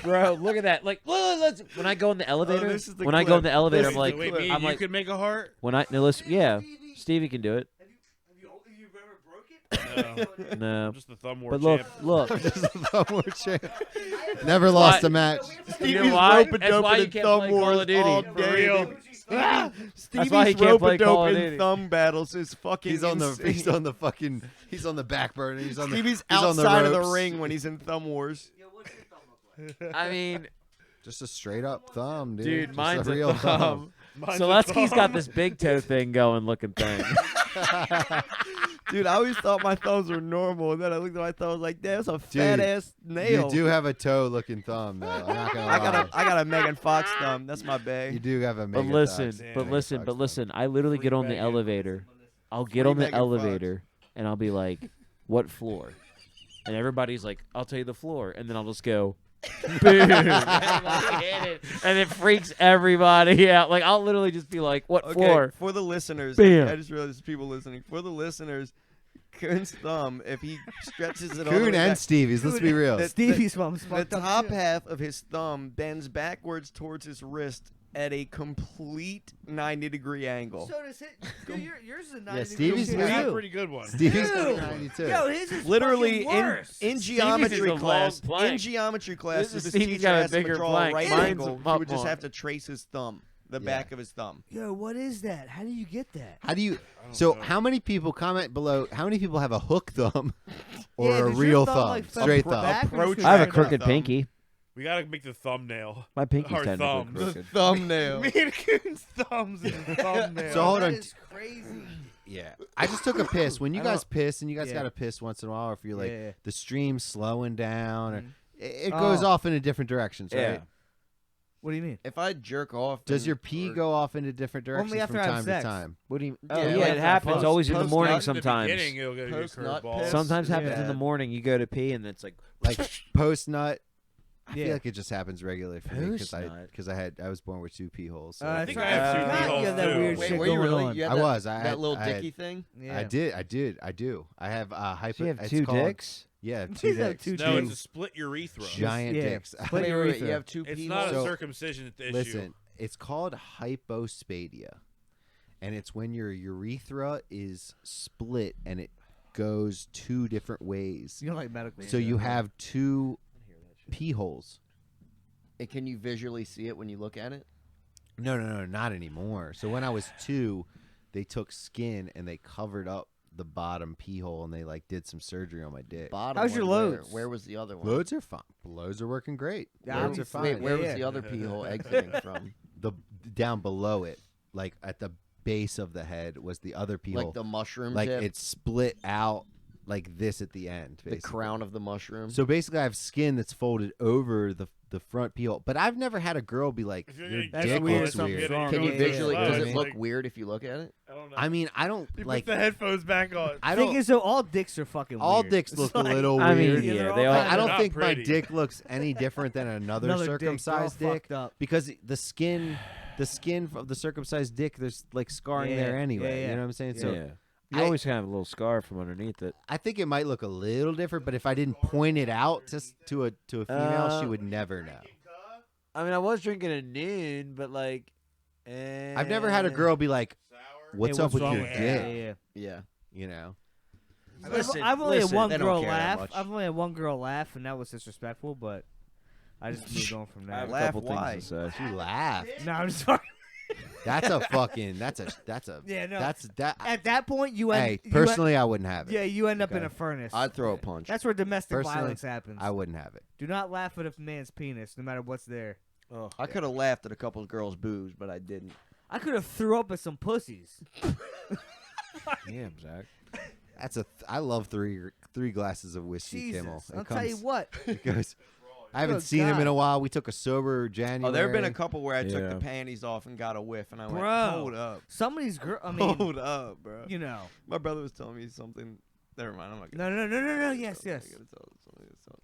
Bro, look at that. Like, let's. When I go in the elevator, this is the when I go in clip. the elevator, I'm This is like, the Wait, clip. me I'm and you like, could make a heart? when I no, listen, yeah, Stevie can do it. Have you ever broke it? No. No, I'm just the thumb war but look, champ. look. Just a thumb war champ. Never lost a match. You know why? That's why you can't play Call of Duty. all For day. real. That's why he can't play Call of rope-a-dope Duty. and thumb battles is fucking He's on the insane. he's on the back burner. He's on the Stevie's he's on outside of the ropes. ring when he's in thumb wars. Yo, what's your thumb look like? I mean, Just a straight up thumb, dude. dude, Just mine's a real a thumb. Mine's a Solesky's got thumb. this big toe thing going, looking thing. Dude, I always thought my thumbs were normal, and then I looked at my thumb, I was like, "That's a fat ass nail." You do have a toe looking thumb, though. I'm not gonna lie. I got a Megan Fox thumb. That's my You bag. do have a But mega listen, thumb. but Mega listen, Fox but thumb. listen. I literally get on the Free Megan. elevator. I'll get Free on the Megan Fox. elevator, and I'll be like, "What floor?" And everybody's like, "I'll tell you the floor," and then I'll just go, "Boom!" and it freaks everybody out. Like I'll literally just be like, "What Okay, floor?" for the listeners, Bam. I just realized there's people listening. For the listeners, Coon's thumb, if he stretches it all the Coon way and back, Stevie's. Let's be real. the- Stevie's mom's the fucked up top too. half of his thumb bends backwards towards his wrist at a complete 90-degree angle. So does it? Dude, yours is a 90 Yeah, Stevie's degree That's got- a too. pretty good one. Stevie's got Dude. a 92. Yo, his is Literally fucking worse. in Stevie's geometry is a long class, plank. in geometry class, This is if his Stevie's teacher got a asked him to bigger draw plank. a right Mine's angle, a he much would just more. have to trace his thumb, the Yeah. back of his thumb. Yo, what is that? How do you get that? How do you? don't So know. how many people comment below? How many people have a hook thumb or Yeah, a does your real thumb, thumb, like, fell straight back thumb? or Approach straight I have a Straight crooked thumb. pinky. We gotta make the thumbnail. My pinky's Our technically thumbs. crooked. Thumbnail. Me and Coon's thumbs in the thumbnail. So hold That on. is crazy. Yeah, I just took a piss. When you I guys don't- piss, and you guys yeah. got to piss once in a while, or if you're like Yeah. the stream's slowing down, or Mhm. it goes Oh. off into different directions, right? Yeah. What do you mean? If I jerk off, Does and- your pee or- go off into different directions Only after from I have time sex. to time? What do you? Oh, yeah, like it happens post- always in the post morning nut? In the sometimes. beginning, it'll get you a Post nut curveball. piss? Sometimes happens in Yeah. the morning. You go to pee and it's like, Like post nut. I Yeah. feel like it just happens regularly for me Post-nut? because I was born with 2 pee holes. So I I think I have two forgot pee you have that holes, weird too. shit Wait, were you going really? on. You had I that, was. that little dicky thing. Yeah. I do. I have hyper. so you have it's 2 called- dicks. Yeah, He's 2 got dicks. two No, dicks. it's a split urethra. Giant Yeah. dicks. Split Wait, urethra. you have 2 It's pee not holes. a circumcision issue. Listen, it's called hypospadia, and it's when your urethra is split and it goes 2 different ways. You don't like medical. So you have 2 pee holes. And can you visually see it when you look at it? No, not anymore. So when I was 2, they took skin and they covered up the bottom pee hole and they like did some surgery on my dick. Bottom How's your one, where- loads? Where was the other one? Loads are fine. Loads are working great. Yeah, Loads are fine. Wait, where Yeah, was yeah. the other pee hole exiting from? The down below it, like at the base of the head, was the other pee hole. Like the mushroom Like tip? it split out like this at the end. The Basically. crown of the mushroom? So basically, I have skin that's folded over the front pee hole. But I've never had a girl be like, If you're "Your gonna That's dick get weird, looks something's weird." wrong. Can you Yeah, visually, yeah, does yeah. it look weird if you look at it? I don't know. I mean, I don't You like. put the headphones back on. I Thing don't. is, though, all dicks are fucking All weird. dicks It's look like- a little I mean, weird. Yeah, yeah, they're they all all. Like, I don't Not think pretty. my dick looks any different than another Another dick, they're all circumcised dick fucked up. because the skin of the circumcised dick, there's like scarring Yeah, there anyway. yeah, You yeah. know what I'm saying? Yeah. So You I- always kind of have a little scar from underneath it. I think it might look a little different, but if I didn't point it out to a female, she would never know. I mean, I was drinking at noon, but like, I've never had a girl be like, "What's Hey, up with wrong your with that? dick?" Yeah. You know. I've only had one they don't girl care that laugh. much. I've only had one girl laugh, and that was disrespectful. But I just moved on from I there. have a Laugh, couple why? things to say. She laughed. No, I'm sorry. That's a fucking. That's a. Yeah, no. That's that. At that point, you end. Hey, you personally, I wouldn't have end, it. yeah, you end up in Okay. a furnace. I'd throw a punch. That's where domestic Personally, violence happens. I wouldn't have it. Do not laugh at a man's penis, no matter what's there. I could have laughed at a couple of girls' boobs, but I didn't. I could have threw up at some pussies. Damn, Zach. That's a. I love three glasses of whiskey, Kimmel. Jesus, It I'll tell you comes- what. It goes. I haven't Good seen him in God. a while. We took a sober January. Oh, there have been a couple where I took Yeah. the panties off and got a whiff, and I went, Bro. "Hold up, Some of these girls, I mean, hold up, bro." you know. My brother was telling me something. Never mind. I'm not gonna. No. Yes. I'm not gonna tell something.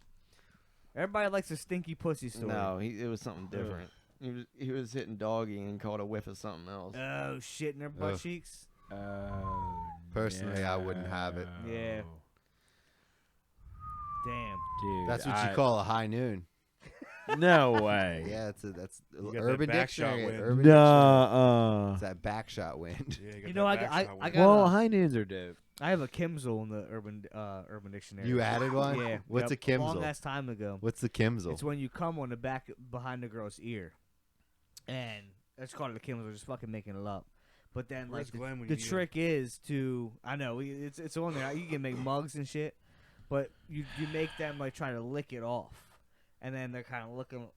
Everybody likes a stinky pussy story. No, it was something different. He was hitting doggy and caught a whiff of something else. Oh, shit in their butt Ugh. cheeks. Oh, Personally, I wouldn't have it. Yeah. Damn. Dude, That's what you call a high noon. No way. Yeah, that's You got that Urban back shot Dictionary. wind. Urban Dictionary. Nuh-uh. It's that back shot wind. Yeah, You got know, that I back shot got- wind. Well, high noons are dope. I have a Kimsel in the Urban Dictionary. You added one? Yeah. What's yep, a Kimsel? Long ass time ago. What's the Kimsel? It's when you come on the back behind the girl's ear, and that's called a Kimsel. Just fucking making it up. But then, Where's like, Glenn when the you need him? trick is to it's on there. You can make mugs and shit, but you make them like try to lick it off, and then they're kind of looking.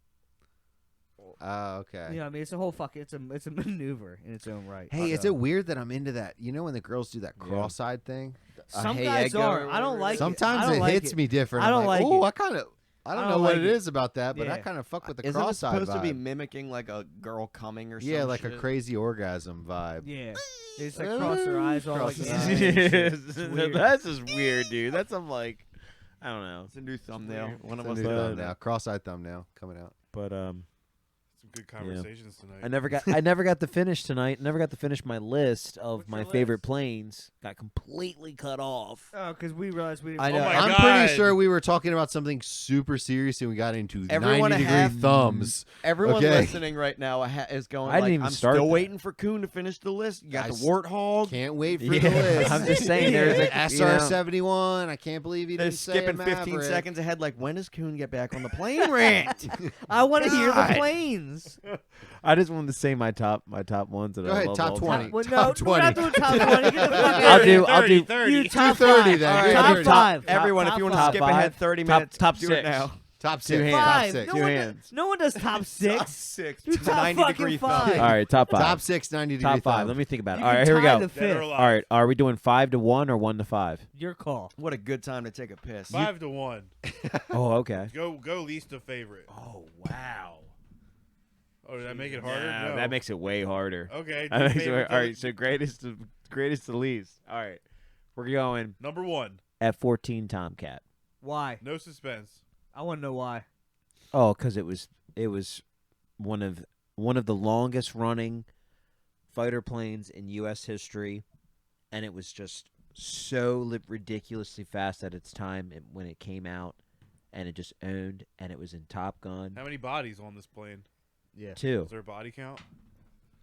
Oh, okay. You know what I mean? It's a whole it's a maneuver in its own right. Hey, is it weird that I'm into that? You know when the girls do that cross-eyed thing? Some hey, guys Eggo are. or I don't whatever it like is. it. I Sometimes don't it like hits it. me different. I don't I'm like, like oh, it. I don't I know don't what like it it. is about that, but I Yeah. kind of fuck with the Isn't it cross-eyed supposed to be vibe. mimicking like a girl coming or something? Yeah, like a crazy orgasm vibe. Yeah, they just like cross their eyes all like Cross that. their eyes. That's just weird, dude. That's some like, I don't know. It's a new thumbnail. One of It's us. a new But- thumbnail, cross-eyed thumbnail coming out. But Some good conversations tonight. I never got to finish tonight. Never got to finish my list of What's my your favorite list? planes. Got completely cut off. Oh, because we realized we didn't. I know. my I'm God. pretty sure we were talking about something super serious and we got into Everyone 90-degree have- thumbs. Everyone Okay. listening right now is going. I didn't like, even I'm start still that. waiting for Coon to finish the list. You got Guys, the warthog. Can't wait for Yeah, the list. I'm just saying there's a SR-71. I can't believe he They're didn't say skipping a 15 Maverick. seconds ahead. Like, when does Coon get back on the plane rant? I want to hear the God. planes. I just wanted to say my top ones that Go I ahead, love top all 20. time. Well, Top no, we're not 20. doing top 20. Get the fuck out I'll of do. here. I'll do. 30. You top 230 five. then. All right, Top top five. five. Everyone, top if you want to five. skip Top ahead five. 30 Top- minutes, top do it six. now. Top Two six. hands. Top Five. six. No Two one, hands. no one does top six. Six. You top 90 fucking degree five. thumb. All right, top five. Top six, 90-degree Top five. thumb. Let me think about it. You All can right, here we tie go. the Dead or fifth. alive. All right, are we doing 5 to 1 or 1 to 5? Your call. What a good time to take a piss. 5 to 1. Oh, okay. Go least to favorite. Oh wow. Oh, did I make it harder? Nah, No. that makes it way harder. Okay. That makes it favorite way- all right, to- so greatest to least. All right, we're going Number 1. F-14 Tomcat. Why? No suspense. I want to know why. Oh, because it was one of the longest running fighter planes in U.S. history, and it was just so ridiculously fast at its time when it came out, and it just owned, and it was in Top Gun. How many bodies on this plane? Yeah. 2. Is there a body count?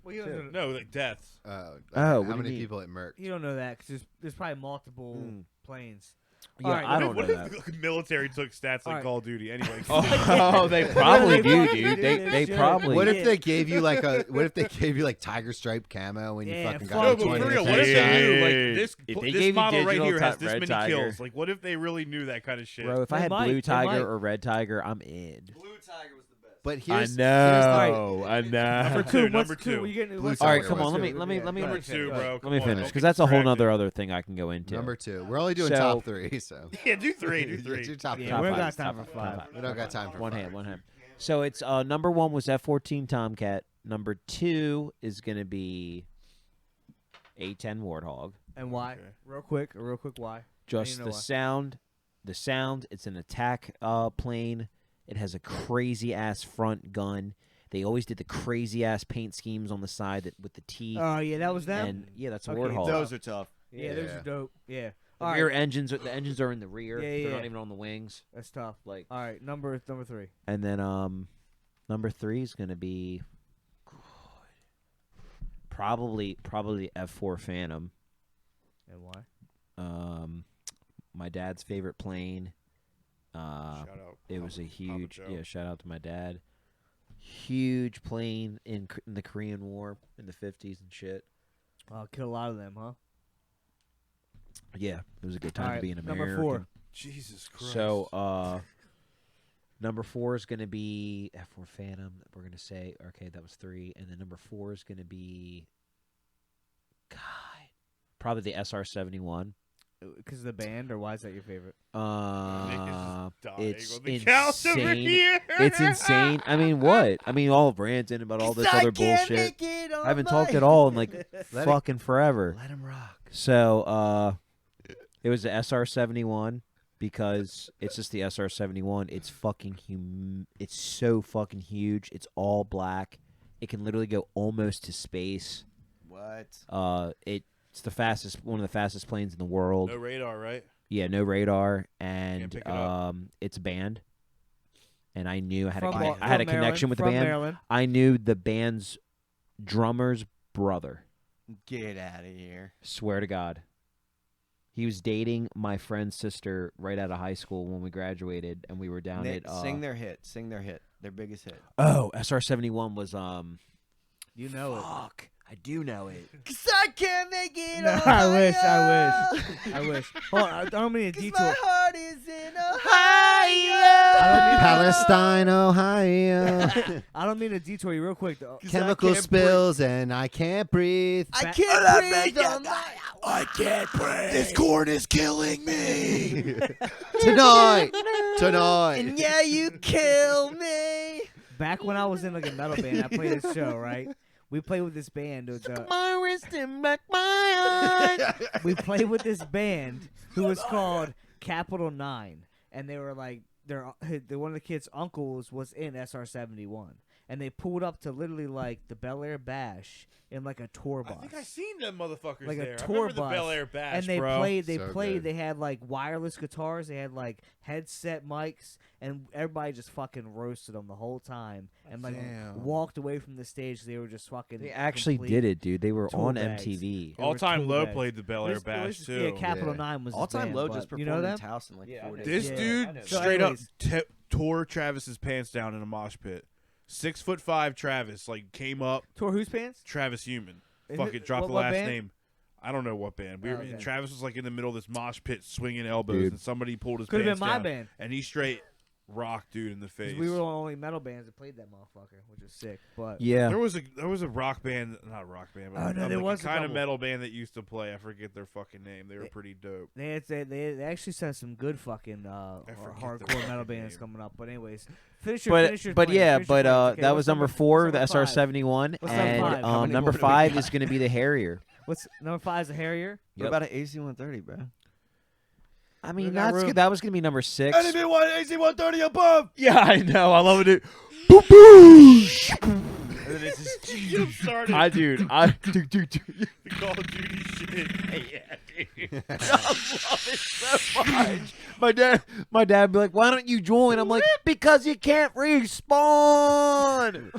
Well, you don't, No, like deaths. Oh, how what do you many mean? people it murked? you don't know that because there's probably multiple Hmm. planes. Yeah, All right, I don't what know if that. the military took stats like All right. Call of Duty? Anyway. Oh, they probably do, fucking dude. do They this shit. probably. What Yeah. if they gave you like what if they gave you like tiger stripe camo and you Yeah, fucking fuck got No, a but 20 for real, minute what if they headshot? knew like If this they this gave you model right digital here has Top this Red many Tiger. kills? Like, what if they really knew that kind of shit? Bro, if I They had might, Blue they Tiger might. or Red Tiger, I'm in. Blue Tiger was the best. But I here's know. I know. Number Two, two, what's number two? two. You getting, Blue what's All right, Tiger come was on. Let me two. let me let me Number let two, bro. me Come on, finish don't because get that's a whole distracted. nother other thing I can go into. number 2. We're only doing So- top 3, so Yeah, do 3, do 3. do top 3. Yeah, we don't got Top time for five. five. We don't got time for One five. hand, one hand. So it's number 1 was F-14 Tomcat. Number 2 is gonna be A-10 Warthog. And why? Okay. Real quick, why? Just know the why. sound. The sound. It's an attack plane. It has a crazy ass front gun. They always did the crazy ass paint schemes on the side with the teeth. Oh, yeah, that was them? And yeah, that's a Okay, Warthog. Those are tough. Yeah, those Yeah. are dope. Yeah. The All rear right, engines. The engines are in the rear. Yeah, They're yeah. not even on the wings. that's tough. Like, All right, number 3. and then number 3 is gonna be. Probably F4 Phantom. And why? My dad's favorite plane. Shout out. It was a Papa huge Joe. shout out to my dad. Huge plane in the Korean War in the 50s and shit. Killed a lot of them, huh? Yeah, it was a good time All right, to be an number American. 4. Jesus Christ. So, number 4 is going to be F4 Phantom. We're going to say, okay, that was 3. And then number 4 is going to be, God, probably the SR-71. Because of the band, or why is that your favorite? It's on the couch over insane. here. It's insane. I mean, what? I mean, all of ranting about all this other bullshit. I haven't talked at all in like fucking forever. Let him rock. So, it was the SR-71 because it's just the SR-71. It's fucking It's so fucking huge. It's all black. It can literally go almost to space. What? It's one of the fastest planes in the world. No radar, right? Yeah, no radar, Can't and pick it up. it's a band. And I knew I had From I had a connection with the from band. Maryland. I knew the band's drummer's brother. Get out of here. Swear to God. He was dating my friend's sister right out of high school when we graduated, and we were down Nick, at sing their hit. Sing their hit. Their biggest hit. Oh, SR-71 was You know it. fuck. I do know it. 'Cause I can't make it. No, I wish. Hold on, I don't mean a detour. heart is in Palestine, Ohio. I don't mean to detour you real quick though. Chemical spills and I can't breathe. I can't breathe on I can't breathe. This corn is killing me. Tonight. And yeah, you kill me. Back when I was in like a metal band, I played this show, right? We played with this band. My wrist and back my heart. We played with this band who was called Capital 9, and they were like, one of the kids' uncles was in SR-71, and they pulled up to literally like the Bel Air Bash in like a tour bus. I think I seen them motherfuckers Like a there. tour I remember bus. the Bel Air Bash, And they bro. played. They So played. good. They had like wireless guitars. They had like headset mics, and everybody just fucking roasted them the whole time, and like walked away from the stage. They were just fucking. They actually complete did it, dude. They were tool on bags. MTV. They were All Time tool Low bags. played the Bel Air Bash too. Yeah, Capital Yeah. 9 was All his Time band, Low but just you performed know in them? Taos in like 4 days. This Yeah, I dude know. straight So up tore Travis's pants down in a mosh pit. 6'5" Travis like came up. Tore whose pants? Travis Human. And Fuck who- it, drop the what last band? name. I don't know what band. We Oh, were, okay. Travis was like in the middle of this mosh pit swinging elbows, Dude. and somebody pulled his Could have pants been my down, band. and he straight rocked dude in the 'Cause face. we were the only metal bands that played that motherfucker, which is sick. But Yeah. There was a rock band, not rock band, but Oh, no, like there was a kind of couple. metal band that used to play. I forget their fucking name. They were pretty dope. they actually sent some good fucking forget their hardcore fucking metal bands name. coming up. But anyways, finish your But finish your but plan, yeah, finish your but plans. Okay, that what's was number 4, the what's number SR-71, What's number and five? How many number more do we 5 got? is going to be the Harrier. What's number 5 is a Harrier? What Yep. about an AC-130, bro? I mean, got room. that was going to be number 6. want AC-130 above. Yeah, I know. I love it. And then it just started I dude, the Call of Duty shit. my dad would be like, "Why don't you join?" I'm like, "Because you can't respawn."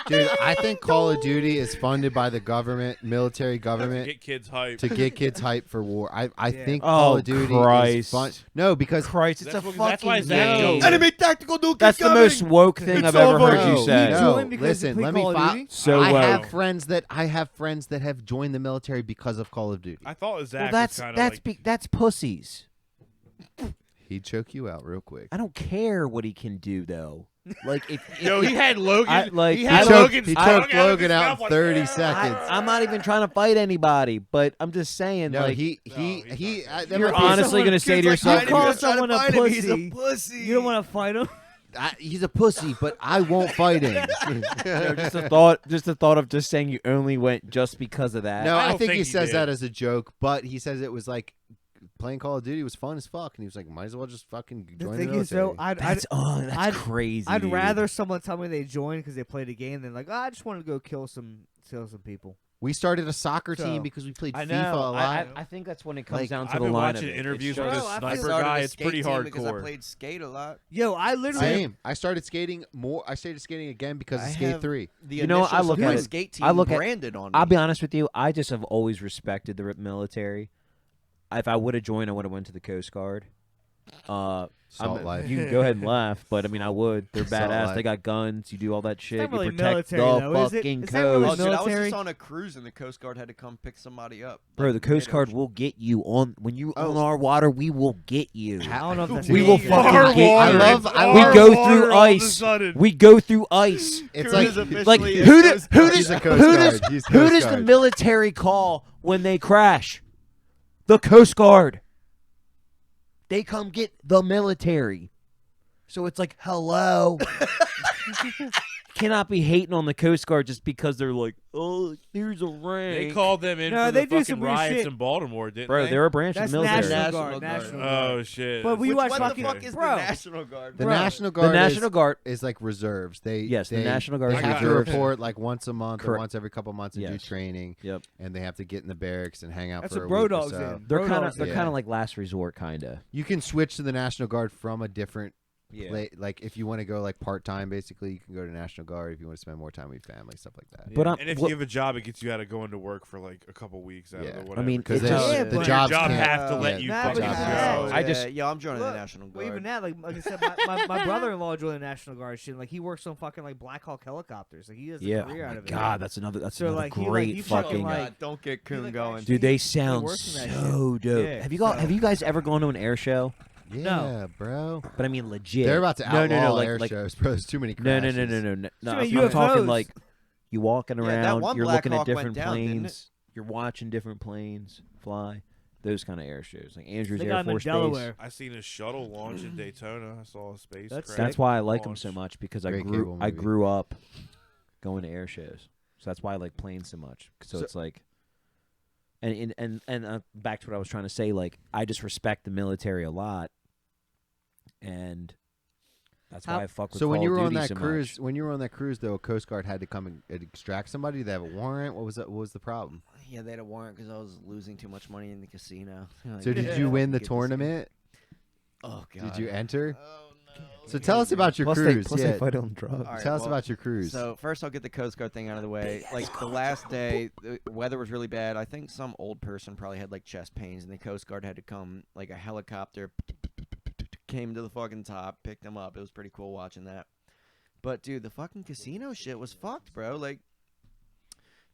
Dude, I think Call of Duty is funded by the government, military government, Get kids hyped. to get kids hyped for war. I Yeah. think Oh, Call of Duty is Christ. fun. No, because Christ, it's That's a what- that's why fucking Zach game. goes. Enemy tactical nuke That's is the coming. most woke thing It's I've ever over. heard you say. You joined because you listen, play let me Call of fi- Duty? So I woke. have friends that have joined the military because of Call of Duty. I thought Zach Well, was that's kind of that's like. that's pussies. He'd choke you out real quick. I don't care what he can do though. Like if Yo, he had Logan. I- like, he he had choked- Logan's he tongue choked out of his Logan out mouth in like, 30 "Ah." seconds. I'm not even trying to fight anybody, but I'm just saying, No, like, he. he's not. There you're might be honestly someone- going to say to kids yourself, like, you call someone a pussy. He's a pussy. You don't want to fight him? he's a pussy, but I won't fight him. just the thought of just saying you only went just because of that. No, I I don't think he think he says did. that as a joke, but he says it was like playing Call of Duty was fun as fuck, and he was like, might as well just fucking The join the thing is, military. though, that's I'd- crazy. I'd dude. rather someone tell me they joined because they played a game than like, I just wanted to go kill some people. We started a soccer So, team because we played I FIFA know. a lot. I think that's when it comes Like, down to I've the been line watching of it. interviews It's with just- this Bro, I sniper started guy. a It's pretty skate team because I hardcore. played skate a lot. Yo, I literally. Same. I started skating more. I started skating again because of I Skate have 3. The You know what, I initials look of at my it- skate team I look at- branded on me. I'll be honest with you. I just have always respected the military. If I would have joined, I would have went to the Coast Guard. Salt life. You can go ahead and laugh, but I mean, I would. They're Salt badass. life. They got guns. You do all that shit. not really You protect military, the though, is it? fucking Is that really coast. Oh, dude, I was military? just on a cruise and the Coast Guard had to come pick somebody up. Bro, like, the Coast Guard mid-ocean. will get you on when you Oh. on our water. We will get you. I don't know if that's We will legal. fucking Our get water, you. love- I we love go water through all of a ice. sudden. We go through ice. It's Cruise like officially Like is who Coast who Guard. He's does a Coast who Guard. does He's who Coast does the Guard. military call when they crash? The Coast Guard. They come get the military. So it's like, hello. Cannot be hating on the Coast Guard just because they're like, oh, here's a rank. They called them in No, for they the do some fucking weird riots shit. in Baltimore, didn't Bro, they? they're a branch That's of the military. National National Guard. Guard. National Guard. Oh shit! But we Which, watch what fucking. the fuck is bro, the National Guard? The Bro. National Guard. The National Guard. is like reserves. They Yes, the they- National Guard They is have to reserves. report like once a month or Correct. once every couple months and do Yes. training. Yep. And they have to get in the barracks and hang out That's for what a week Bro or Dog's so. in. They're Bro kind Dog's of they're Yeah. kind of like last resort, kind of. You can switch to the National Guard from a different Yeah. like if you want to go like part time, basically you can go to National Guard if you want to spend more time with your family, stuff like that. But and if you have a job, it gets you out of going to work for like a couple weeks out Yeah. of I the whatever. mean, Because it just- Yeah, the but- jobs Your job can't have to let you Nah, fucking but go. yeah, I just- yeah, I'm joining Look, the National Well, Guard. even that, like I said, my brother-in-law joined the National Guard shit. Like he works on fucking like Black Hawk helicopters. Like he has a Yeah. career Oh out my of it. God, that's another So, like, he, like, great he fucking, fucking. like- don't get Coon like, going. actually- Dude, they he sound works in that so dope. Yeah, Have you guys ever gone to an air show? Yeah, No. bro. But I mean, legit. They're about to outlaw no, air like, shows, bro. There's too many No, crashes. no. many I'm talking UFOs. like you walking Yeah, that around, one you're Black looking at Hawk went different down, didn't it? planes, you're watching different planes fly. Those kind of air shows, like Andrews They Air got him in Force Delaware. Base. I seen a shuttle launch in Daytona. I saw a space. That's craft That's why I like them launch. so much because Great I cable movie. grew up going to air shows, so that's why I like planes so much. So it's like, and back to what I was trying to say, like I just respect the military a lot, and that's why I fuck with So when Call you of were on Duty that so cruise, much. when you were on that cruise, though, Coast Guard had to come and extract somebody. Did they have a warrant? What was that? What was the problem? Yeah, they had a warrant because I was losing too much money in the casino. Like, So did yeah, you win the get this- tournament? Oh god. Did you enter? Oh no. So tell us about your Plus cruise. they yeah. fight on drugs. All right, Tell us well, about your cruise. So first, I'll get the Coast Guard thing out of the way. Like the last day, the weather was really bad. I think some old person probably had like chest pains, and the Coast Guard had to come, like a helicopter, came to the fucking top, picked them up. It was pretty cool watching that. But dude, the fucking casino shit was fucked, bro. Like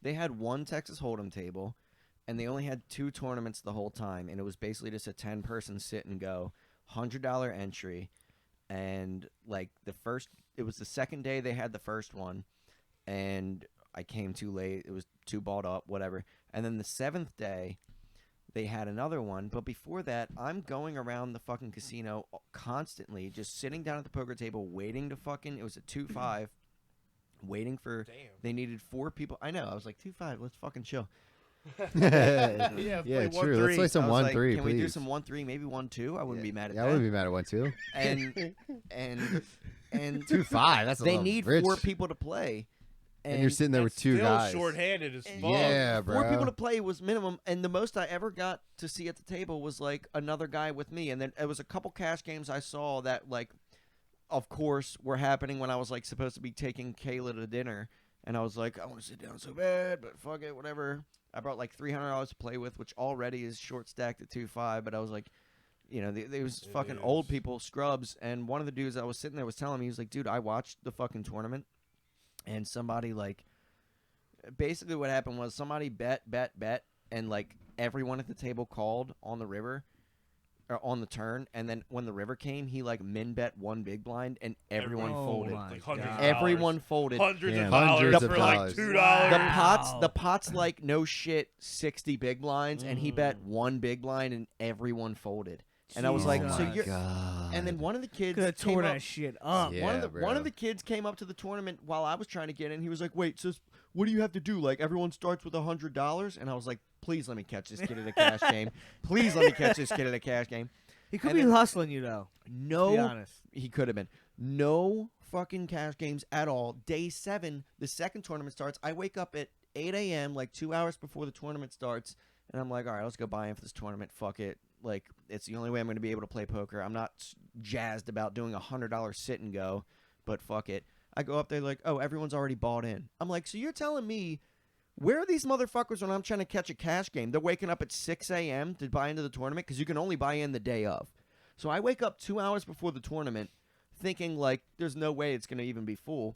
they had one Texas Hold'em table, and they only had 2 tournaments the whole time, and it was basically just a 10-person sit and go, $100 entry. And like it was the second day they had the first one, and I came too late. It was too balled up, whatever. And then the 7th day, they had another one. But before that, I'm going around the fucking casino constantly, just sitting down at the poker table, waiting to fucking. It was a 2-5, waiting for. Damn. They needed 4 people. I know. I was like 2-5. Let's fucking chill. yeah, play true. 1-3. Let's play some I was 1-3, like, please. Can we do some 1-3, maybe 1-2? I wouldn't be mad at Yeah, that. I wouldn't be mad at 1-2. and 2-5. That's a they little need rich. 4 people to play. And you're sitting there with 2 Still guys. shorthanded as fuck. Yeah, 4 bro. people to play was minimum, and the most I ever got to see at the table was like another guy with me, and then it was a couple cash games I saw that like, of course, were happening when I was like supposed to be taking Kayla to dinner, and I was like, I want to sit down so bad, but fuck it, whatever. I brought like $300 to play with, which already is short stacked at 2-5, but I was like, you know, there was fucking old people, scrubs, and one of the dudes I was sitting there was telling me, he was like, dude, I watched the fucking tournament, and somebody like. Basically, what happened was somebody bet, and like everyone at the table called on the river, or on the turn, and then when the river came, he like min bet 1 big blind, and everyone folded. my Like hundreds of God. Everyone folded. Hundreds Damn. of dollars Hundreds for of like dollars. $2. The pot's like no shit 60 big blinds, and he bet 1 big blind, and everyone folded. And I was like, Jesus. so Oh my you're. God. And then one of the kids Could have came tore up. that shit up. Yeah. one bro. of the kids came up to the tournament while I was trying to get in. He was like, "Wait, sis, what do you have to do? Like everyone starts with $100?" And I was like, "Please let me catch this kid at a cash game. Please let me catch this kid at a cash game." He could And be then- hustling you though. To be No, honest. he could have been. No fucking cash games at all. Day 7, the second tournament starts. I wake up at 8 a.m., like 2 hours before the tournament starts, and I'm like, all right, let's go buy in for this tournament. Fuck it. Like, it's the only way I'm going to be able to play poker. I'm not jazzed about doing $100 sit and go, but fuck it. I go up there like, oh, everyone's already bought in. I'm like, so you're telling me, where are these motherfuckers when I'm trying to catch a cash game? They're waking up at 6 a.m. to buy into the tournament because you can only buy in the day of. So I wake up 2 hours before the tournament thinking, like, there's no way it's going to even be full.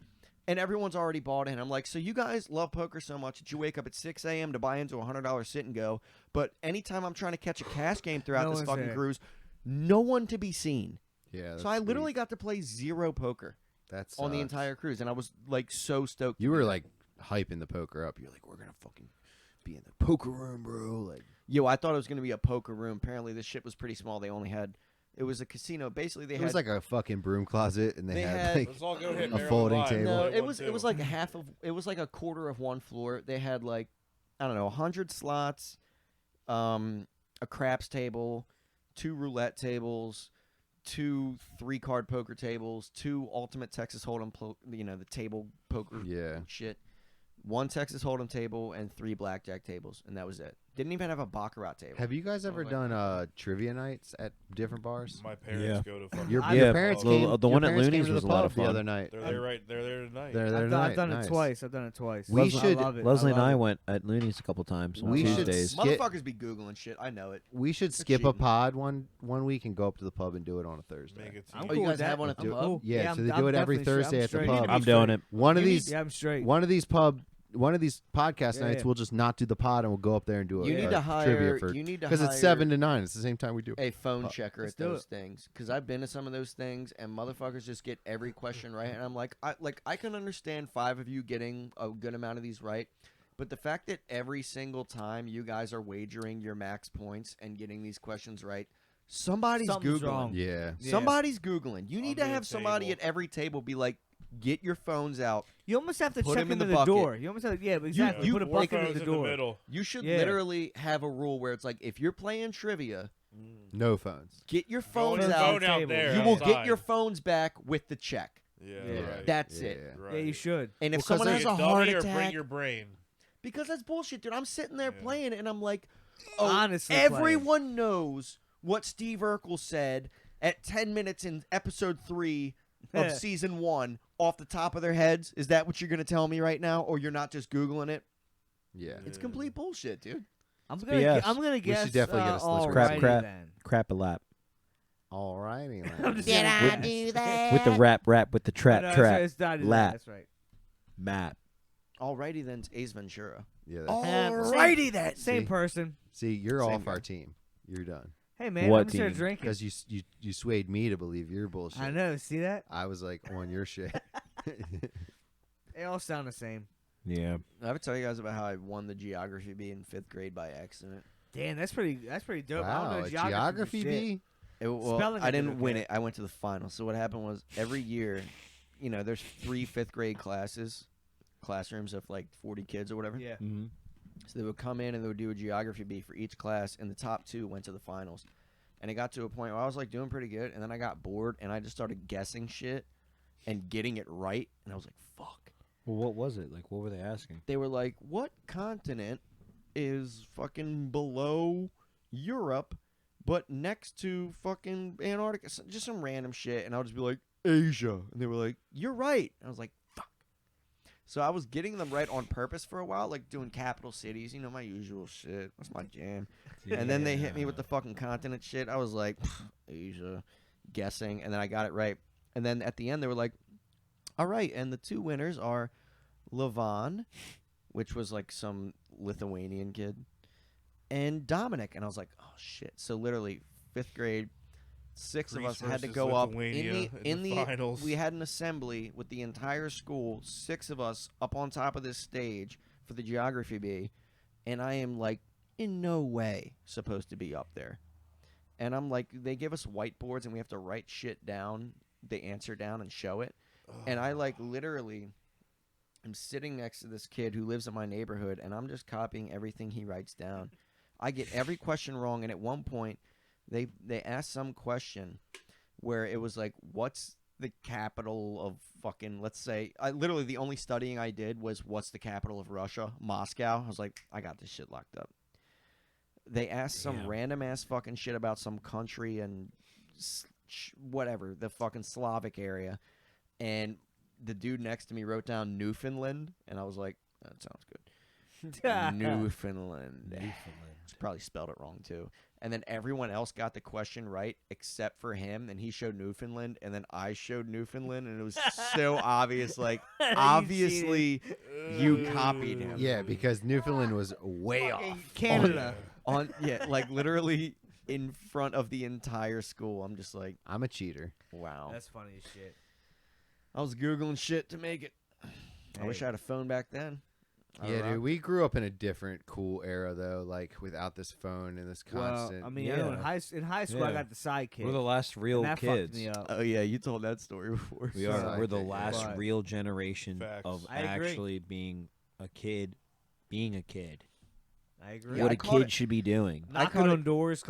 And everyone's already bought in. I'm like, so you guys love poker so much that you wake up at 6 a.m. to buy into a $100 sit and go, but anytime I'm trying to catch a cash game throughout No this one's fucking there. cruise, no one to be seen. Yeah. So I literally got to play zero poker that's on the entire cruise, and I was, like, so stoked. You to were do like hyping the poker up. You're like, we're gonna fucking be in the poker room, bro. Like, Yo, I thought it was going to be a poker room. Apparently, this shit was pretty small. They only had, it was a casino. Basically, they it had was like a fucking broom closet, and they, They had had- like Let's all go hit a Maryland folding Live. table. no, Play it one, was too. like it was like a quarter of one floor. They had like, I don't know, 100 slots, a craps table, 2 roulette tables, 2 3-card poker tables, 2 ultimate Texas Hold'em, the table poker Yeah. shit, 1 Texas Hold'em table, and 3 blackjack tables, and that was it. Didn't even have a baccarat table. Have you guys ever like, done trivia nights at different bars? My parents Yeah. go to fucking. Your, I- your Yeah, parents the- came. the your one at parents came Looney's to was the a lot pub of the fun. other night. They're there right. They're there tonight. They're there I've tonight. done Nice. it twice. I've done it twice. We I should- love it. Leslie and love I it. went at Looney's a couple times on We should Tuesdays. skip- Motherfuckers be Googling shit. I know it. We should They're skip a cheating. pod one week and go up to the pub and do it on a Thursday. Make it I'm team. Oh, you cool guys with that. have one at the I'm pub? cool. Yeah, so they I'm do it every definitely Thursday at the straight. pub. I'm doing it. One of You need- these Yeah, I'm straight. one of these podcast Yeah, nights, yeah. we'll just not do the pod and we'll go up there and do it. You need to hire. You need to because hire it's 7 to 9. It's the same time we do. a phone Fuck. checker Let's at do those it. things because I've been to some of those things and motherfuckers just get every question right, and I'm like, I can understand 5 of you getting a good amount of these right, but the fact that every single time you guys are wagering your max points and getting these questions right, somebody's Something's Googling. wrong. Yeah. Yeah. Somebody's Googling. You need to Under the have somebody table. at every table be like, get your phones out. You almost have to Put check him in into the the bucket. door. You almost have to, yeah, exactly. you put a Four bucket phones in the in door. middle. You should Yeah. literally have a rule where it's like, if you're playing trivia, No phones. get your Throw phones your out. phone out Table. there. You will outside. get your phones back with the check. Yeah. Yeah. Right. That's Yeah, it. yeah. Right. Yeah, you should. And if Well, 'cause someone there's has a Be dummy heart or attack, bring your brain. because that's bullshit, dude. I'm sitting there Yeah. playing it, and I'm like, oh, Honestly everyone knows what Steve Urkel said at 10 minutes in episode 3 of season 1 off the top of their heads. Is that what you're going to tell me right now, or you're not just Googling it? Yeah. It's complete bullshit, dude. I'm It's gonna. BS. I'm gonna guess. should definitely get a all Slytherin Crap, righty crap. then. Crap a lap. Alrighty. I'm man. just Did gonna I guess. do that? With the rap with the trap No, trap It's not lap. That's right. map. Alrighty then, it's Ace Ventura. Yeah. That's, Alrighty then. Same See? person. see, you're Same off guy. our team. You're done Hey man, What I'm just here team? drinking. because you swayed me to believe your bullshit. I know. See that? I was like on your shit. They all sound the same. Yeah. I ever tell you guys about how I won the geography bee in 5th grade by accident? Damn, that's pretty dope. I Wow, don't know a geography, geography shit. bee. Well, Spelling I I did didn't win okay. it. I went to the final. So what happened was every year, there's 3 5th grade classrooms of like 40 kids or whatever. Yeah. Mm-hmm. So they would come in and they would do a geography bee for each class, and the top 2 went to the finals. And it got to a point where I was like doing pretty good, and then I got bored and I just started guessing shit and getting it right, and I was like, fuck. Well, what was it? Like, what were they asking? They were like, what continent is fucking below Europe but next to fucking Antarctica? Just some random shit. And I would just be like, Asia. And they were like, you're right. And I was like, fuck. So I was getting them right on purpose for a while, like doing capital cities, my usual shit. That's my jam. And then they hit me with the fucking continent shit. I was like, Asia, guessing. And then I got it right. And then at the end, they were like, all right. And the 2 winners are Levan, which was like some Lithuanian kid, and Dominic. And I was like, oh shit. So literally 5th grade, 6 of Greece us had to versus go up Lithuania in the finals. we had an assembly with the entire school, 6 of us up on top of this stage for the geography bee, and I am like in no way supposed to be up there. And I'm like, they give us whiteboards and we have to write shit down, the answer down, and show it. And I like literally am sitting next to this kid who lives in my neighborhood, and I'm just copying everything he writes down. I get every question wrong, and at one point they asked some question where it was like, what's the capital of fucking, let's say, literally the only studying I did was what's the capital of Russia? Moscow. I was like, I got this shit locked up. They asked some random ass fucking shit about some country and whatever, the fucking Slavic area. And the dude next to me wrote down Newfoundland. And I was like, that sounds good. Newfoundland. Probably spelled it wrong too. And then everyone else got the question right except for him, and he showed Newfoundland, and then I showed Newfoundland, and it was so obvious. Like, obviously, you copied him. Yeah, because Newfoundland was way off. Canada. Like literally in front of the entire school. I'm just like, I'm a cheater. wow. That's funny as shit. I was Googling shit to make it. I wish I had a phone back then. Yeah, dude, we grew up in a different cool era though, like without this phone and this constant. Well, I mean, I know in high school I got the sidekick. We're the last real and that kids. fucked me up. Oh yeah, you told that story before. We are. We're the Sidekick, last but- real generation Facts. of I agree. actually being a kid. Being a kid. I agree. Yeah, What I a caught kid should be doing. Knocking on doors,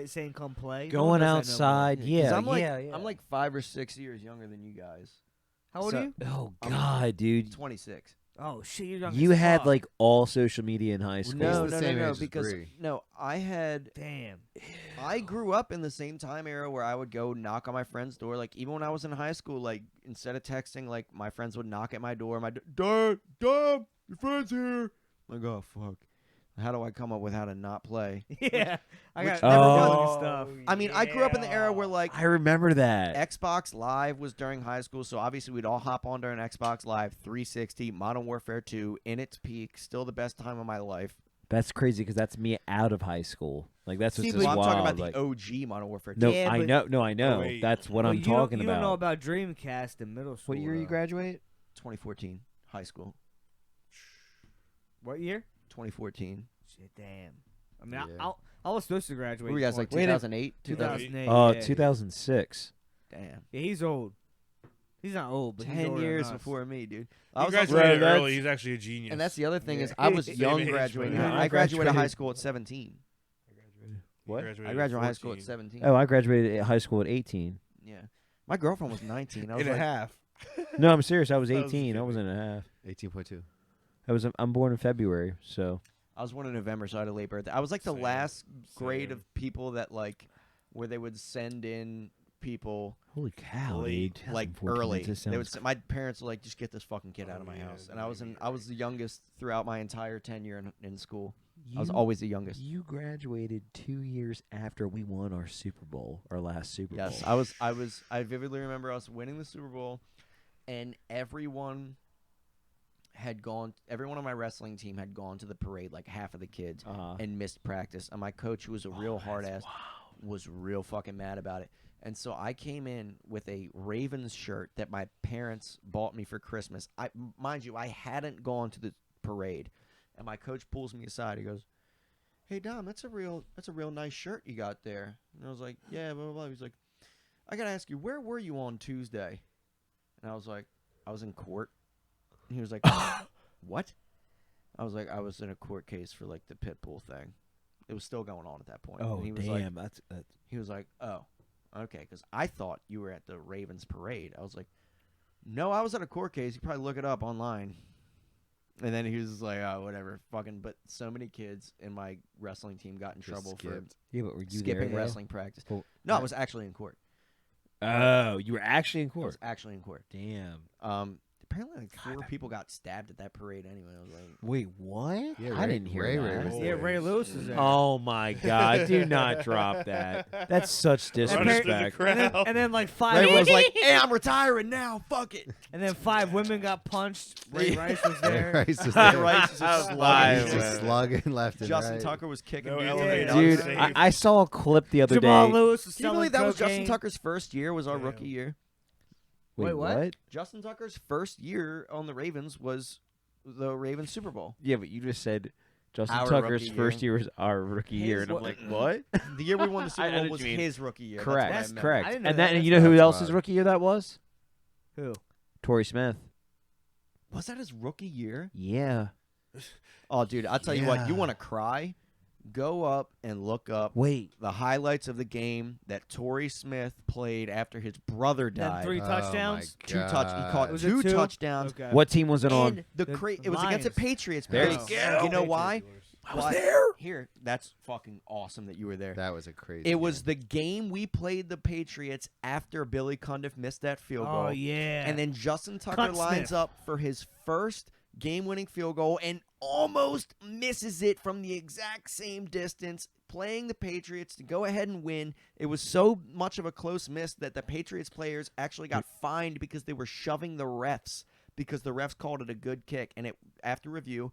saying come play. No Going one does that no more. outside. Yeah, I'm like, yeah, yeah. I'm like 5 or 6 years younger than you guys. How old So- are you? oh I'm God, dude. 26. Oh shit, you're young. You as had fuck. like all social media in high school. No, the no, same no, age no, as because Bree. no, I had Damn. I grew up in the same time era where I would go knock on my friend's door. Like even when I was in high school, like instead of texting, like my friends would knock at my door. Dad, your friend's here. I'm like, oh fuck, how do I come up with how to not play? Yeah, I Which got never young was- stuff. I mean, I grew up in the era where like I remember that. Xbox Live was during high school, so obviously we'd all hop on during Xbox Live 360, Modern Warfare 2 in its peak, still the best time of my life. That's crazy because that's me out of high school. Like that's what's See, just but I'm wild. talking about like, the OG Modern Warfare 2. no, Yeah, I but- know. No, I know. wait. That's what Well, I'm you talking don't, about. You don't know about Dreamcast in middle school. What year you though. graduate? 2014, high school. What year? 2014. Shit, damn. I mean, Yeah. I was supposed to graduate. What were you guys like 20 2008? 2008. yeah. 2006. Damn. Yeah, he's old. He's not old, but he's 10 older than years us. before me, dude. He I was graduated Bro, early. that's- He's actually a genius. and that's the other thing Yeah. is I was Same young age, graduating. but- I graduated high graduated- school at 17. What? I graduated high school at 14. 17. Oh, I graduated high school at 18. Yeah. My girlfriend was 19. I was and a like, half. No, I'm serious. I was That was 18. I 50. wasn't a half. 18.2. I'm born in February, so I was born in November, so I had a late birthday. I was like the Same. last grade Same. of people that like where they would send in people holy cow, Late. dude. like 2014, early. that just They would sounds my parents were like, just get this fucking kid out of Oh, my yeah, house. And that I made was me I was the youngest throughout my entire tenure in school. I was You- always the youngest. You graduated 2 years after we won our Super Bowl, our last Super Yes, Bowl. I vividly remember us winning the Super Bowl, and everyone on my wrestling team had gone to the parade, like half of the kids, Uh-huh. and missed practice. And my coach, who was a real hard ass, was real fucking mad about it. And so I came in with a Ravens shirt that my parents bought me for Christmas. Mind you, I hadn't gone to the parade, and my coach pulls me aside. He goes, "Hey Dom, that's a real nice shirt you got there." And I was like, "Yeah, blah blah blah." He's like, "I gotta ask you, where were you on Tuesday?" And I was like, "I was in court." And he was like, "What?" I was like, "I was in a court case for like the pit bull thing. It was still going on at that point." Oh, and he was damn. like, That's he was like, "Oh, okay," because I thought you were at the Ravens parade. I was like, "No, I was at a court case. You can probably look it up online." And then he was just like, "Oh, whatever, fucking." But so many kids in my wrestling team got in Just trouble skipped. yeah, but were you for skipping there, though? wrestling practice. Well, No, I was actually in court. Oh, you were actually in I was court. actually in court. Damn. Apparently, like 4 people got stabbed at that parade. Anyway, I was like, Wait, what? Yeah, I Ray- didn't hear Ray that. was Yeah, Ray Lewis is there. Oh my God! Do not drop that. That's such Running through the disrespect. crowd. And then like Ray five, was like, "Hey, I'm retiring now. Fuck it." and then 5 women got punched. Ray Rice was there. Rice was Ray there. Rice was just He's slugging. just slugging left and Justin right. Tucker was kicking No dudes. elevator. Dude, Safe. I saw a clip the other Jamal day. Lewis was Can you selling believe that was Justin cocaine. Tucker's first year? Was our Damn. rookie year? Wait, Wait, what? Justin Tucker's first year on the Ravens was the Ravens Super Bowl. Yeah, but you just said Justin Our Tucker's rookie first year was our rookie year, and I'm like, what? The year we won the Super I know Bowl what was you mean. his rookie year. Correct, That's what I meant. correct. I didn't know And that. then That's you know who That's else's wild. rookie year that was? Who? Torrey Smith. Was that his rookie year? Yeah. Oh, dude, I'll tell you what. You Yeah. want to cry? Go up and look up Wait, the highlights of the game that Torrey Smith played after his brother Then died. 3 Oh, touchdowns. my He caught Was it 2 two? touchdowns. Okay. what team was it on? And The it was against the Lions. Patriots. There because you go. you know why? I was Why- there. Here, that's fucking awesome that you were there. That was a crazy. It was game. the game we played the Patriots after Billy Cundiff missed that field goal. Oh yeah. And then Justin Tucker Cut lines Smith. up for his first game-winning field goal and almost misses it from the exact same distance, playing the Patriots to go ahead and win. It was so much of a close miss that the Patriots players actually got fined because they were shoving the refs because the refs called it a good kick. And it after review,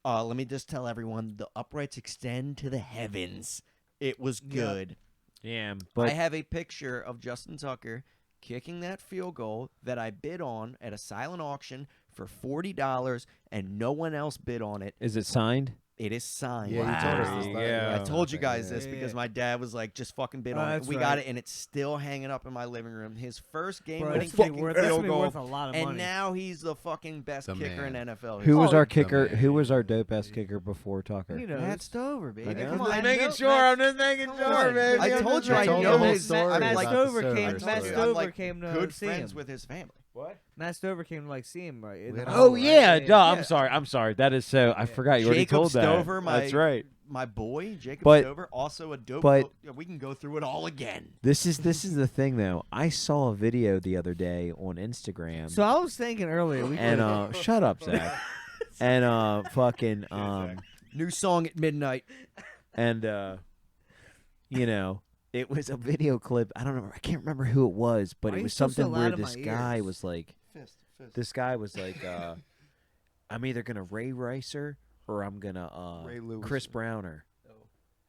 let me just tell everyone, the uprights extend to the heavens. It was good. Damn, I but have a picture of Justin Tucker kicking that field goal that I bid on at a silent auction for $40, and no one else bid on it. is it signed? It is signed. Yeah, you told us Wow. this. Yeah. I told you guys this Yeah. because my dad was like, just fucking bid Oh, on it. that's We right. got it, and it's still hanging up in my living room. His first Bro, game-winning that's gonna be fucking worth, that's field gonna be goal, worth a lot of and money. now he's the fucking best The kicker in man. NFL. Who was history. our kicker? man. Who was our dope ass kicker before Tucker? You know, Matt Stover, baby. Okay. Come Matt on. Stover- Matt- just making Come on. I told you I told know the whole his story Matt like, about the Stover server came. story. Matt I'm Stover like came to good see friends him. with his family. What? Matt Stover came to like see him right. in We the had a hospital, Oh right? yeah, duh. Yeah. I'm sorry. That is so. I forgot you already Jacob told that. Stover, That's right. My boy, Jacob But- Stover, also a dope. but- We can go through it all again. This is the thing though. I saw a video the other day on Instagram. So I was thinking earlier. We and could- shut up, Zach. And fucking New song at midnight. and you know, it was a video clip. I don't know. I can't remember who it was, but Why are it you was still so something where loud in this my guy ears? was like, Fist. this guy was like, I'm either gonna Ray Ricer or I'm gonna Ray Lewis. Chris Browner.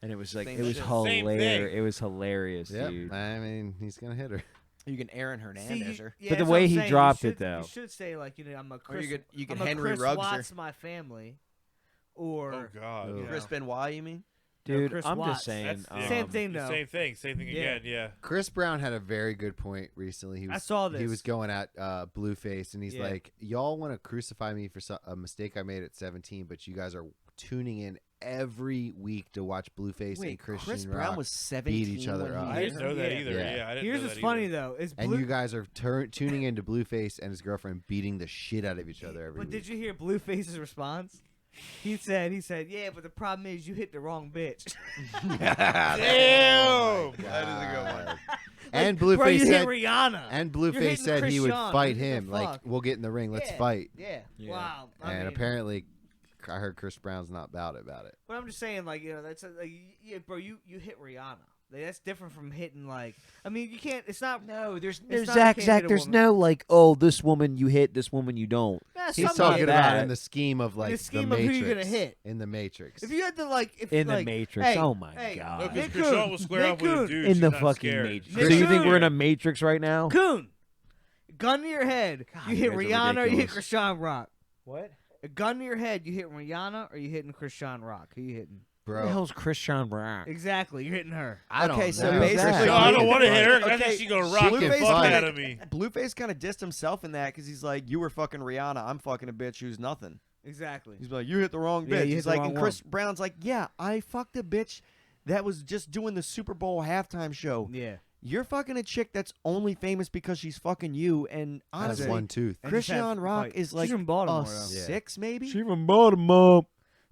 And it was like Same it was shit. Same thing. hilarious. It was hilarious, Yep. dude. I mean, he's gonna hit her. You can Aaron See, Hernandez you- her. yeah, But the that's what way I'm he saying. dropped you it, should, though. You should say like I'm a Or Chris. you can I'm a Henry Chris Ruggs Watts her. my family, or Oh God. Oh. yeah. Chris Benoit, you mean? Dude, Chris I'm Watts. just saying. That's the Same thing the though. Same thing. Same thing Yeah. again. Yeah. Chris Brown had a very good point recently. He was, I saw He this. was going at Blueface, and he's Yeah. like, "Y'all want to crucify me for a mistake I made at 17, but you guys are tuning in every week to watch Blueface and Christian Chris Rock Brown was 17 beat each other when up. he I hit didn't her? know that Yeah. either. Yeah. Yeah. I didn't Here's know what's that funny either. though is And Blue. you guys are tuning into Blueface and his girlfriend beating the shit out of each other every But week. did you hear Blueface's response? He said, yeah, but the problem is you hit the wrong bitch. Damn! That is a good one. And Bro, Blueface you said, hit Rihanna. and You're Blueface hitting said he would Krishan. fight What the him. Like, fuck? we'll get in the ring. Let's Yeah. fight. Yeah. Yeah. Wow. I And mean, apparently, I heard Chris Brown's not about it. But I'm just saying, like, that's like, yeah, bro, you hit Rihanna. Like, that's different from hitting, like, I mean, you can't. It's not. No, there's It's not Zach. you can't Zach, hit a there's woman. no like, oh, this woman you hit, this woman you don't. Nah, He's something talking like about that. in the scheme of like scheme the of who Matrix. you're gonna hit. In the Matrix. If you had to like, if In the like, Matrix. hey, Oh my hey, God. No, Nick because Krishan Coon, will square Nick up with a Coon. dude. In she's the not fucking scared. Matrix. Nick So you think Coon. we're in a Matrix right now? Coon, gun to your head. God, you hit you guys are Rihanna or you hit ridiculous. Krishan Rock. What? A gun to your head. You hit Rihanna or you hitting Krishan Rock. Who you hitting? Who the Bro, hell's Christian Brown? Exactly, you're hitting her. I don't Okay, so know. basically- Christian No, I don't Brown- want to hit her. 'cause I Okay, think she's gonna she rock the can fuck fight. out of me. Blueface kind of dissed himself in that because he's like, you were fucking Rihanna. I'm fucking a bitch who's nothing. Exactly. He's like, you hit the wrong Yeah, bitch. you hit He's the like, wrong and Chris Brown's like, yeah, I fucked a bitch that was just doing the Super Bowl halftime show. Yeah. You're fucking a chick that's only famous because she's fucking you. And Has honestly, one tooth. And just have Christian Rock fight. is She's like from Baltimore, a though. Yeah. 6 maybe. She from Baltimore.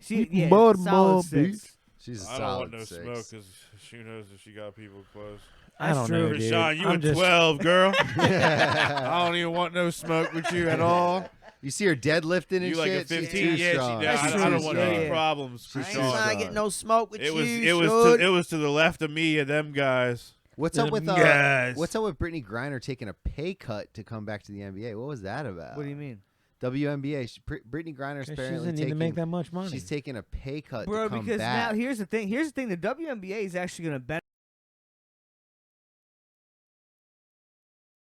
She, yeah, Baltimore, solid six. She's a I don't solid want no 6. smoke because she knows if she got people close. I don't That's know, true. dude. Krishan, you I'm a just- 12, girl. I don't even want no smoke with you at all. You see her deadlifting and You like a shit? She's 15? too Yeah, she strong. does. That's I don't true. want Yeah, any yeah. problems. She's Krishan. too I strong. get no smoke with It you. was to the left of me and them guys. What's up with Guys. What's up with Brittany Griner taking a pay cut to come back to the NBA? What was that about? What do you mean? WNBA. Brittany Griner's She apparently doesn't need to taking, make that much money. She's taking a pay cut Bro, to come because back. now here's the thing. Here's the thing. The WNBA is actually going to benefit.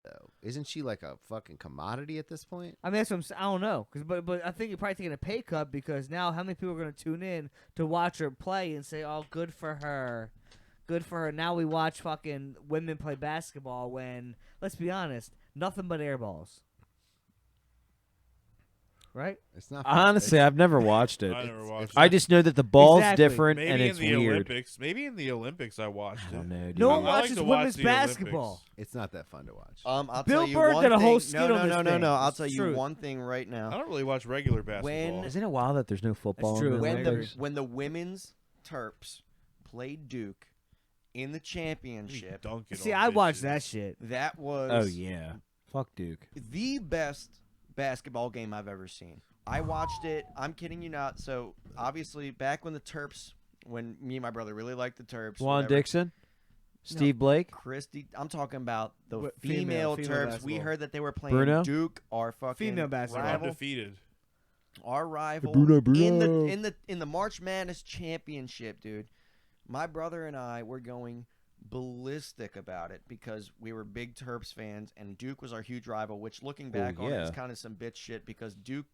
though. Isn't she like a fucking commodity at this point? I mean, that's what I'm saying. I don't know. But I think you're probably taking a pay cut because now how many people are going to tune in to watch her play and say, oh, good for her. Good for her. Now we watch fucking women play basketball when, let's be honest, nothing but air balls. right? It's not. Honestly, I've never watched it. I never watched. I just know that the ball's Exactly. different Maybe and in it's the weird. Olympics. Maybe in the Olympics I watched I don't it. know, dude. No I one like watches to watch women's the basketball. It's not that fun to watch. I'll Bill tell you Burr one did a whole thing. skit no, on no, this no, no, thing. no. I'll It's tell you truth. one thing right I now. don't really watch regular basketball. Isn't it wild that there's no football? true. In the When Olympics? the women's Terps played Duke in the championship, Dunking See, on I watched bitches. that shit. that was Oh yeah, fuck Duke. the best basketball game I've ever seen. I watched it. I'm kidding you not. So obviously, back when the Terps, when me and my brother really liked the Terps, Juan whatever, Dixon, Steve Blake, Christy. I'm talking about the What, female female Terps. We basketball. heard that they were playing Bruno? Duke, our fucking Female basketball. rival. Undefeated. Our rival Bruno, in Bruno. the March Madness championship, dude. My brother and I were going ballistic about it because we were big Terps fans and Duke was our huge rival, which looking back on it is yeah. kind of some bitch shit because Duke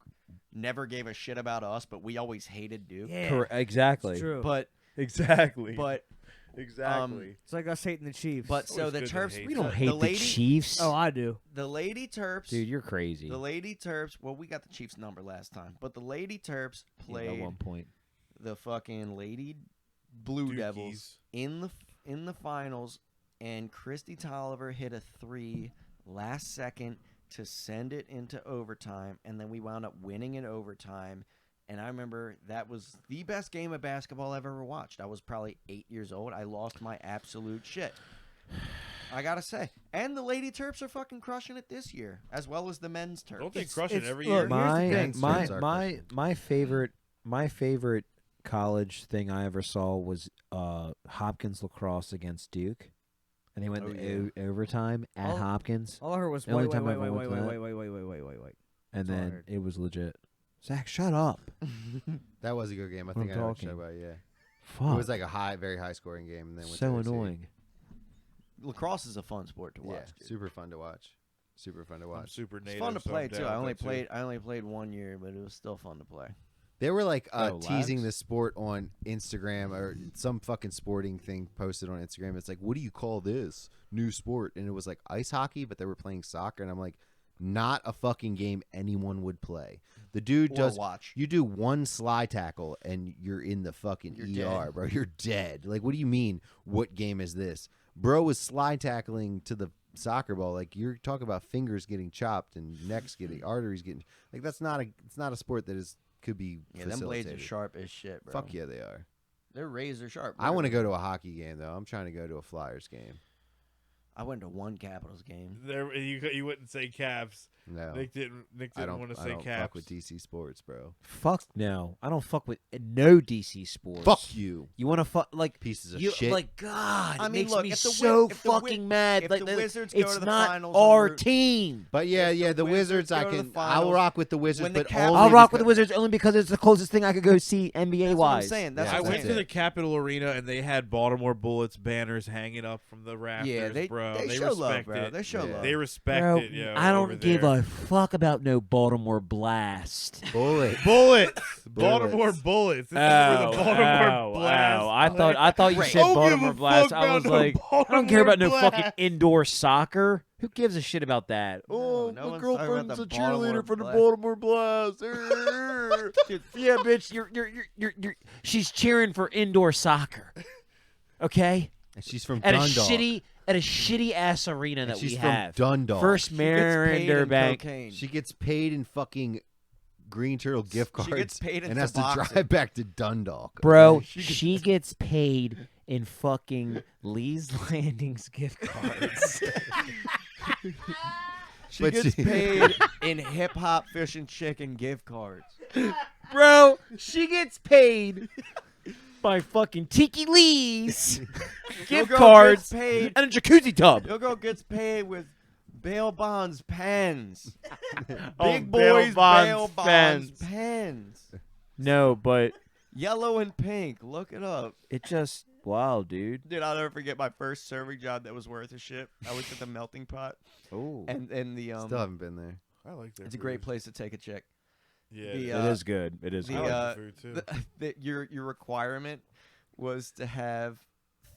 never gave a shit about us, but we always hated Duke. Yeah, Correct. Exactly. it's true. But Exactly. exactly. It's like us hating the Chiefs. But so always the good to Terps hate We don't the hate the lady, Chiefs. oh, I do. the Lady Terps, Dude, you're crazy. the Lady Terps, well we got the Chiefs number last time, but the Lady Terps Yeah, played at one point. the fucking Lady Blue Dukies. Devils in the finals, and Christy Tolliver hit a 3 last second to send it into overtime, and then we wound up winning in overtime. And I remember that was the best game of basketball I've ever watched. I was probably 8 years old. I lost my absolute shit. I gotta say, and the Lady Terps are fucking crushing it this year, as well as the men's Terps. Don't they It's- crush it it's- every look, year? here's the My thing. my Terps are my my favorite college thing I ever saw was Hopkins lacrosse against Duke, and they went Oh, to overtime at All- Hopkins, All I heard was The only wait, time wait, I've wait, ever wait, went wait, to wait, that. wait, wait, wait, wait, wait, wait. and That's all I then heard. it was legit. Zach, shut up. That was a good game. I I'm think I know what you're talking. talking about. Yeah, Fuck. it was like a very high scoring game, and then went so to OT. annoying. Lacrosse is a fun sport to watch. Yeah, dude. super fun to watch. Super fun to I'm watch. super It's native. fun to so I'm play down too. with I only that, played 1 year, but it was still fun to play. They were like Oh, teasing lads? the sport on Instagram or some fucking sporting thing posted on Instagram. It's like, what do you call this new sport? And it was like ice hockey, but they were playing soccer. And I'm like, not a fucking game anyone would play. The dude Or does. watch. You do one slide tackle and you're in the fucking You're ER, dead. bro. You're dead. Like, what do you mean? What game is this? Bro was slide tackling to the soccer ball. Like, you're talking about fingers getting chopped and necks getting arteries getting. Like, it's not a sport that could be. Yeah, them blades are facilitated. sharp as shit, bro. Fuck yeah, they are. They're razor sharp. I want to literally. go to a hockey game though. I'm trying to go to a Flyers game. I went to one Capitals game. There, you wouldn't say Caps. No, Nick didn't I don't. want to I say don't Caps. fuck with DC sports, bro. Fuck no. I don't fuck with no DC sports. Fuck you, You want to fuck like pieces of you shit. like God? I it mean, makes look, me if the so if the Wi- fucking mad. if Like, the like, Wizards go it's to the not finals our and root- team. but yeah, if yeah, the the Wizards Wizards. I go to the can. I'll finals, rock with the Wizards, when the but Caps- only I'll rock with the because- Wizards only because it's the closest thing I could go see NBA That's what I'm wise. saying. That's Yeah, I what I'm went saying. to the Capitol Arena and they had Baltimore Bullets banners hanging up from the rafters, bro. they They show love, respect bro. it. They show Yeah. love. They respect Bro, it, yo. I over don't give there. a fuck about no Baltimore Blast. bullet. Bullets. Baltimore Bullets. This is where the Baltimore Blast. I thought you Right. said Don't give Baltimore a Blast. fuck I was about no like, I don't care Baltimore about no fucking Blast. indoor soccer. Who gives a shit about that? No, no one's talking about the Baltimore Blast. Baltimore Blast. Yeah, bitch, you're she's cheering for indoor soccer. Okay? And she's from At Dundalk. a shitty ass arena And that she's we from have. Dundalk. First She gets paid in Bank. cocaine. She gets paid in fucking Green Turtle gift cards. She gets paid in and has to Suboxone. drive back to Dundalk. Bro, okay? she gets paid in fucking Lee's Landings gift cards. She But gets she- paid in hip hop fish and chicken gift cards. Bro, she gets paid by fucking Tiki Lee's gift Your girl cards gets paid. and a jacuzzi tub. Your girl gets paid with bail bonds pens. Oh, Big bail boys bonds bail bonds pens. pens. No, but Yellow and pink. Look it up. it just wow, dude. Dude, I'll never forget my first serving job that was worth a shit. I worked at the melting pot. Oh, And the Still haven't been there. I like that. it's a great place to take a chick. Yeah. the, it uh, is good. It is the, I good. like uh, the food too. Your requirement was to have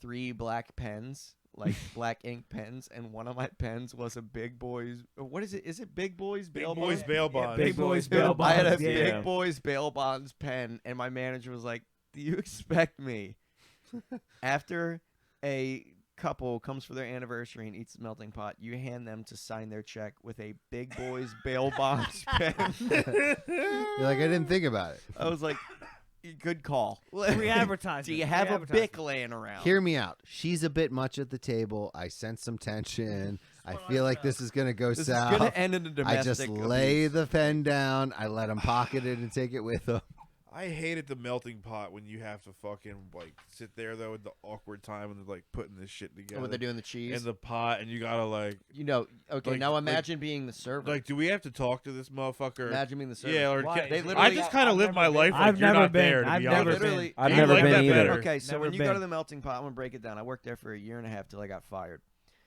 3 black pens like black ink pens, and one of my pens was a Big Boys. What is it? Is it Big Boys bail Big Boys bonds? bail bonds. Big Boys bail I had a bonds. Big Yeah. Boys bail bonds pen, and my manager was like, "Do you expect me after a couple comes for their anniversary and eats the melting pot, you hand them to sign their check with a Big Boys bail bonds pen?" You're like, I didn't think about it. I was like, "Good call." Free advertising. Do you have a Bic laying around? Hear me out. She's a bit much at the table. I sense some tension. I feel like this is gonna go This is south. gonna end in a domestic I just lay abuse. the pen down. I let him pocket it and take it with him. I hated the melting pot when you have to fucking like sit there though in the awkward time when they're like putting this shit together. When they're doing the cheese. in the pot, and you gotta like, You know, okay, Like- now like- imagine being the server. like, do we have to talk to this motherfucker? Imagine being the server. Yeah, or Why? They I literally- just kind of I've live my never life been. like I've you're never not been. there. To I've be never honest. been. literally. I've You never like been that either. better. Okay, so Never when you go been. to the melting pot, I'm gonna break it down. I worked there for a year and a half till I got fired.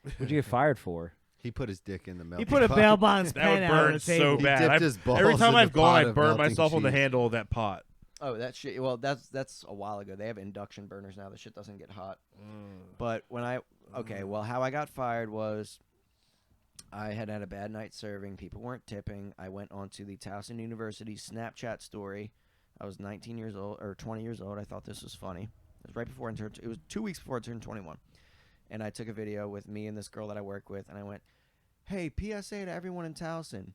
What'd you get fired for? He put his dick in the milk. He put a bail bonds That pen would out on burn the so table. He bad. dipped I've- his balls every time in I've the gone, pot I of burn melting myself on the cheese. handle of that pot. Oh, that shit. Well, that's a while ago. They have induction burners now. The shit doesn't get hot. But when well, how I got fired was I had a bad night serving. People weren't tipping. I went onto the Towson University Snapchat story. I was 19 years old or 20 years old. I thought this was funny. It was right before I turned. It was 2 weeks before I turned 21, and I took a video with me and this girl that I work with, and I went, "Hey, PSA to everyone in Towson: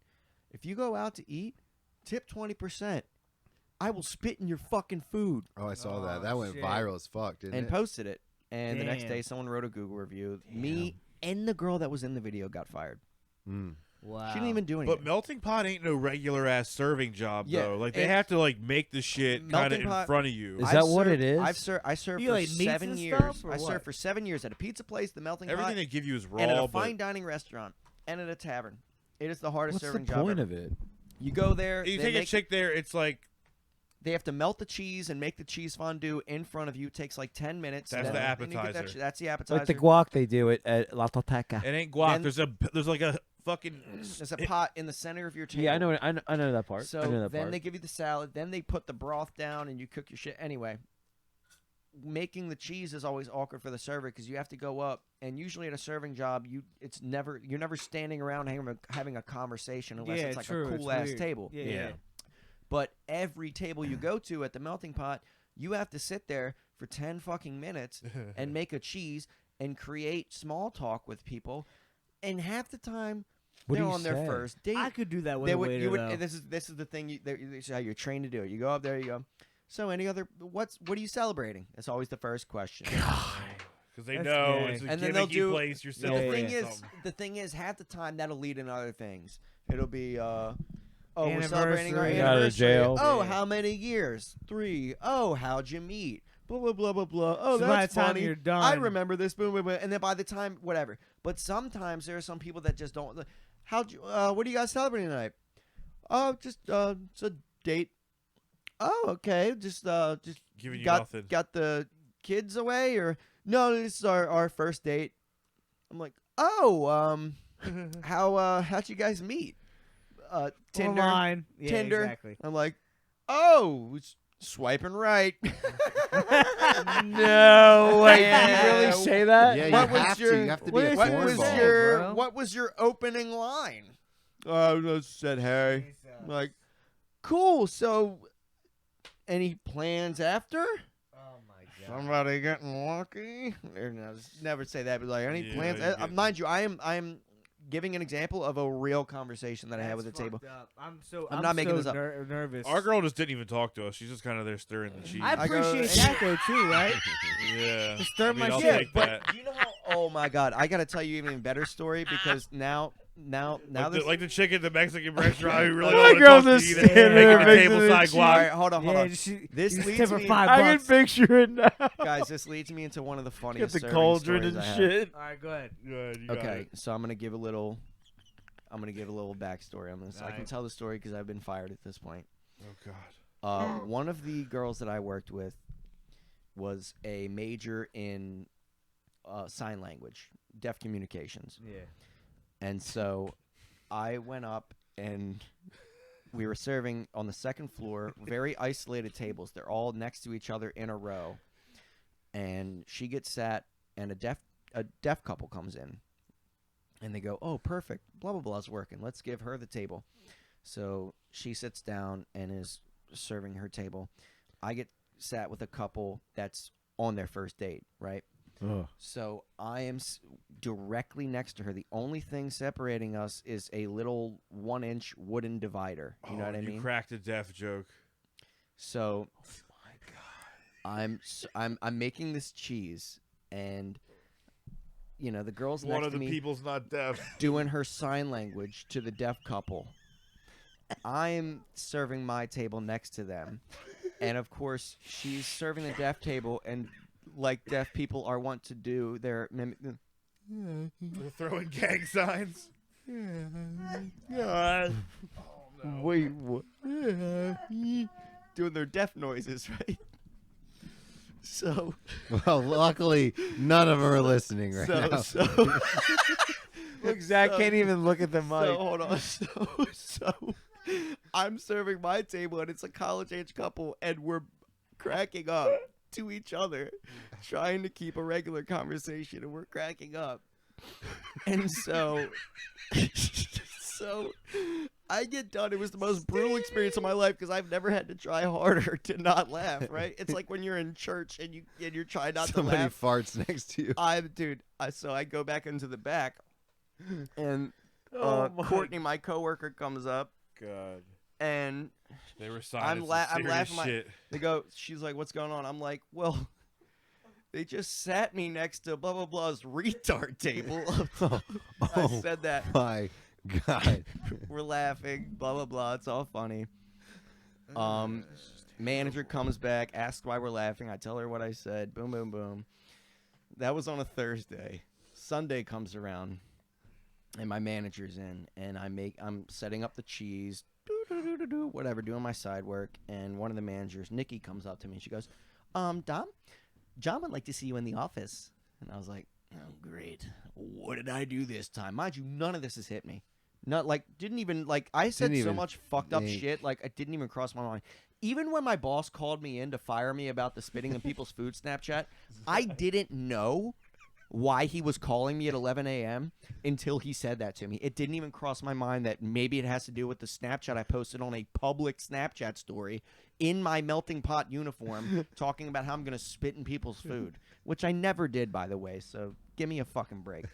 if you go out to eat, tip 20%. I will spit in your fucking food." Oh, I saw Oh, that. That went shit. viral as fuck, didn't And it? posted it. And the next Damn. day, someone wrote a Google review. Me and the girl that was in the video got fired. Mm. Wow. She didn't even do anything. But melting pot ain't no regular ass serving job Yeah, though. Like they it's- have to like make the shit kind of Melting in pot- front of you. Is that what it is? I served You for like meats 7 and years. stuff, or I what? served for 7 years at a pizza place, the Melting Everything Pot, they give you is raw, and at a but fine dining restaurant, and at a tavern. It is the hardest What's the serving job point ever. of it? You go there. you they take a make- chick there. It's like They have to melt the cheese and make the cheese fondue in front of you. It takes like 10 minutes. That's then- the then you get that appetizer. that's the appetizer. Like the guac they do it at La Toteca. it ain't guac. Then- There's like a fucking. There's a pot in the center of your table. Yeah, I know that part. So I know that then part. they give you the salad. Then they put the broth down and you cook your shit. Anyway, making the cheese is always awkward for the server because you have to go up. And usually at a serving job, you're never standing around having a conversation unless Yeah, it's like true, a it's cool ass weird. table. Yeah. Yeah. But every table you go to at the melting pot, you have to sit there for 10 fucking minutes and make a cheese and create small talk with people. And half the time, What do they're you on their say? first date. I could do that with They a would, waiter, you would, though. this is the thing. This is how you're trained to do it. You go up there. You go. So, any other? What are you celebrating? That's always the first question. Because they That's know gay. it's a And then they'll gimmicky do- place. You're The celebrating thing is, something. half the time that'll lead in other things. It'll be, oh, we're celebrating our Anniversary. Got out of anniversary. jail. Oh, Yeah. how many years? 3. Oh, how'd you meet? Blah blah blah blah blah. Oh, So by that's the time funny. you're done, I remember this. Boom, boom, boom. And then by the time, whatever. But sometimes there are some people that just don't. How'd you? What are you guys celebrating tonight? Oh, just it's a date. Oh, okay. Just Giving you got nothing. got the kids away, or no? This is our first date. I'm like, oh, how'd you guys meet? Tinder. Online. Yeah, Tinder. Exactly. I'm like, oh, it's swiping right. No way. Yeah. Did you really say that? Yeah, What you was have your- to. You have to be what a is What your was cornball. your bro? What was your opening line? I said, "Hey." I'm like, cool. So, any plans after? Oh my Somebody getting lucky? Never say that, but like, any Yeah, plans? you get- Mind you, I am giving an example of a real conversation that I had with the table. I'm not making this up. Nervous. Our girl just didn't even talk to us. She's just kind of there stirring the cheese. I I go- appreciate that though too, right? yeah. To stir my I'll shit. take but that. do you know how? Oh my God! I got to tell you an even better story because now Like the chick at the Mexican restaurant who really My don't want to girl's talk to just you. standing They there make a mixing table the side cheese. All guac. right, hold on. Yeah, This you leads tip her me- $5. I can picture it now. Guys, this leads me into one of the Get funniest the serving cauldron stories and I have. shit. All right, go ahead. Good, you got Okay, it. so I'm gonna give a little backstory on this. I can Alright. tell the story because I've been fired at this point. Oh God. One of the girls that I worked with was a major in sign language, deaf communications, Yeah. and so I went up and we were serving on the second floor, very isolated tables. They're all next to each other in a row, and she gets sat, and a deaf a deaf couple comes in, and they go, "Oh, perfect, blah blah blah's working. Let's give her the table." So she sits down and is serving her table. I get sat with a couple that's on their first date, right? Ugh. So I am directly next to her. The only thing separating us is a little 1-inch wooden divider. You know what I mean? You cracked a deaf joke. So, I'm making this cheese, and the girl's One next of to the me people's not deaf. doing her sign language to the deaf couple. I'm serving my table next to them, and of course she's serving the deaf table, and like deaf people are wont to do, they're They're throwing gang signs. Wait, what? Doing their deaf noises, right? So, Well, luckily, none of them are listening right now. Look, Zach can't even look at the mic. So hold on. So I'm serving my table, and it's a college-age couple, and we're cracking up to each other, trying to keep a regular conversation, and we're cracking up. And so I get done. It was the most brutal experience of my life because I've never had to try harder to not laugh. Right? It's like when you're in church and you're trying not Somebody to laugh. farts next to you. So I go back into the back, and Oh Courtney, my coworker, comes up, God. and They were signing I'm laughing. shit. She's like, "What's going on?" I'm like, "Well, they just sat me next to blah blah blah's retard table." I said that. My God. We're laughing, blah blah blah. It's all funny. Manager comes back, asks why we're laughing. I tell her what I said. Boom, boom, boom. That was on a Thursday. Sunday comes around, and my manager's in, and I'm setting up the cheese, whatever, doing my side work, and one of the managers, Nikki, comes up to me and she goes, Dom, John would like to see you in the office. And I was like, oh, great. What did I do this time? Mind you, none of this has hit me. Not like, didn't even, like, I said Didn't so even much fucked up think. shit, like, it didn't even cross my mind. Even when my boss called me in to fire me about the spitting in people's food Snapchat, I didn't know why he was calling me at 11 a.m. until he said that to me. It didn't even cross my mind that maybe it has to do with the Snapchat I posted on a public Snapchat story in my melting pot uniform talking about how I'm going to spit in people's food, which I never did, by the way, so give me a fucking break.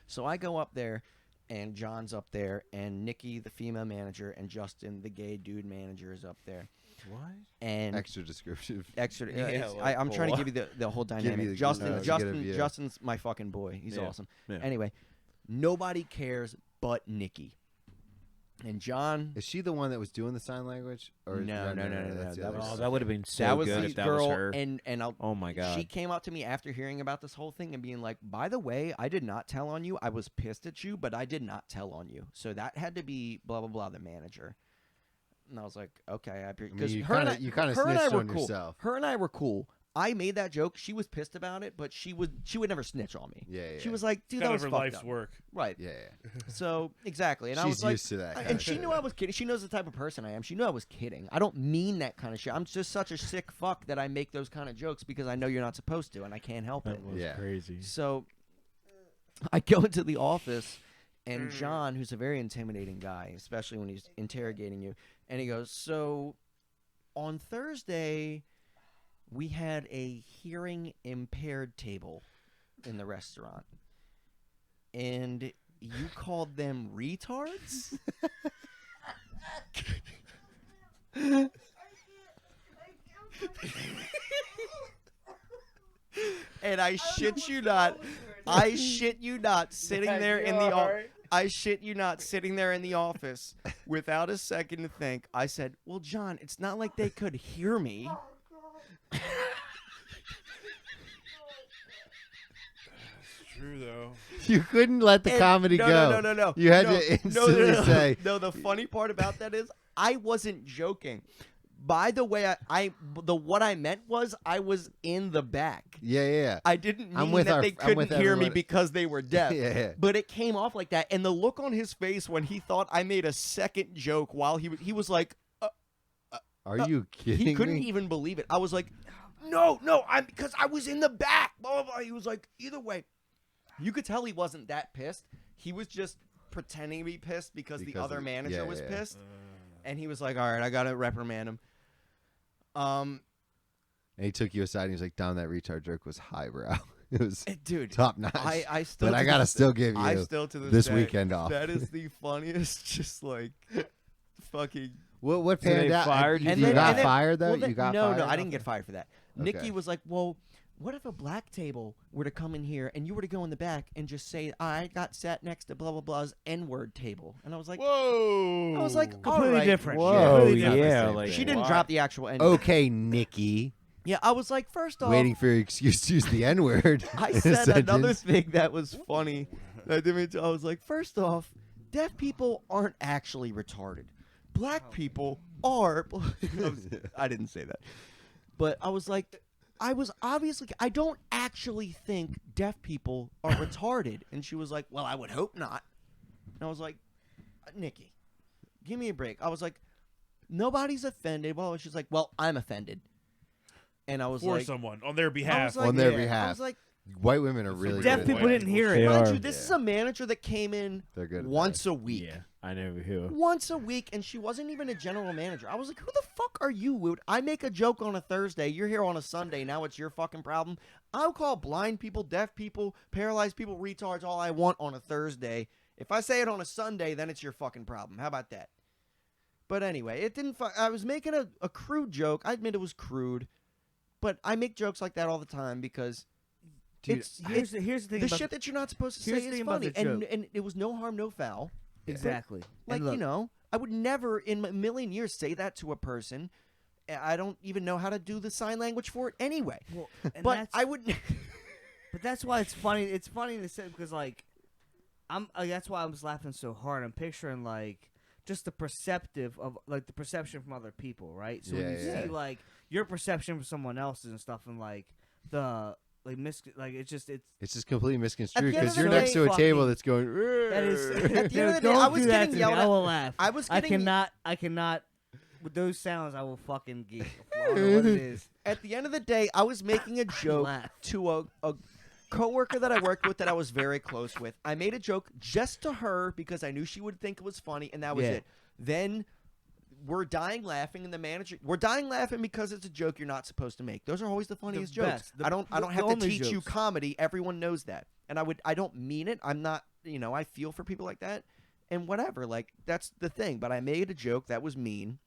So I go up there, and John's up there, and Nikki, the female manager, and Justin, the gay dude manager, is up there. What? And Extra descriptive. extra. Yeah, it's- like, I'm trying to give you the whole dynamic. the- Justin, get a Justin, view. Justin's my fucking boy. He's Yeah. awesome. Yeah. Anyway, nobody cares but Nikki. And John. Is she the one that was doing the sign language? Or No, no, that's the that other was- Oh, one. that would have been so that was good this if that girl, was her. and Oh my God. she came out to me after hearing about this whole thing and being like, "By the way, I did not tell on you. I was pissed at you, but I did not tell on you. So that had to be blah blah blah, the manager." And I was like, "Okay," because you her and kinda- you kinda her and I snitched were on cool. yourself. Her and I were cool. I made that joke. She was pissed about it, but she would never snitch on me. Yeah, She yeah. was like, "Dude, that Kind was of her fucked life's up." work. Right. Yeah. So exactly, and I She's was like, used to that. and she knew I was kidding. She knows the type of person I am. She knew I was kidding. I don't mean that kind of shit. I'm just such a sick fuck that I make those kind of jokes because I know you're not supposed to, and I can't help it. That was Yeah. crazy. So I go into the office, and John, who's a very intimidating guy, especially when he's interrogating you, and he goes, "So on Thursday, we had a hearing impaired table in the restaurant, and you called them retards?" And I shit you not, sitting there in the I shit you not, sitting there in the office without a second to think, I said, "Well, John, it's not like they could hear me." True though. You couldn't let the And- comedy no, go. No. You had No, to no, instantly say, No, the funny part about that is I wasn't joking. By the way, what I meant was I was in the back. yeah. I didn't I'm mean with that our- they I'm couldn't with hear me everyone. because they were deaf. Yeah. But it came off like that, and the look on his face when he thought I made a second joke while he was like, Are you kidding he couldn't me? even believe it. I was like, no, because I was in the back. Blah, blah, blah. He was like, either way. You could tell he wasn't that pissed. He was just pretending to be pissed because the other manager was pissed. And he was like, all right, I got to reprimand him. And he took you aside and he was like, Dom, that retard joke was highbrow. It was dude, top notch. I still, but I gotta still give you I still to this day, weekend off. That is the funniest, just like fucking. What So they panned out? fired you? You got fired though. Well, You got no, fired. no, I didn't get fired for that. Okay. Nikki was like, well, what if a black table were to come in here and you were to go in the back and just say, I got sat next to blah blah blah's N-word table, and I was like, whoa. I was like, all Completely right. different. Whoa, Completely different. yeah, like She didn't Why? drop the actual N. Okay, Nikki. Yeah, I was like, first off, Waiting for your excuse to use the N word. I said another thing that was funny. I was like, first off, deaf people aren't actually retarded. Black people are. I didn't say that. But I was like, I don't actually think deaf people are retarded. And she was like, well, I would hope not. And I was like, Nikki, give me a break. I was like, nobody's offended. Well, she's like, well, I'm offended. And I was For like, someone on their I behalf. was like, On their I behalf. was like, White women are really Deaf good. people didn't hear it. mind are. you, this is a manager that came in They're good. at once a week. Yeah, I never hear. Once a week, and she wasn't even a general manager. I was like, who the fuck are you? Would I make a joke on a Thursday? You're here on a Sunday. Now it's your fucking problem. I'll call blind people, deaf people, paralyzed people, retards, all I want on a Thursday. If I say it on a Sunday, then it's your fucking problem. How about that? But anyway, it didn't. I was making a crude joke. I admit it was crude, but I make jokes like that all the time because Here's the thing. the about shit that you're not supposed to here's say the is thing about funny, the joke. and it was no harm, no foul. exactly. Like, And look, you know, I would never in a million years say that to a person. I don't even know how to do the sign language for it anyway. well, and But that's- I would. But that's why it's funny. It's funny to say because like, that's why I was laughing so hard. I'm picturing like just the perception from other people, right? So when you Yeah, see like your perception from someone else's and stuff, and like the it's It's just completely misconstrued At the end because of the you're next day, to a table fucking- that's going. that is At the end of the day, don't I was do that getting to me. yelled I at. will laugh. I was I getting. cannot. With those sounds, I will fucking geek. I don't know what it is. At the end of the day, I was making a joke Laugh. to a coworker that I worked with that I was very close with. I made a joke just to her because I knew she would think it was funny, and that was Yeah. it. Then we're dying laughing, and the manager, we're dying laughing because it's a joke you're not supposed to make. Those are always the funniest jokes. best. I don't The have to only teach you jokes. comedy. Everyone knows that, and I don't mean it. I'm not, I feel for people like that, and whatever. Like that's the thing. But I made a joke that was mean.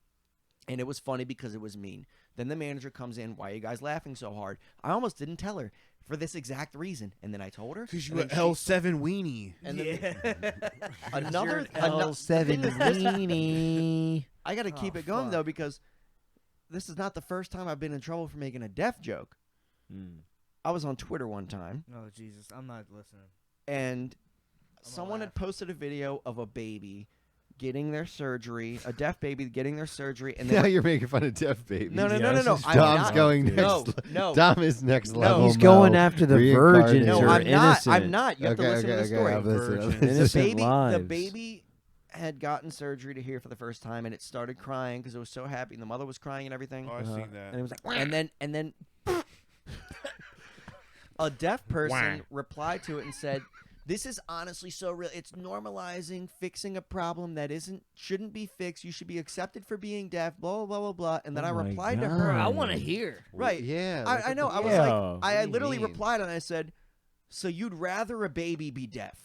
And it was funny because it was mean. Then the manager comes in. Why are you guys laughing so hard? I almost didn't tell her for this exact reason. And then I told her. Because and you then a L7 weenie. And then Yeah. another L7 thing is this- weenie. I got to keep Oh, it going fuck. though because this is not the first time I've been in trouble for making a deaf joke. I was on Twitter one time Oh Jesus, I'm not listening. and gonna someone had laugh. posted a video of a baby getting their surgery, a deaf baby getting their surgery, and Now then you're making fun of deaf babies. no. I'm Dom's not. going next. No. Dom is next No. level. He's going Mo. after the Reincarnated. virgins No, or I'm not. innocent. I'm not. You have to listen to the story. I'm listening, I'm Virgin. listening. Innocent The lives. baby had gotten surgery to hear for the first time, and it started crying because it was so happy. And the mother was crying and everything. Oh, I've seen that. And it was like, And then a deaf person replied to it and said, "This is honestly so real. It's normalizing fixing a problem that shouldn't be fixed. You should be accepted for being deaf. Blah blah blah blah blah." And then Oh I my replied to God. her. I want to hear. Right. Yeah. I know. I was Yeah. like, What I do you literally mean? replied and I said, "So you'd rather a baby be deaf?"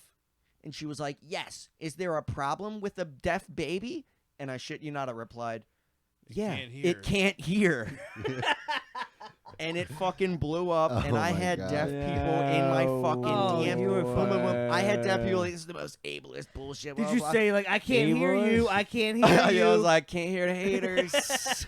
And she was like, "Yes. Is there a problem with a deaf baby?" And I shit you not, I replied, "Yeah, can't hear." it can't hear." And it fucking blew up, and Oh I my had God. deaf people in my fucking Oh, DM. you were Boom, boom, boom. I had deaf people like, "This is the most ableist bullshit." Did blah, you blah. say like I can't hear you? I can't hear I you. was like, "Can't hear the haters."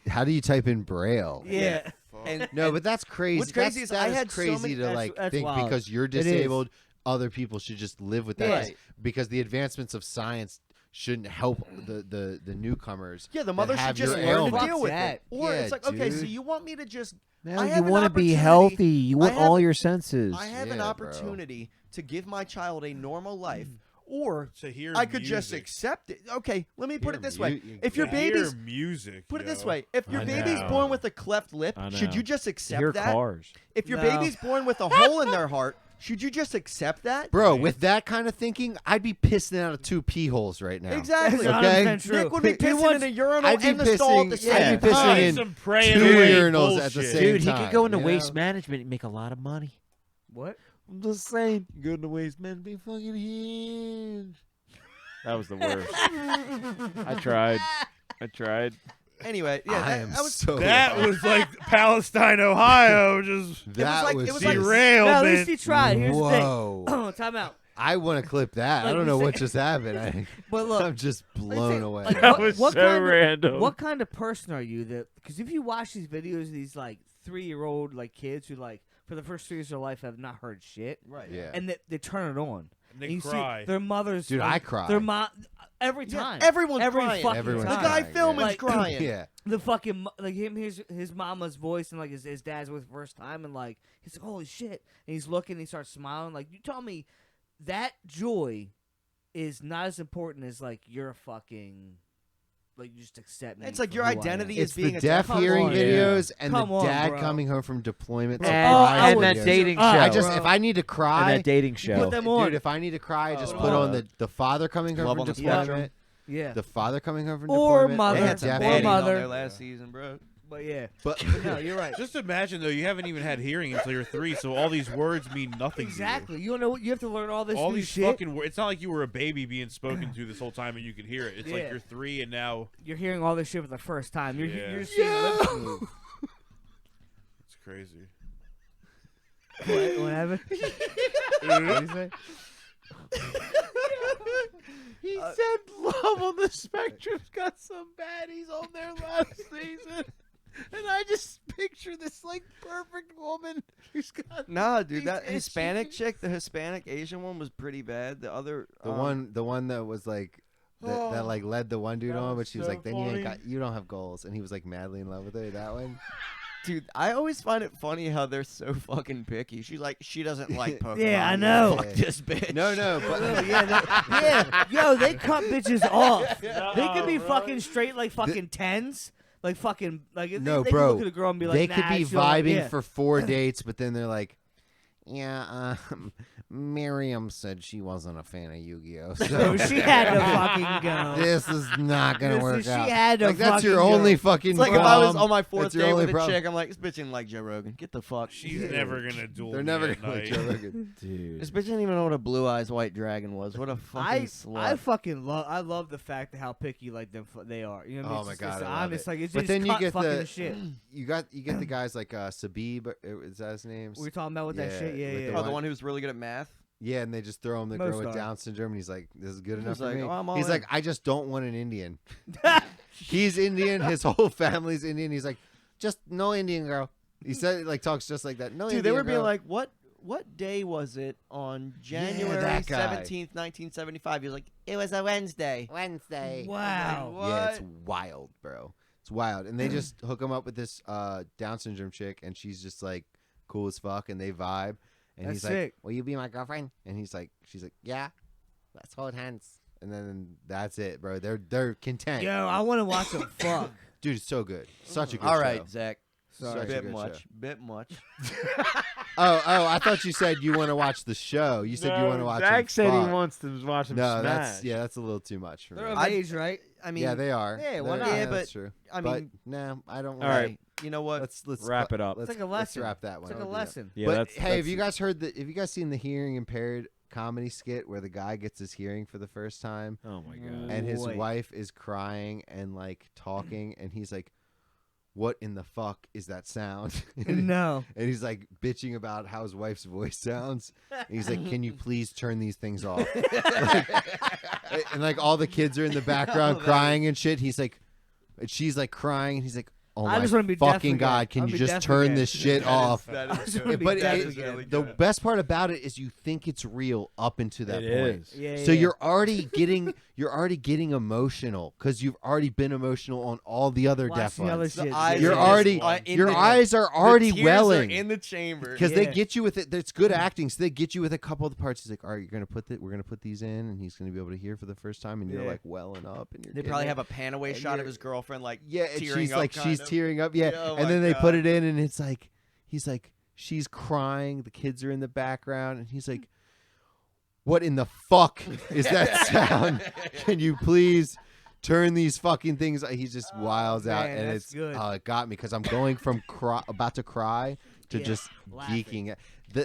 How do you type in Braille? yeah. And No, but that's crazy. What's crazy is That I is had so crazy many- to that's- like that's think wild. because you're It is. disabled, other people should just live with that. Right. Because the advancements of science shouldn't help the newcomers. yeah, the that mother should have just your learn ailment. to deal with that. it. Or Yeah, it's like, okay, so dude. you want me to just no, I you have an want to be opportunity- healthy. You I want have- all your senses. I have an Yeah, bro. opportunity to give my child a normal life, Or To hear I could just music. accept it. Okay, let me put Hear it this mu- way: you- if your To baby's hear music. put it this yo. way, if your I baby's know. born with a cleft lip, I should know. you just To accept hear that? cars. If your No. baby's born with a hole in their heart, should you just accept that? Bro, with that kind of thinking, I'd be pissing out of 2 pee holes right now. Exactly. That's Okay. 100% true. Nick would be He pissing wants- in a urinal I'd be and the stall at the pissing- same I'd be pissing time. in Some praying two away urinals at the bullshit. same Dude, he time, could go into you waste know? management and make a lot of money. What? I'm just saying, go into waste management, be fucking huge. That was the worst. I tried. Anyway, yeah, I that, am that was so That was like Palestine, Ohio. Just that like- was, it was like- derailed. No, at least he tried. Here's Whoa. the thing. Time out. I want to clip that. I Like don't you know what say- just happened. But look, I'm just like, blown say- away. like, That was so random. What kind of person are you? That because if you watch these videos, of these like 3-year-old like kids who like for the first 3 years of their life have not heard shit, right. Yeah. and they turn it on. They and you cry. see their mothers. Dude, like, I cry. Their mom every Yeah, time. everyone's Every crying. fucking Everyone's The time. guy crying, filming's Like- crying. Yeah. The fucking like him hears his mama's voice and like his dad's voice first time and like he's like holy shit and he's looking and he starts smiling like you tell me that joy is not as important as like your fucking like you just accept me. It's like for your who I am. identity It's is being the a deaf Come hearing on, videos and Come the on, dad bro. coming home from deployment. Bro, And, I and would- that dating show. I just bro. if I need to and cry, that dating show. Put them on. dude. If I need to cry, just Oh, put on Love. the father coming home Love from on the deployment. Spectrum. Yeah. The father coming home from Or deployment. mother. They and had some the Or deaf baddies hearing. on mother. there last season, bro. But yeah. But No, you're right. Just imagine though, you haven't even had hearing until you're 3, so all these words mean nothing. Exactly. You don't know what you have to learn all this All new these shit. fucking words. It's not like you were a baby being spoken to this whole time and you could hear it. It's Yeah. like you're 3 and now You're hearing all this shit for the first time. You're Yeah. you're seeing lips move. it's crazy. What happened? What'd you say? He said Love on the Spectrum's got some baddies on there last season. And I just picture this like perfect woman who's got Nah, dude, that These Hispanic chick, the Hispanic Asian one was pretty bad. The other, the one that was like that like led the one dude That on, was but she was so like, then you funny. ain't got, you don't have goals, and he was like madly in love with her. That one. dude, I always find it funny how they're so fucking picky. She's like, she doesn't like Pokemon. Yeah, I Yeah, know. Fuck this bitch. No, but Yeah, yo, they cut bitches off. They could be fucking straight like fucking 10s. Like fucking like No, they bro, could look at a girl and be like, they nah, could be she don't like- vibing yeah. for 4 dates, but then they're like, yeah, Miriam said she wasn't a fan of Yu-Gi-Oh, So so she had to fucking go. this is not gonna Listen, work she out. had to Like that's your fucking go. only fucking. It's like if I was problem. on my fourth That's your date only with a problem. chick, I'm like, this bitch didn't like Joe Rogan. Get the fuck. She's never gonna duel They're me never at gonna like night. Joe Rogan. dude. This bitch didn't even know what a blue eyes white dragon was. What a fucking slut. I fucking love. I love the fact that how picky like them they are. You know what I mean? Oh my It's God, just I love honest. it. Like it's But just then you cut get fucking the shit. you get the guys like Sabib, is that his name? We were talking about with that Yeah, shit. Yeah, with yeah. the Oh, yeah. the one who's really good at math. Yeah, and they just throw him the Most girl with are. Down syndrome, and he's like, "This is good He's enough for like, me." "Oh, I'm all He's in." like, "I just don't want an Indian." He's Indian. His whole family's Indian. He's like, "Just no Indian girl." He said, like, talks just like that. No, Dude, Indian they were being girl. like, what day was it on January that guy. 17th, 1975? He was like, it was a Wednesday. Wednesday. Wow. Yeah, it's wild, bro. It's wild, and they just hook him up with this Down syndrome chick, and she's just like cool as fuck, and they vibe. And That's he's like, sick. "Will you be my girlfriend?" And she's like, "Yeah, let's hold hands." And then that's it, bro. They're content. Yo, I want to watch them fuck. Dude, it's so good. Such a good All show. right, Zach. Such a Bit good much. show. Bit much. Oh, I thought you said you want to watch the show. You said you want to watch. Zach them said fuck. he wants to watch him No, smash. that's a little too much for me. They're of age, right? I mean, Yeah, they are. Yeah, why They're- not? Yeah, that's but, true. I But mean, no, I don't. All wanna- right. you know what? Let's Wrap it up. Let's, It's like a let's lesson. wrap that It's one. like a I'll do that. lesson. Yeah, But that's, hey, have you guys heard that? Have you guys seen the hearing impaired comedy skit where the guy gets his hearing for the first time Oh my god. and his Wait. wife is crying and like talking and he's like, "What in the fuck is that sound?" No. And he's like bitching about how his wife's voice sounds. And he's like, "Can you please turn these things off?" And like all the kids are in the background crying and shit. He's like, and she's like crying, and he's like, oh I my just wanna be fucking deaf god, again. can I'll you be just deaf turn again. this shit That is- off? that I is just wanna good. be But deaf it- again. the best part about it is you think it's real up into that It point. is. Yeah, So yeah. you're already getting emotional because you've already been emotional on all the other deaf Watching other ones. shit. You're yeah. already in your the- eyes are the already tears are welling in the chamber. because they Yeah. get you with it. It's good acting, so they get you with a couple of the parts. He's like, "All right, we're gonna put these in, and he's gonna be able to hear for the first time." And you're Yeah. like welling up, and you're They getting probably it. have a pan away And shot of you're- his girlfriend, like Yeah, and tearing she's up, like kind she's of. tearing up. Yeah, Oh and my then they God. put it in, and it's like he's like she's crying. The kids are in the background, and he's like, "What in the fuck is that sound? Can you please turn these fucking things?" He just wiles out, man, and that's it's good. it got me because I'm going from about to cry to Yeah, just laughing. geeking.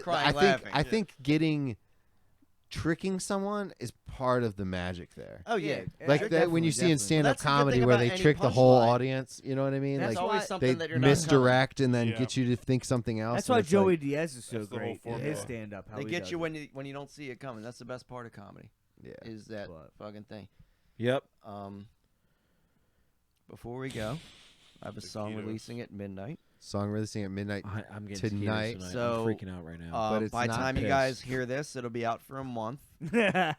Crying, I laughing, think tricking someone is part of the magic there. Oh yeah, Like that when you see in definitely. stand-up That's the good comedy thing where about they any trick the whole punchline. audience. You know what I mean? That's It's Like always why- something they that you're not coming. misdirect and then Yeah. get you to think something else. That's and why it's like- Joey Diaz is so That's the whole great in his formula. stand-up. They get you when you don't see it coming. That's the best part of comedy. Yeah. Is that But- fucking thing. Yep. Before we go, I have a song Taquitos. releasing at midnight. Song releasing at midnight. I'm getting Tonight, tonight. so, I'm freaking out right now. But it's By the not time you piss. guys hear this, it'll be out for a month. good.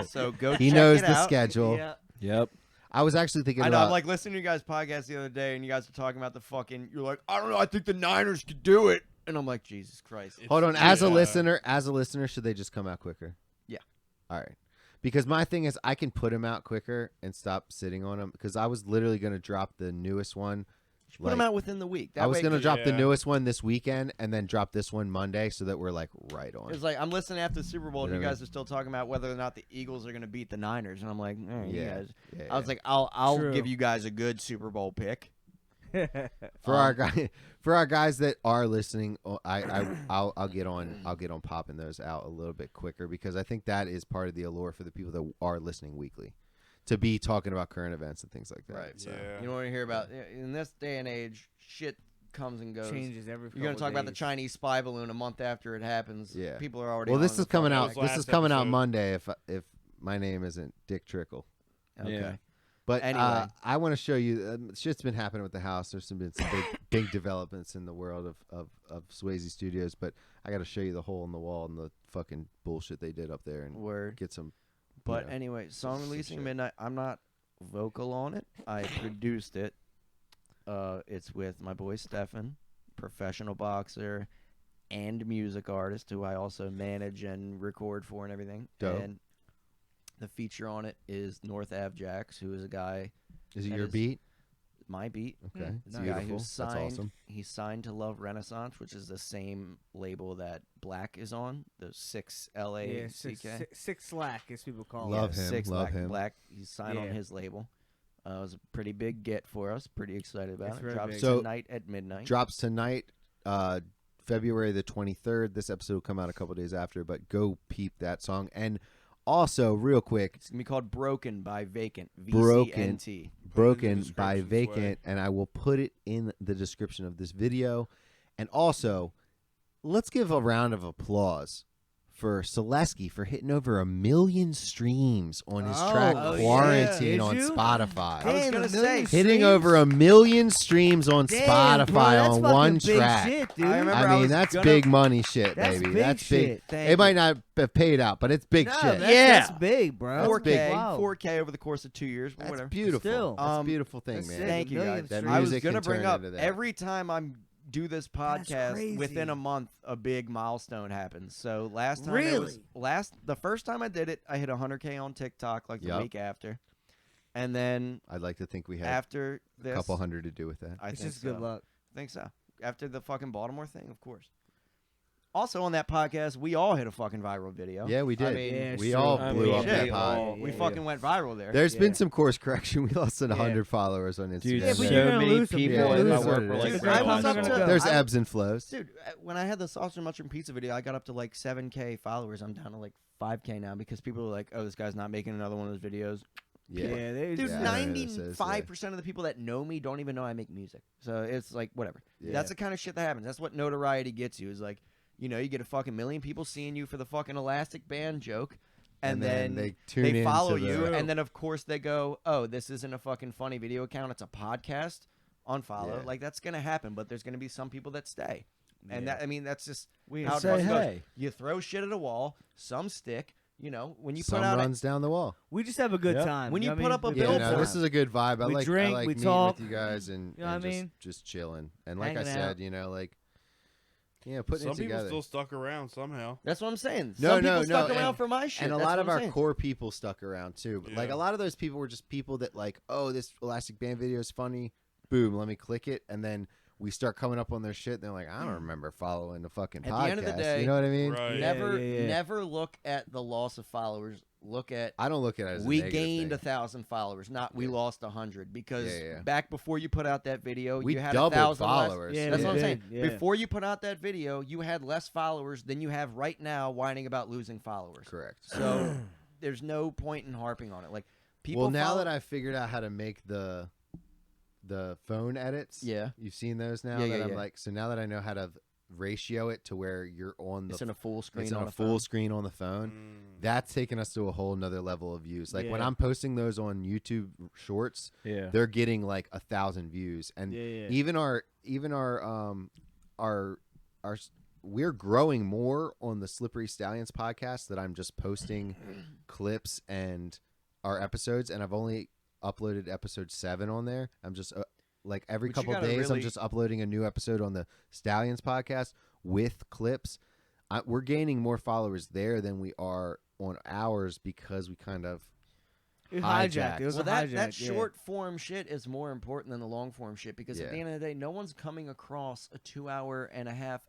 So go. He check knows it the out. schedule. Yeah. Yep. I was actually thinking I know. about I'm like listening to you guys' podcast the other day, and you guys are talking about the fucking. You're like, I don't know. I think the Niners could do it, and I'm like, Jesus Christ. hold on. It's- As a listener, should they just come out quicker? Yeah. All right. Because my thing is, I can put them out quicker and stop sitting on them. Because I was literally going to drop the newest one. Put them out within the week. That I was way- going to drop the Yeah. newest one this weekend and then drop this one Monday so that we're like right on. It's like I'm listening after the Super Bowl, and You you know what I guys are still talking about whether or not the Eagles are going to beat the Niners, and I'm like, you Yeah. guys. Yeah, I was yeah. like, I'll True. give you guys a good Super Bowl pick. for our guys that are listening, I'll get on popping those out a little bit quicker because I think that is part of the allure for the people that are listening weekly, to be talking about current events and things like that. Right. So. Yeah. You don't want to hear about in this day and age, shit comes and goes. Changes every. You're going to couple talk about the days. Chinese spy balloon a month after it happens. Yeah. People are already. Well, on this the is coming fucking out. That back. was This is last coming out episode. Monday. If my name isn't Dick Trickle. Okay. Yeah. But Anyway. I want to show you. Shit's been happening with the house. There's been some big developments in the world of Swayze Studios. But I got to show you the hole in the wall and the fucking bullshit they did up there and Word. get some. But know, anyway, song some releasing shit. midnight. I'm not vocal on it. I produced it. It's with my boy Stefan, professional boxer and music artist who I also manage and record for and everything. Dope. And the feature on it is North Ave Jax, who is a guy, Is it that your is beat? my beat. Okay, It's it's a guy beautiful. who's That's signed. awesome. He's signed to Love Renaissance, which is the same label that Black is on. The 6 LA Yeah, CK. six slack, as people call Love it. him, Six love Black, him. Black. He's signed on Yeah. his label. It was a pretty big get for us. Pretty excited about It's it. very Drops big. So- tonight at midnight. Drops tonight, February the 23rd. This episode will come out a couple days after, but go peep that song. And also, real quick, It's gonna be called "Broken" by Vacant. Broken. VCNT. Broken the by description, Vacant, and I will put it in the description of this video. And also, let's give a round of applause for Solesky for hitting over 1 million streams on his track Oh, Quarantine yeah. on Did you? Spotify. I was Damn, gonna 1 million say, streams? Hitting over 1 million streams on Damn, Spotify bro, that's on fucking one big track. shit, dude. I remember I mean, was that's gonna- big money shit, That's baby. big That's big. shit. Thank It you. might not have paid out, but it's big No, shit. That's big, bro. That's 4K, big. Wow. 4K over the course of 2 years. But That's whatever. beautiful. Still. That's a beautiful thing, that's man. sick. Thank you, 1 million guys. That streams. I was music gonna can bring turn up into that. every time I do this podcast crazy. within a month, a big milestone happens. So last time, Really? the first time I did it, I hit 100K on TikTok like the Yup. week after, and then I'd like to think we had after this, a couple hundred to do with that. I It's think just so. good luck. I think so. After the fucking Baltimore thing, of course. Also on that podcast, we all hit a fucking viral video. Yeah, we did. I mean, Yeah, we sure. all I blew mean, up shit, that we pod. all- we yeah. fucking went viral there. There's Yeah. been some course correction. We lost 100 Yeah. followers on Instagram. Dude, Yeah, but so you're gonna many lose them. people You're gonna in my lose them. work were Dude, like, I "Bro, was I'm up gonna to- go." There's I- ebbs and flows. Dude, when I had the sausage and mushroom pizza video, I got up to like 7K followers. I'm down to like 5K now because people are like, "Oh, this guy's not making another one of those videos." Yeah. they Dude, Yeah, I know this is, 95% of the people that know me don't even know I make music. So it's like whatever. Yeah. That's the kind of shit that happens. That's what notoriety gets you. Is like, you know, you get a fucking million people seeing you for the fucking Elastic Band joke, and then they tune in follow to you, the, and then of course they go, "Oh, this isn't a fucking funny video account. It's a podcast." unfollow. Yeah. Like that's gonna happen, but there's gonna be some people that stay, and Yeah. that I mean that's just We how it say fucking goes. hey. You throw shit at a wall, some stick. You know, when you Some put out runs down the wall. We just have a good Yep. time. When you know what put I up mean? a We Yeah, have a billboard- good no, this time. is a good vibe. I We like drink, I like we meeting talk. with you guys and, You know what I mean? just chilling. And like I Hanging said, out. you know, like putting Some it people together. still stuck around somehow. That's what I'm saying. No, Some no, people stuck no, around and- for my shit. And a That's lot what of I'm our saying. core people stuck around too. But like Yeah. a lot of those people were just people that like, oh, this Elastic Band video is funny. Boom, let me click it, and then we start coming up on their shit. And they're like, I don't remember following the fucking At podcast. the end of the day, you know what I mean? Right. Never, yeah. never look at the loss of followers. Look at I don't look at it as we a negative gained thing. 1,000 followers, not we Yeah. lost 100. Because Yeah. back before you put out that video, We you had doubled 1,000 less. followers. Yeah, That's we what I'm saying. did, yeah. Before you put out that video, you had less followers than you have right now, whining about losing followers. Correct. So there's no point in harping on it. Like people. Well, now follow- that I've figured out how to make the phone edits, Yeah. you've seen those now. Yeah, that yeah, I'm yeah. like, so now that I know how to ratio it to where you're on the it's in a full screen it's on on a a full phone. screen on the phone. That's taken us to a whole nother level of views. Like when Yeah. I'm posting those on YouTube Shorts, Yeah. they're getting like 1,000 views, and Yeah. even our we're growing more on the Slippery Stallions podcast that I'm just posting clips and our episodes, and I've only uploaded episode 7 on there. I'm just like every But you couple gotta days, I'm really- just uploading a new episode on the Stallions podcast with clips. We're gaining more followers there than we are on ours because we kind of It was hijacked. hijacked. It was Well, a that hijack. yeah. short form shit is more important than the long form shit because at the Yeah. end of the day, no one's coming across a 2.5-hour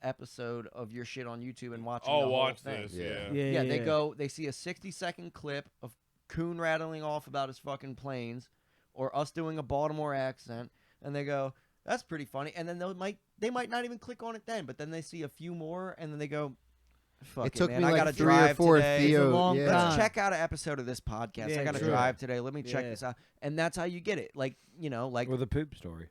episode of your shit on YouTube and watching. Oh, the whole watch thing. this. Yeah. Yeah. Yeah, they see a 60-second clip of Coon rattling off about his fucking planes, or us doing a Baltimore accent, and they go, "That's pretty funny." And then they might not even click on it then, but then they see a few more, and then they go, "Fuck it took man, me I like gotta 3 or drive 4 today. Theo. It's a long yeah. time. Let's check out an episode of this podcast. Yeah, I gotta true. drive today. Let me check Yeah. this out." And that's how you get it. Like like Or the poop story.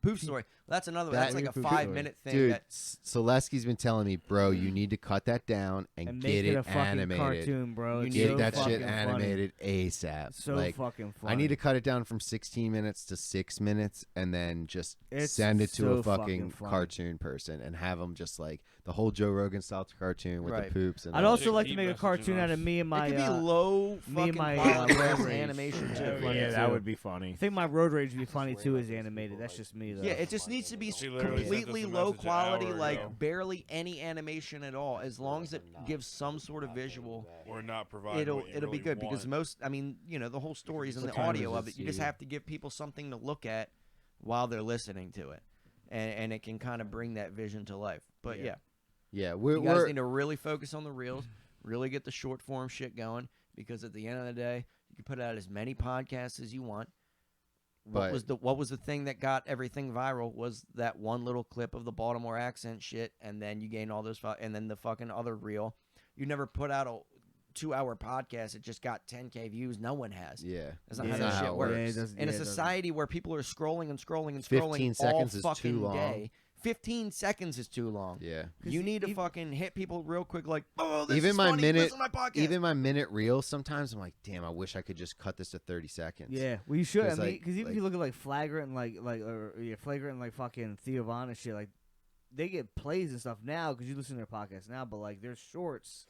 Poop story. That's another. That's like a Poop 5-minute thing. Dude, that, Solesky's been telling me, bro, you need to cut that down and, And get make it it a fucking animated. cartoon, bro. You It's need Get so that fucking shit funny. animated ASAP. So like, fucking funny. I need to cut it down from 16 minutes to 6 minutes and then just It's send it to so a fucking fucking funny. cartoon person and have them just like the whole Joe Rogan style cartoon with Right. the poops. And I'd all also that like to Keep make a messaging cartoon out us. of me and my. it could be low me and fucking my, violence road and rage. animation too. Yeah, Funny yeah, too. that would be funny. I think my road rage would be funny too as animated. That's just me though. Yeah, it just needs to be She literally sent us completely a low message an quality, hour like ago. barely any animation at all. As long as it gives some sort of visual, Or not provide. it'll what you be really good because want. most, I mean, the whole story is in the Sometimes audio of it's it. You just you. have to give people something to look at while they're listening to it, and it can kind of bring that vision to life. But yeah, Yeah, you guys we're need to really focus on the reels, really get the short form shit going, because at the end of the day, you can put out as many podcasts as you want. But- What was the thing that got everything viral was that one little clip of the Baltimore accent shit, and then you gain all those and then the fucking other reel. You never put out a 2-hour podcast. It just got 10K views. No one has. yeah. That's not Yeah. how That's that not shit how it works. Yeah, it doesn't- In a yeah, it doesn't. society where people are scrolling and scrolling and 15 scrolling seconds all is fucking too long. day, 15 seconds is too long. Yeah. You need to fucking hit people real quick, like, oh, this Even is my funny. minute- Listen to my podcast. Even my minute reel, sometimes I'm like, damn, I wish I could just cut this to 30 seconds. Yeah, well, you should. I 'Cause, mean, like- because even if like- you look at like Flagrant and Flagrant and like fucking Theo Von and shit, like they get plays and stuff now because you listen to their podcast now, but like their shorts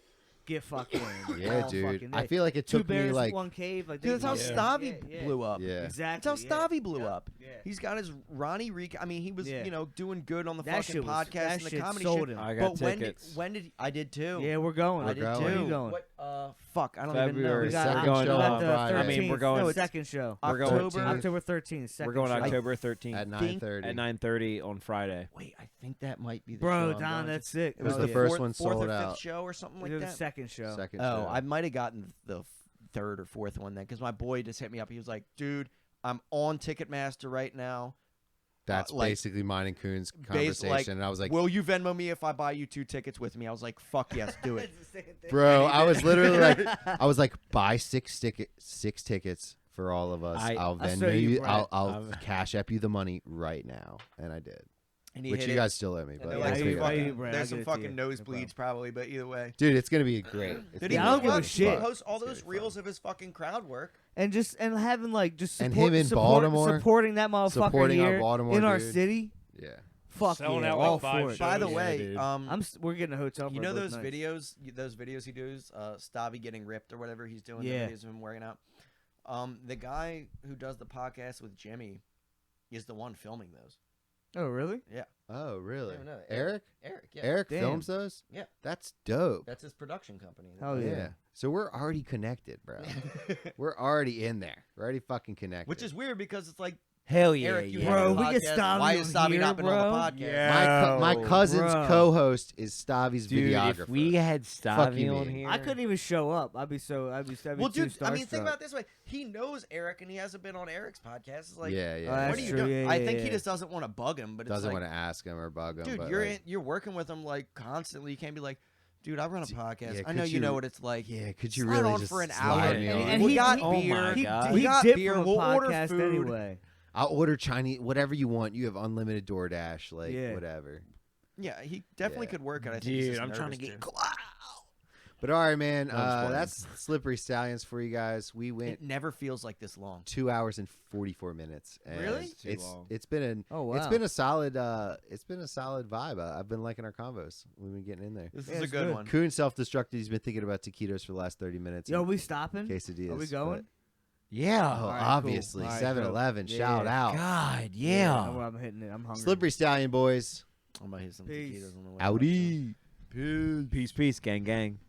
get fucking Yeah, all dude. fucking I day. feel like it Two took bears, me like one cave. Like Dude, that's how Yeah. Stavi blew up. Yeah. Exactly. That's how Stavi blew Yep. up. Yeah. He's got his Ronnie Reek. I mean, he was, Yeah. doing good on the That fucking shit was- podcast that and the shit comedy sold shit. him. I got But when tickets. did I did too? Yeah, we're going. I did going. too. Where are you going? What? Fuck, I don't even know. February We got, second going show we got on the Friday. 13th. I mean, we're going- No, it's second show. We're going October. October 13th. Second We're going show. October 13th at think- 9:30. at 9:30 on Friday. Wait, I think that might be the Bro, show I'm Don, going to. that's sick. It was Oh, the yeah. first fourth, one fourth sold or fifth out. show or something like It was that. the second show. Second Oh, show. I might have gotten the third or fourth one then, because my boy just hit me up. He was like, "Dude, I'm on Ticketmaster right now. That's like- basically mine and Coon's Like, conversation. And I was like, will you Venmo me if I buy you 2 tickets with me?" I was like, "Fuck yes, do it." bro, I was literally like, buy 6 tickets for all of us. I- I'll I'll show Venmo you, you. Brett. I'll Cash App you the money right now, and I did. And he which hit you it, guys still owe me. and But they're Yeah, like let's some figure it out. fucking, Brand, there's I'll some get it to fucking you. No nosebleeds problem. probably, but either way. Dude, it's gonna be great. It's Did gonna he I don't be give a fun. shit. post all It's those gonna be fun. reels of his fucking crowd work? And just and having like just And support, him in support- Baltimore, supporting that motherfucker supporting our here Baltimore in our dude. city. Yeah. Fuck Selling yeah, out all like 5 for it. By the Yeah, way, dude. We're getting a hotel. For you know both those nights. videos he does, Stabby getting ripped or whatever he's doing. Yeah. The videos of him working out. The guy who does the podcast with Jimmy is the one filming those. Oh really? Oh, really? Yeah, no, Eric? Eric, yeah. Eric Damn. films those? Yeah. That's dope. That's his production company. Hell yeah. So we're already connected, bro. We're already in there. We're already fucking connected. Which is weird because it's like, Hell yeah, Eric, you yeah. have Bro, a we get podcast. Stabby Why on has Stabby here, not been on bro. the podcast? Yeah. my cousin's bro. co-host is Stavi's Dude, videographer. if we had Fuck you, Stavi on man. here, I couldn't even show up. I'd be Well, too dude, I mean, think starstruck. about it this way. He knows Eric, and he hasn't been on Eric's podcast. It's like, yeah, yeah. Oh, that's what are you true. doing? Yeah, I yeah, think he yeah. just doesn't want to bug him, but Doesn't it's like, want to ask him or bug him. dude, but you're working with him like constantly. You can't be like, dude, I run a podcast. yeah, I know could you know you- what it's like. Yeah, could you Slide really on just for an slide hour? me And- on? and we he- got oh beer. my God. We he got dipped beer. from a We'll order podcast food. anyway. I'll order Chinese, whatever you want. You have unlimited DoorDash, like Yeah. whatever. Yeah, he definitely Yeah. could work it. I think he's dude, just I'm trying to nervous, get too. But all right, man. That was funny. That's Slippery Stallions for you guys. We went It never feels like this long. 2 hours and 44 minutes. And Really? It's too It's long. it's been an Oh wow. it's been a solid vibe. I've been liking our combos. We've been getting in there. This Yeah, is a it's good good. one. Coon self-destructed. He's been thinking about taquitos for the last 30 minutes. Yo, and we stopping? quesadillas. Are we but- going? yeah. Oh, All right, obviously, cool. All right, 7-Eleven. cool. Shout Yeah. out. God, yeah. I'm hitting it. I'm hungry. Slippery Stallion boys. I'm gonna hit some Peace. taquitos on the way. Howdy. Peace, peace, gang, gang.